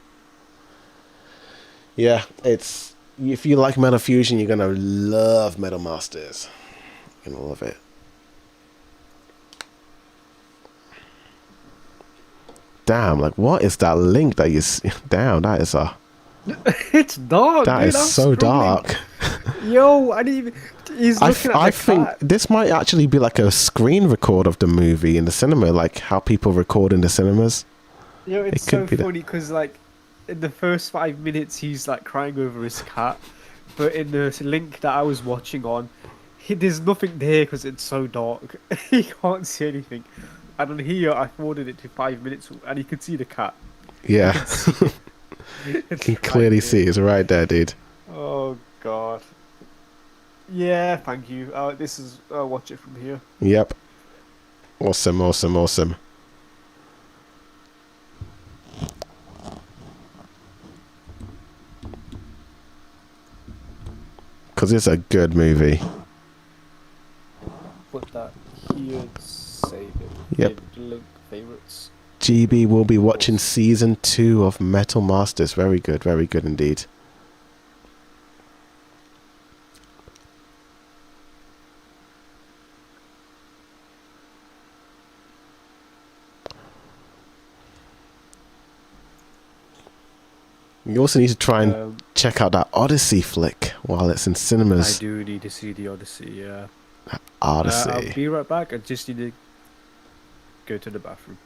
Yeah, it's if you like Metal Fusion, you're gonna love Metal Masters. You're gonna love it. Damn, like what is that link that you see? Damn, that is It's dark, that dude. is I'm so struggling. dark. Yo, I didn't even. He's looking at I the think cat. this might actually be like a screen record of the movie in the cinema, like how people record in the cinemas. Yo, it's it could so be that. funny because like in the first 5 minutes he's like crying over his cat, but in the link that I was watching on, there's nothing there because it's so dark. He can't see anything. And on here, I forwarded it to 5 minutes, and you could see the cat. Yeah, It's you can right clearly there. see it's right there, dude. Oh god. Yeah, thank you. This is watch it from here. Yep. Awesome, awesome, awesome. Because it's a good movie. Put that here. Save it. Yep. Link favorites. GB will be watching season 2 of Metal Masters. Very good indeed. You also need to try and check out that Odyssey flick while it's in I cinemas. do need to see the Odyssey. Yeah. Odyssey. I'll be right back. I just need to go to the bathroom.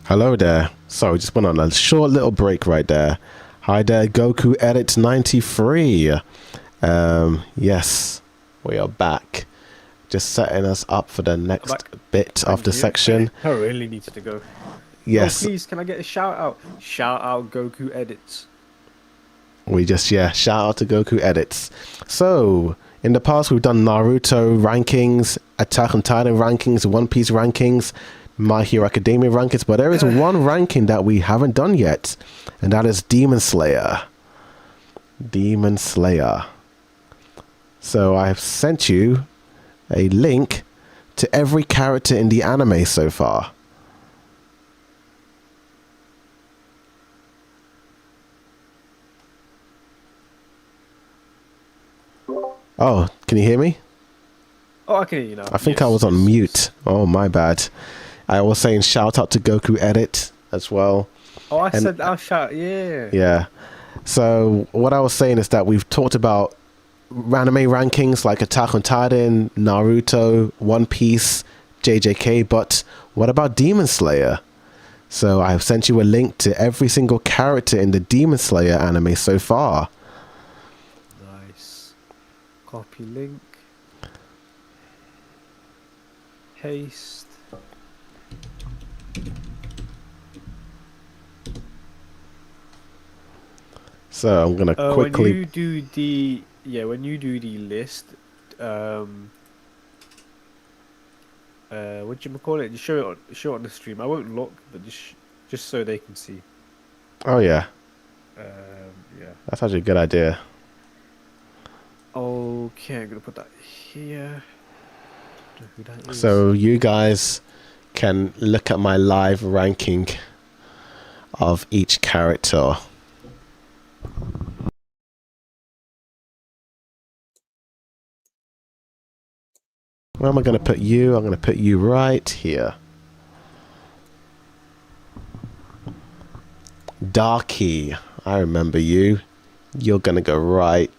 Hello there. Sorry, just went on a short little break right there. Hi there, Goku Edit 93. Yes, we are back. Just setting us up for the I'm next back. bit of Thank the you. section. I really needed to go. Oh, Yes, please, can I get a shout out? Shout out Goku Edits. we just, yeah, shout out to Goku Edits. So, in the past, we've done Naruto rankings, Attack on Titan rankings, One Piece rankings, My Hero Academia rankings, but there is one ranking that we haven't done yet, and that is Demon Slayer. Demon Slayer. So, I have sent you a link to every character in the anime so far. Oh, can you hear me? Oh, I can hear you now. I think I Yes, was on yes, mute. yes. Oh, my bad. I was saying shout out to Goku Edit as well. Oh, I And said I'll shout. Yeah. yeah. So what I was saying is that we've talked about anime rankings like Attack on Titan, Naruto, One Piece, JJK, but what about Demon Slayer? So I have sent you a link to every single character in the Demon Slayer anime so far. Nice. Copy link. Paste. So I'm gonna When quickly. you do when you do the list, um, what do you call it? Just show it on the stream. I won't look, but just so they can see. Oh yeah, Yeah. that's actually a good idea. Okay, I'm gonna put that here. Don't know who that is. So you guys can look at my live ranking of each character. Where am I going to put you? I'm going to put you right here. Darky, I remember you. You're going to go right.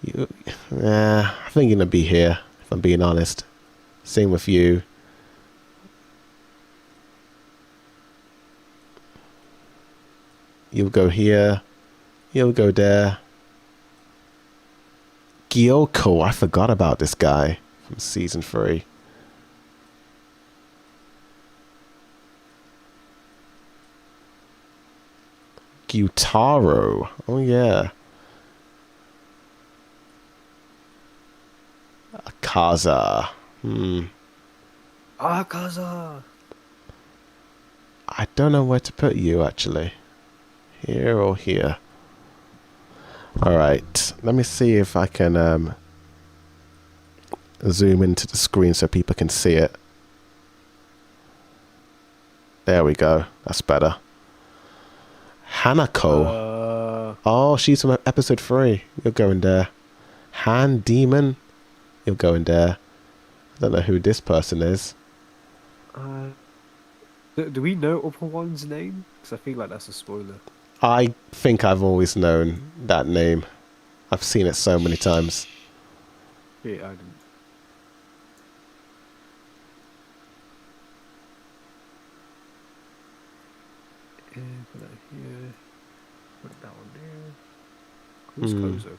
I think you're going to be here, if I'm being honest. Same with you. You'll go here. You'll go there. Gyoko, I forgot about this guy from season 3. Gyutaro. Oh yeah. Akaza. Akaza. I don't know where to put you actually. Here or here. Alright. Let me see if I can zoom into the screen so people can see it. There we go. That's better. Hanako. Oh, she's from episode 3. You're going there. Han Demon. You're going there. I don't know who this person is. Do we know Upper One's name? Because I feel like that's a spoiler. I think I've always known that name. I've seen it so many times. Yeah, I didn't. Put that here. Put that one there. Who's Kozo?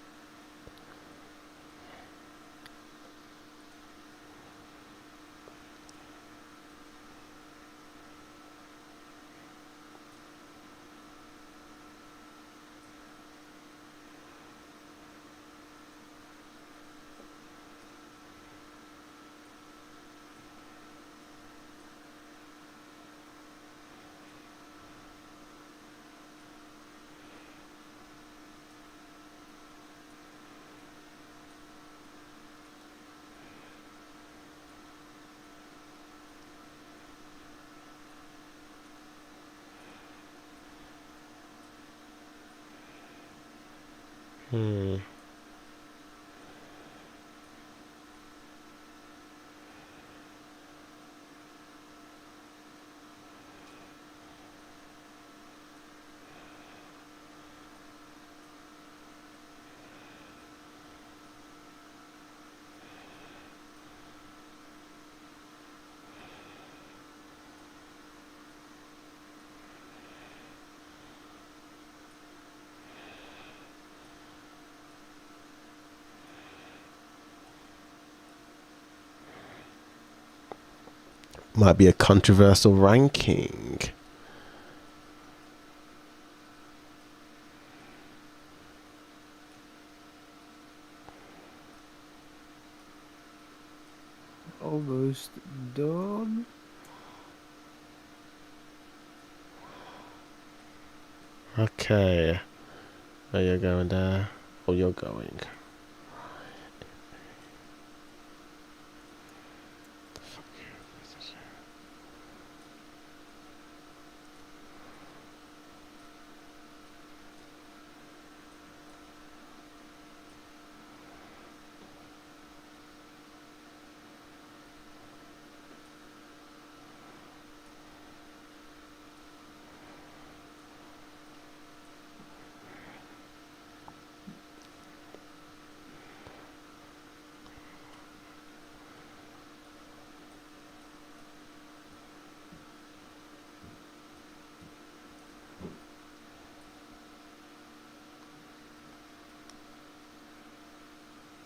Might be a controversial ranking. Almost done. Okay. Are you going there? Or you're going?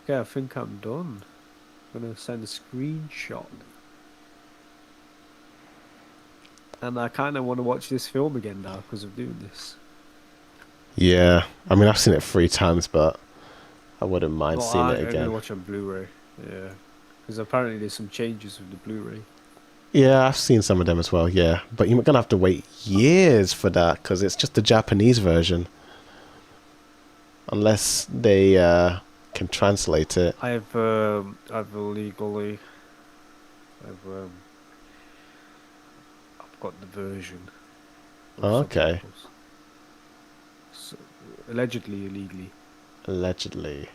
Okay, I think I'm done. I'm gonna send a screenshot. And I kind of want to watch this film again now because of doing this. Yeah. I mean, I've seen it 3 times, but I wouldn't mind Well, seeing it I'm gonna again. watch on Blu-ray. Yeah, because apparently there's some changes with the Blu-ray. Yeah, I've seen some of them as well, yeah. But you're going to have to wait years for that because it's just the Japanese version. Unless they can translate it. I've illegally, I've got the version of Oh, okay. subtitles. So, allegedly illegally. Allegedly.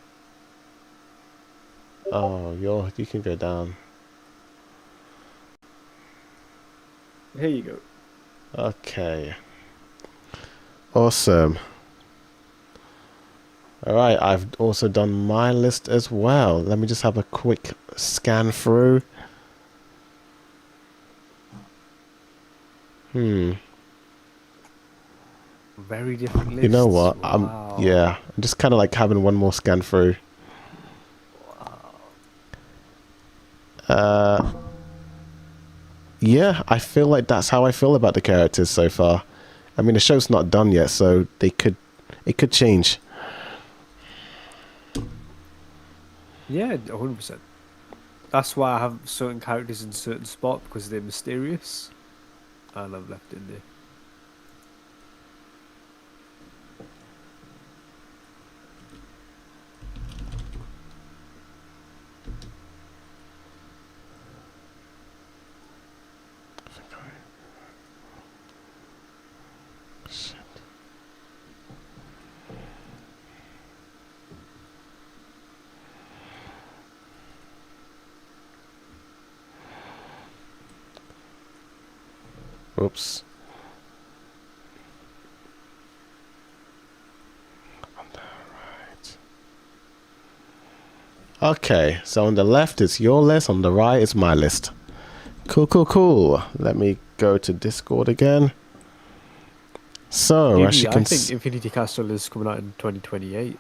Oh, you can go down. Here you go. Okay. Awesome. Alright, I've also done my list as well. Let me just have a quick scan through. Very different lists. You know what? Wow. I'm just kind of like having one more scan through. Yeah, I feel like that's how I feel about the characters so far. I mean, the show's not done yet, so it could change. Yeah, 100%. That's why I have certain characters in certain spot because they're mysterious, and I've left it in there. Oops. Okay, so on the left is your list, on the right is my list. Cool, cool, cool. Let me go to Discord again. So, as you I can think Infinity Castle is coming out in 2028.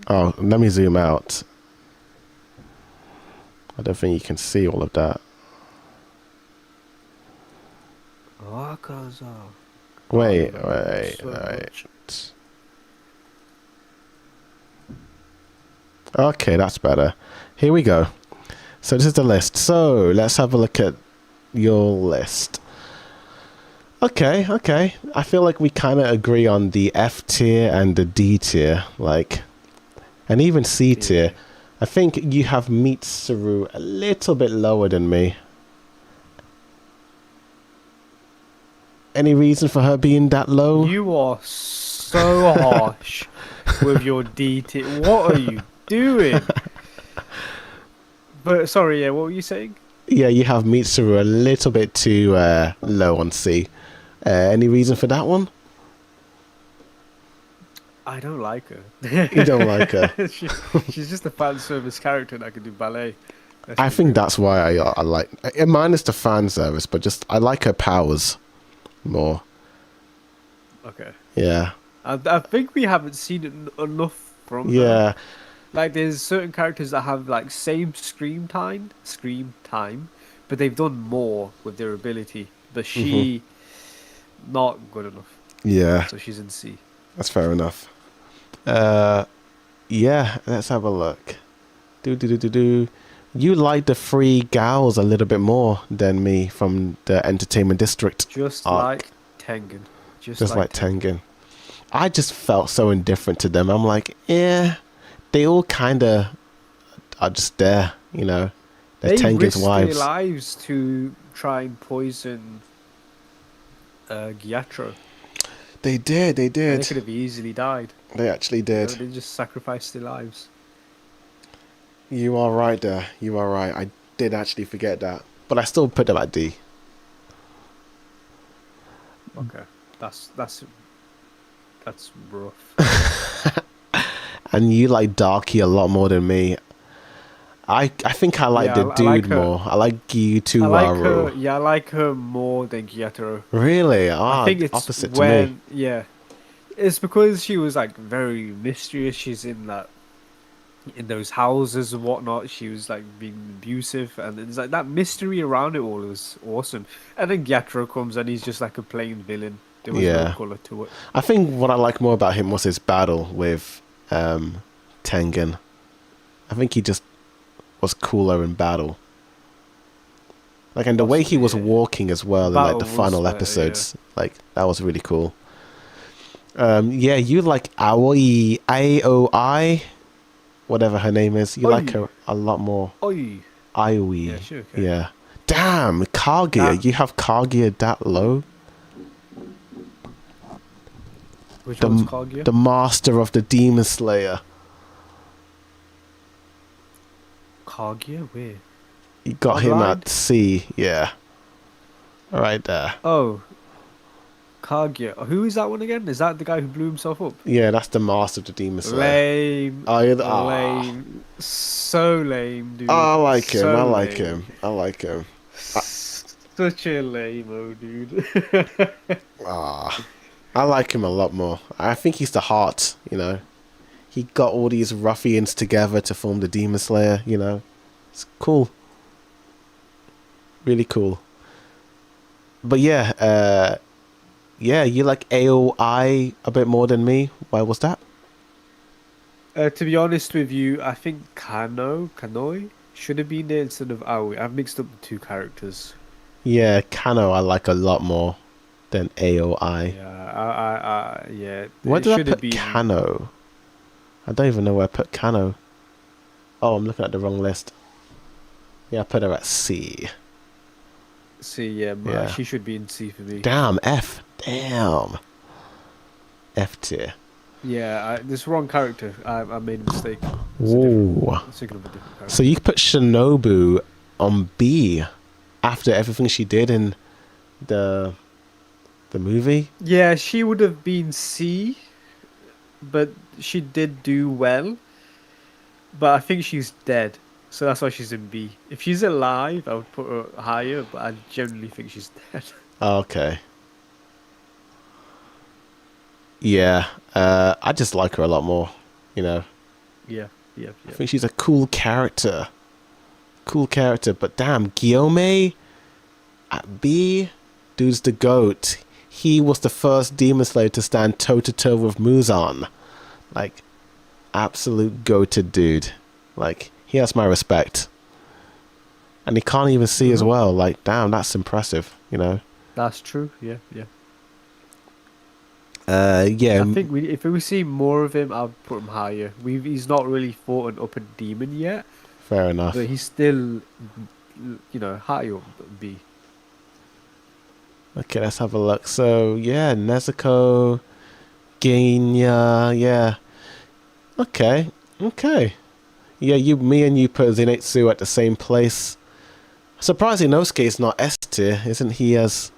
oh, let me zoom out. I don't think you can see all of that. Wait. Okay, that's better. Here we go. So this is the list. So let's have a look at your list. Okay. I feel like we kind of agree on the F tier and the D tier, like, and even C tier. I think you have Mitsuru a little bit lower than me. Any reason for her being that low? You are so harsh with your D tier. What are you doing? But sorry, yeah, what were you saying? Yeah, you have Mitsuru a little bit too low on C. Any reason for that one? I don't like her. You don't like her. She's just a fan service character that can do ballet. I think that's why I like. Mine is the fan service, but just I like her powers more. Okay. Yeah. I think we haven't seen enough from her. Yeah. Like, there's certain characters that have like same screen time, but they've done more with their ability. But Mhm. she not good enough, Yeah, so she's in C. that's fair enough. Uh, yeah, let's have a look. Do do do do do. You like the three gals a little bit more than me from the entertainment district Just arc, like Tengen, just just like like Tengen. Tengen. I just felt so indifferent to them. I'm like, yeah, they all kind of are just there, you know. They're They Tengen's risked their wives. lives to try and poison Gyatro, They did, they and they did. could have easily died. They actually You know, did. they just sacrificed their lives. You are right there. You are right. I did actually forget that. But I still put them at D. Okay, that's rough. And you like Darky a lot more than me. I think I like Yeah, the I like dude her. more. I like I like her. Gyutuaru. Yeah, I like her more than Gyatro. Really? I Ah, think it's opposite to me. when, yeah, it's because she was like very mysterious. She's in that in those houses and whatnot. She was like being abusive, and it's like that mystery around it all was awesome. And then Gyatro comes and he's just like a plain villain. There was no Yeah. color to it. I think what I like more about him was his battle with Tengen. I think he just was cooler in battle. Like, and the way he Possibly, was yeah. walking as The well in like battle the was final better, yeah. episodes, like that was really cool. Yeah, you like Aoi, whatever her name is. You like Oi, her a lot more. oi. Yeah, Ioi, sure, okay. yeah. Damn, Kaguya. That You have Kaguya that low. which one's The Kaguya? the master of the Demon Slayer. Kaguya, where? You got him at Bloodline? C. Yeah, right there. Oh, Kaguya. Who is that one again? Is that the guy who blew himself up? Yeah, that's the master of the Demon Slayer. Lame. Oh, you're Lame. So lame, I dude. like him. I So like lame. him. I like him. Such a lame, oh, dude. Ah, I like him a lot more. I think he's the heart. You know, he got all these ruffians together to form the Demon Slayer. You know, it's cool. Really cool. But yeah, yeah, you like AOI a bit more than me. Why was that? To be honest with you, I think Kanoi should have been there instead of Aoi. I've mixed up the two characters. Yeah, Kano I like a lot more than AOI. Yeah, yeah, Where it did I should have put been. Kano? I don't even know where I put Kano. Oh, I'm looking at the wrong list. Yeah, I put her at C. See, yeah, Yeah. she should be in C for me. Damn, F. Damn. F tier. Yeah, this wrong character. I made a mistake. It's a different. Whoa. I'm thinking of a different character. So you put Shinobu on B after everything she did in the movie? Yeah, she would have been C, but she did do well. But I think she's dead, so that's why she's in B. If she's alive, I would put her higher, but I generally think she's dead. Okay. Yeah. I just like her a lot more, you know. Yeah, yeah, I yeah. think she's a cool character. Cool character, but damn, Guillaume at B, dude's the GOAT. He was the first Demon Slayer to stand toe to toe with Muzan. Like, absolute goated dude. Like, he has my respect. And he can't even see as Mhm. well. Like, damn, that's impressive, you know. That's true. Yeah, yeah. Yeah, I think if we see more of him, I'll put him higher. He's not really fought an upper demon yet, fair enough. but he's still, high up B. Okay, let's have a look. So, yeah, Nezuko, Genya, yeah. Okay, okay. Yeah, me and you put Zenitsu at the same place. Surprisingly, Inosuke is not S tier, isn't he? As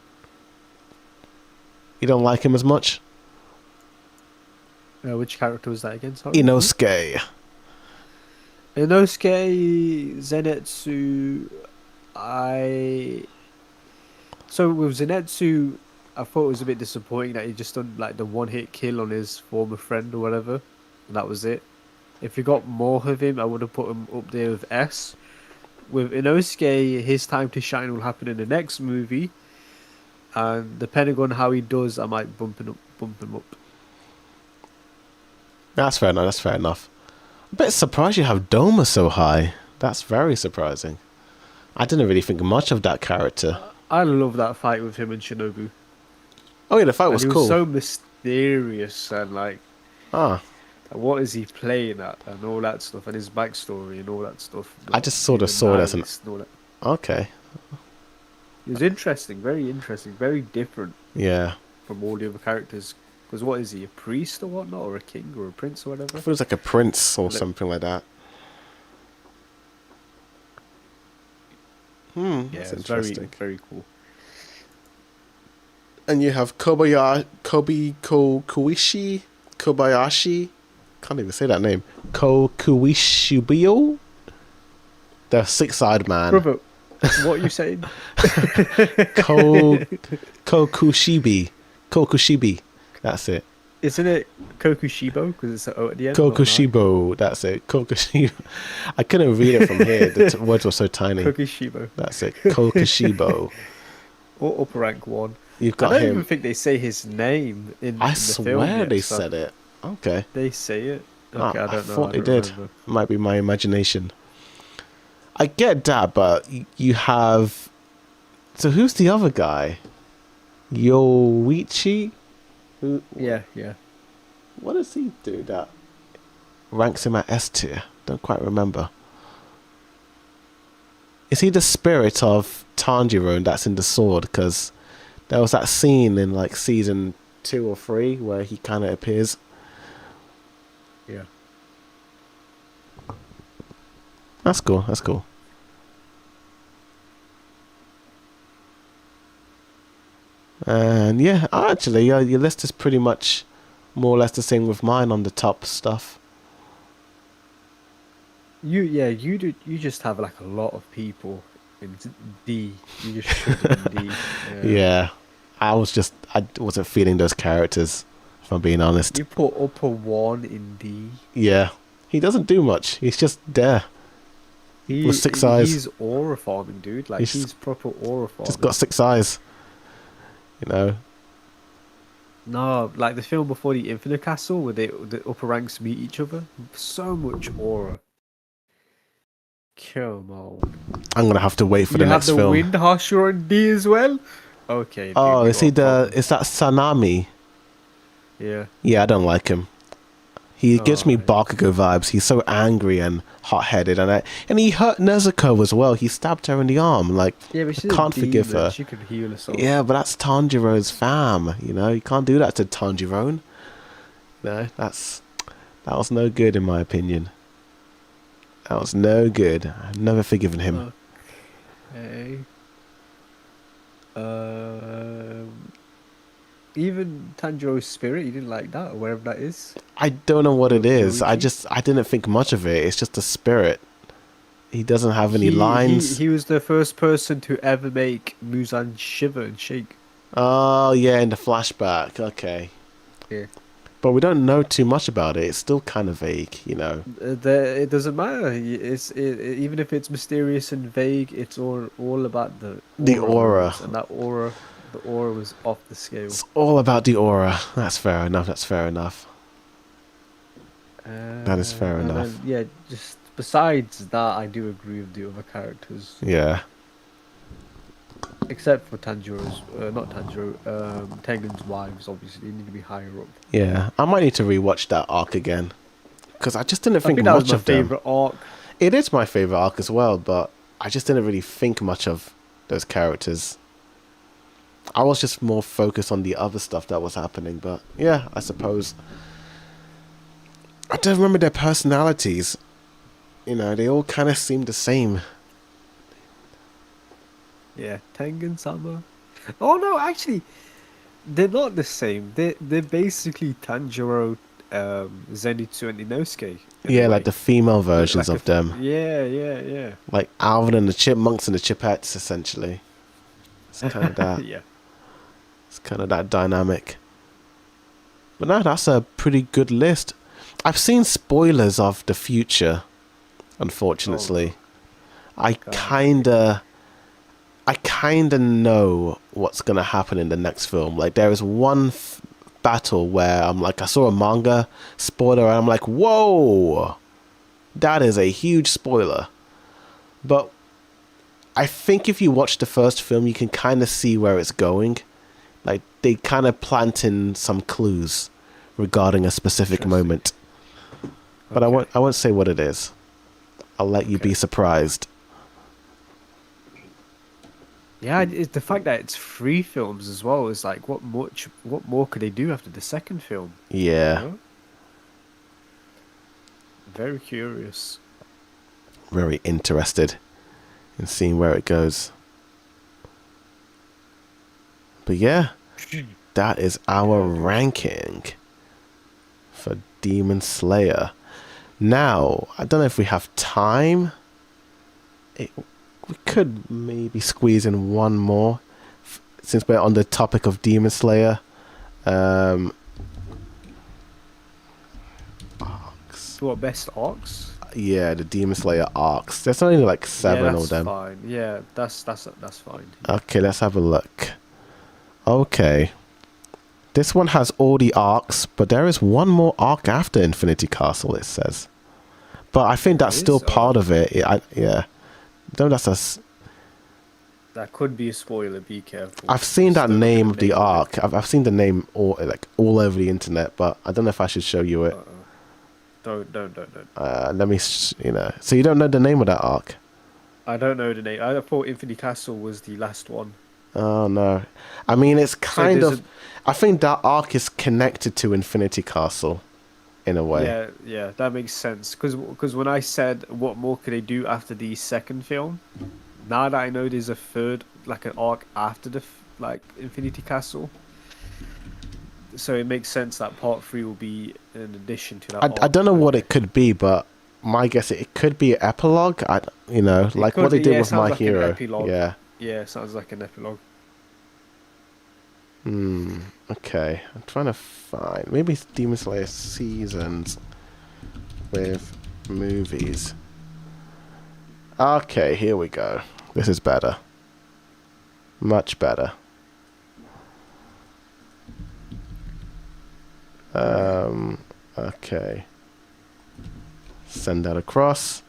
you don't like him as much. Which character was that again? Sorry. Inosuke. Inosuke, Zenitsu. So with Zenitsu, I thought it was a bit disappointing that he just done like the one-hit kill on his former friend or whatever, and that was it. If we got more of him, I would have put him up there with S. with Inosuke, his time to shine will happen in the next movie, and depending on how he does, I might bump him up. That's fair enough. That's fair enough. I'm a bit surprised you have Doma so high. That's very surprising. I didn't really think much of that character. I love that fight with him and Shinobu. Oh yeah, the fight And was he was cool. so mysterious and like, Ah, what is he playing at and all that stuff and his backstory and all that stuff. I just sort of The saw it as an. malice and all that. Okay. It was interesting, very different Yeah. from all the other characters. Because what is he, a priest or whatnot, or a king or a prince or I whatever? thought it was like a prince or Look- something like that. Yeah, That's it's very interesting. very cool. And you have Kobayashi. Can't even say that name. Kokuishibio. The six-eyed man. Brother, what are you saying? Kokushibi. That's it. Isn't it Kokushibo? Because it's an O at the end. not an I? Kokushibo. That's it. Kokushibo. I couldn't read it from here. The words were so tiny. Kokushibo. That's it. Kokushibo. Or upper rank one. You've I got don't him. even think they say his name in I the film swear yet, they so said it. Okay. They say it. Ah, Okay, I I don't know. thought they don't did. remember. Might be my imagination. I get that, but you have. So who's the other guy? Yoichi? Who? Yeah. What does he do that ranks him at S tier? Don't quite remember. Is he the spirit of Tanjiro that's in the sword? Because there was that scene in like season 2 or 3 where he kind of appears. Yeah. That's cool. That's cool. And yeah, actually, your list is pretty much more or less the same with mine on the top stuff. You just have like a lot of people in D. You just should in D. Yeah, I wasn't feeling those characters, if I'm being honest. You put upper one in D. Yeah, he doesn't do much. He's just there. With six eyes. He's aura farming, dude. Like He's he's proper aura farming. Just got 6 eyes. You know. No, like the film before the Infinite Castle, where the upper ranks meet each other. So much aura. Come on. I'm gonna have to wait for You the have next the film. Wind Harsher on D as well. Okay. dude, Oh, you is he got a the? problem. Is that Sanami? Yeah. Yeah, I don't like him. He gives me Alright. Bakugo vibes. He's so angry and hot-headed, and he hurt Nezuko as well. He stabbed her in the arm. Like, Yeah, but she's I can't a forgive demon. her. She can heal herself. Yeah, but that's Tanjiro's fam. You know, you can't do that to Tanjiro. No, that was no good in my opinion. That was no good. I've never forgiven him. Okay. Even Tanjiro's spirit, you didn't like that, or wherever that is. I don't know what it is. I Yoichi? didn't think much of it. It's just a spirit. He doesn't have any lines. He was the first person to ever make Muzan shiver and shake. Oh yeah, in the flashback. Okay. Yeah. But we don't know too much about it. It's still kind of vague, you know. It doesn't matter. Even if it's mysterious and vague, it's all about the aura. and that aura, the aura was off the scale. It's all about the aura. That's fair enough. That's fair enough. That is fair And enough. then, yeah, just besides that, I do agree with the other characters, Yeah. except for Tanjiro's, not Tanjiro, Tengen's wives. Obviously, they need to be higher up. Yeah. I might need to rewatch that arc again. Because I just didn't I think think that was much my of them. favorite arc. It is my favorite arc as well, but I just didn't really think much of those characters. I was just more focused on the other stuff that was happening, but yeah, I suppose. I don't remember their personalities. You know, they all kind of seemed the same. Yeah, Tengen Sama. Oh no, actually, they're not the same. They're basically Tanjiro, Zenitsu, and Inosuke. in a Yeah, way. like the female versions Like of them. Yeah. Like Alvin and the Chipmunks and the Chipettes, essentially. It's kind of that. Yeah. It's kind of that dynamic. But no, that's a pretty good list. I've seen spoilers of the future, unfortunately. I kinda know what's gonna happen in the next film. Like there is one battle where I'm like, I saw a manga spoiler and I'm like, whoa, that is a huge spoiler. But I think if you watch the first film, you can kind of see where it's going. Like they kind of plant in some clues regarding a specific moment. But I won't say what it is. I'll let you be surprised. Yeah, it's the fact that it's 3 films as well is like, what more could they do after the second film? Yeah. You know? Very curious. Very interested in seeing where it goes. But yeah, that is our ranking for Demon Slayer. Now, I don't know if we have time. We could maybe squeeze in one more since we're on the topic of Demon Slayer. Arcs. What, best arcs? Yeah, the Demon Slayer arcs. There's only like 7 of them. Fine. Yeah, that's fine. Okay, let's have a look. Okay. This one has all the arcs, but there is one more arc after Infinity Castle, it says. But I think that's still part of it. Yeah. No, that could be a spoiler, be careful. I've seen that name of the arc. I've seen the name all over the internet, but I don't know if I should show you it. Don't. Let me, So you don't know the name of that arc? I don't know the name. I thought Infinity Castle was the last one. Oh, no. I mean, it's kind of... I think that arc is connected to Infinity Castle, in a way. Yeah, that makes sense. Because when I said, what more could they do after the second film? Now that I know there's a third, like an arc after the, Infinity Castle. So it makes sense that part 3 will be in addition to that. I don't know what it could be, but my guess it could be an epilogue. Like what they did with My Hero. Yeah, sounds like an epilogue. Okay, I'm trying to find maybe Demon Slayer seasons with movies. Okay, here we go. This is better. Much better. Okay. Send that across.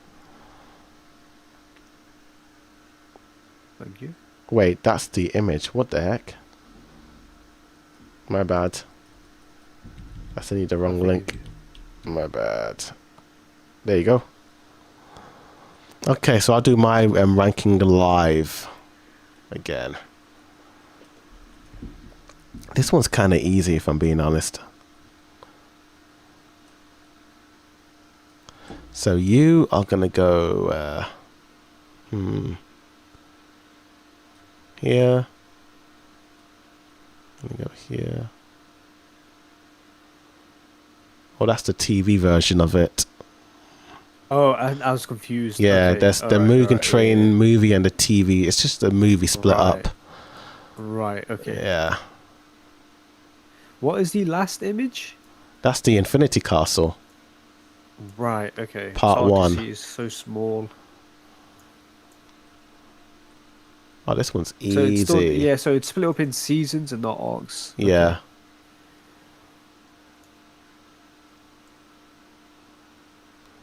Thank you. Wait, that's the image. What the heck? My bad. I sent the wrong link. My bad. There you go. Okay, so I'll do my ranking live again. This one's kind of easy, if I'm being honest. So you are gonna go here. Let me go here. Oh, that's the TV version of it. Oh, I was confused. Yeah, okay. there's the Mugen Train movie and the TV. It's just a movie split up. Right, okay. Yeah. What is the last image? That's the Infinity Castle. Right, okay. Part 1. It's so small. Oh, this one's So easy. so it's split up in seasons and not arcs. Okay. Yeah.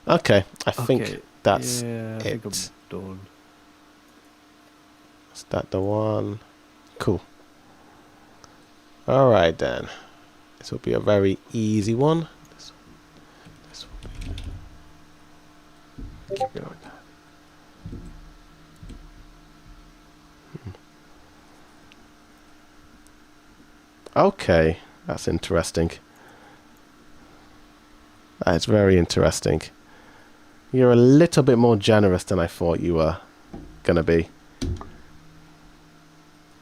Okay, I think that's I think I'm done. Is that the one? Cool. Alright then. This will be a very easy one. This will be... Keep going. Okay, that's interesting. That's very interesting. You're a little bit more generous than I thought you were gonna be.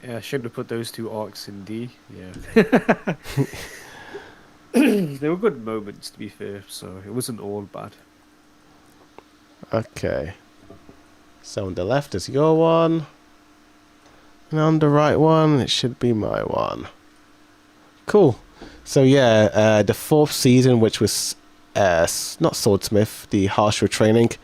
Yeah, I should have put those 2 arcs in D. Yeah. They were good moments, to be fair, so it wasn't all bad. Okay. So on the left is your one. And on the right one, it should be my one. Cool. So yeah, the 4th season, which was not Swordsmith, the harsh retraining,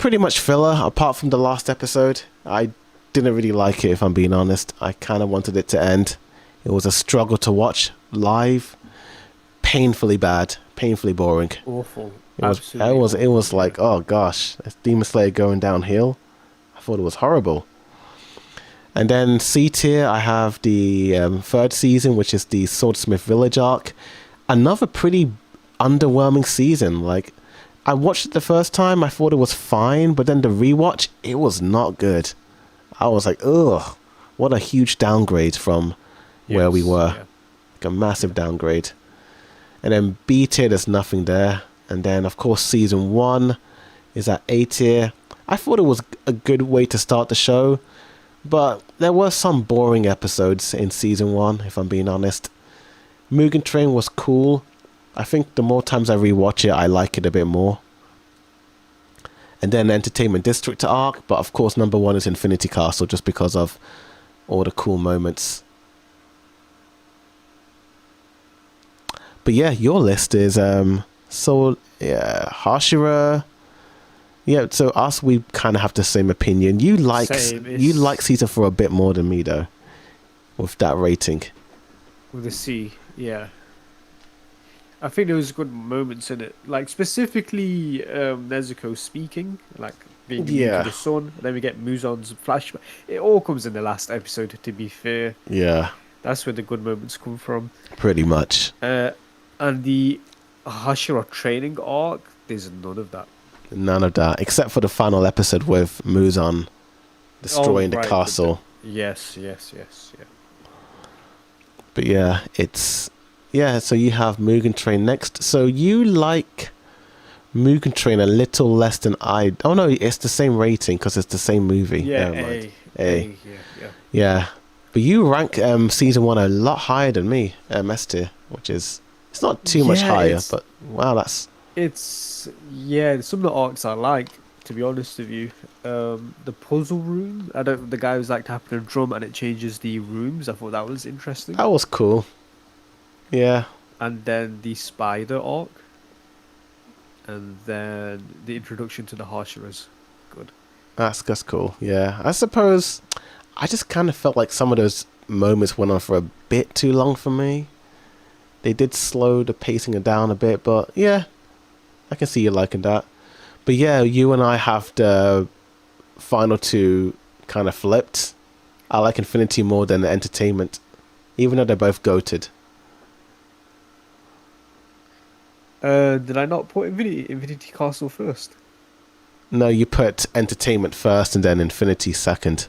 pretty much filler, apart from the last episode. I didn't really like it, if I'm being honest. I kind of wanted it to end. It was a struggle to watch live. Painfully bad, painfully boring. Awful. It was like, oh gosh, it's Demon Slayer going downhill. I thought it was horrible. And then C tier, I have the third season, which is the Swordsmith Village arc. Another pretty underwhelming season. Like, I watched it the first time, I thought it was fine, but then the rewatch, it was not good. I was like, ugh, what a huge downgrade from where we were. Yeah. Like a massive downgrade. And then B tier, there's nothing there. And then, of course, season 1 is at A tier. I thought it was a good way to start the show, but there were some boring episodes in season 1, if I'm being honest. Mugen Train was cool. I think the more times I rewatch it, I like it a bit more. And then Entertainment District arc, but of course number 1 is Infinity Castle, just because of all the cool moments. But yeah, your list is Hashira. Yeah, so us, we kind of have the same opinion. You like season 4 a bit more than me though, with that rating. With a C, yeah. I think there was good moments in it, like specifically Nezuko speaking, like being immune to the sun. And then we get Muzan's flashback. It all comes in the last episode, to be fair. Yeah, that's where the good moments come from. Pretty much. And the Hashira training arc, there's none of that. None of that, except for the final episode with Muzan destroying the castle. Yes, yeah. But yeah, so you have Mugen Train next. So you like Mugen Train a little less than I... Oh no, it's the same rating because it's the same movie. Yeah, A. Yeah. But you rank season 1 a lot higher than me, S tier, which is... It's not too much higher, but wow, that's... some of the arcs I like, to be honest with you. The puzzle room, the guy was like tapping a drum and it changes the rooms. I thought that was interesting. That was cool. Yeah. And then the spider arc. And then the introduction to the Hashiras. Good. That's cool, yeah. I suppose I just kind of felt like some of those moments went on for a bit too long for me. They did slow the pacing down a bit, but yeah, I can see you liking that. But yeah, you and I have the final 2 kind of flipped. I like Infinity more than the Entertainment, even though they're both goated. Did I not put Infinity Castle first? No, you put Entertainment first and then Infinity second.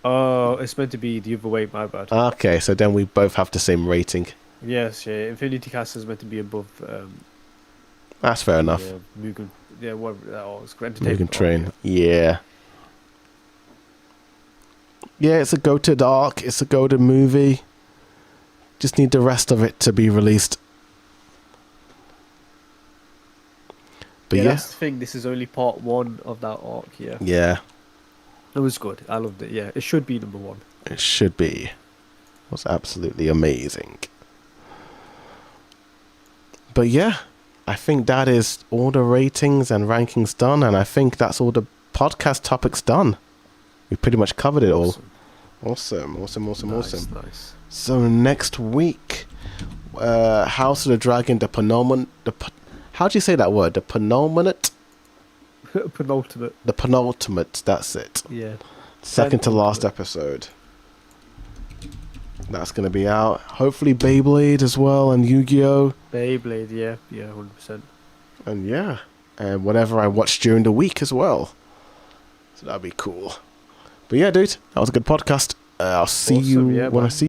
Oh, it's meant to be the other way, my bad. Okay, so then we both have the same rating. Yes, yeah. Infinity Castle is meant to be above... that's fair enough. Mugen... Yeah, whatever that was. Mugen Train, yeah. Yeah, it's a go-to arc. It's a go-to movie. Just need the rest of it to be released. But that's the thing. This is only part 1 of that arc, yeah. Yeah. It was good. I loved it, yeah. It should be number 1. It should be. It was absolutely amazing. But yeah, I think that is all the ratings and rankings done, and I think that's all the podcast topics done. We pretty much covered it all. Awesome. Nice. So next week, House of the Dragon, the penultimate... how do you say that word? The penultimate? Penultimate. The penultimate, that's it. Yeah. Second to last episode. That's going to be out. Hopefully Beyblade as well, and Yu-Gi-Oh! Beyblade, yeah, 100%. And yeah, and whatever I watched during the week as well. So that'd be cool. But yeah, dude, that was a good podcast. I'll see you when I see you.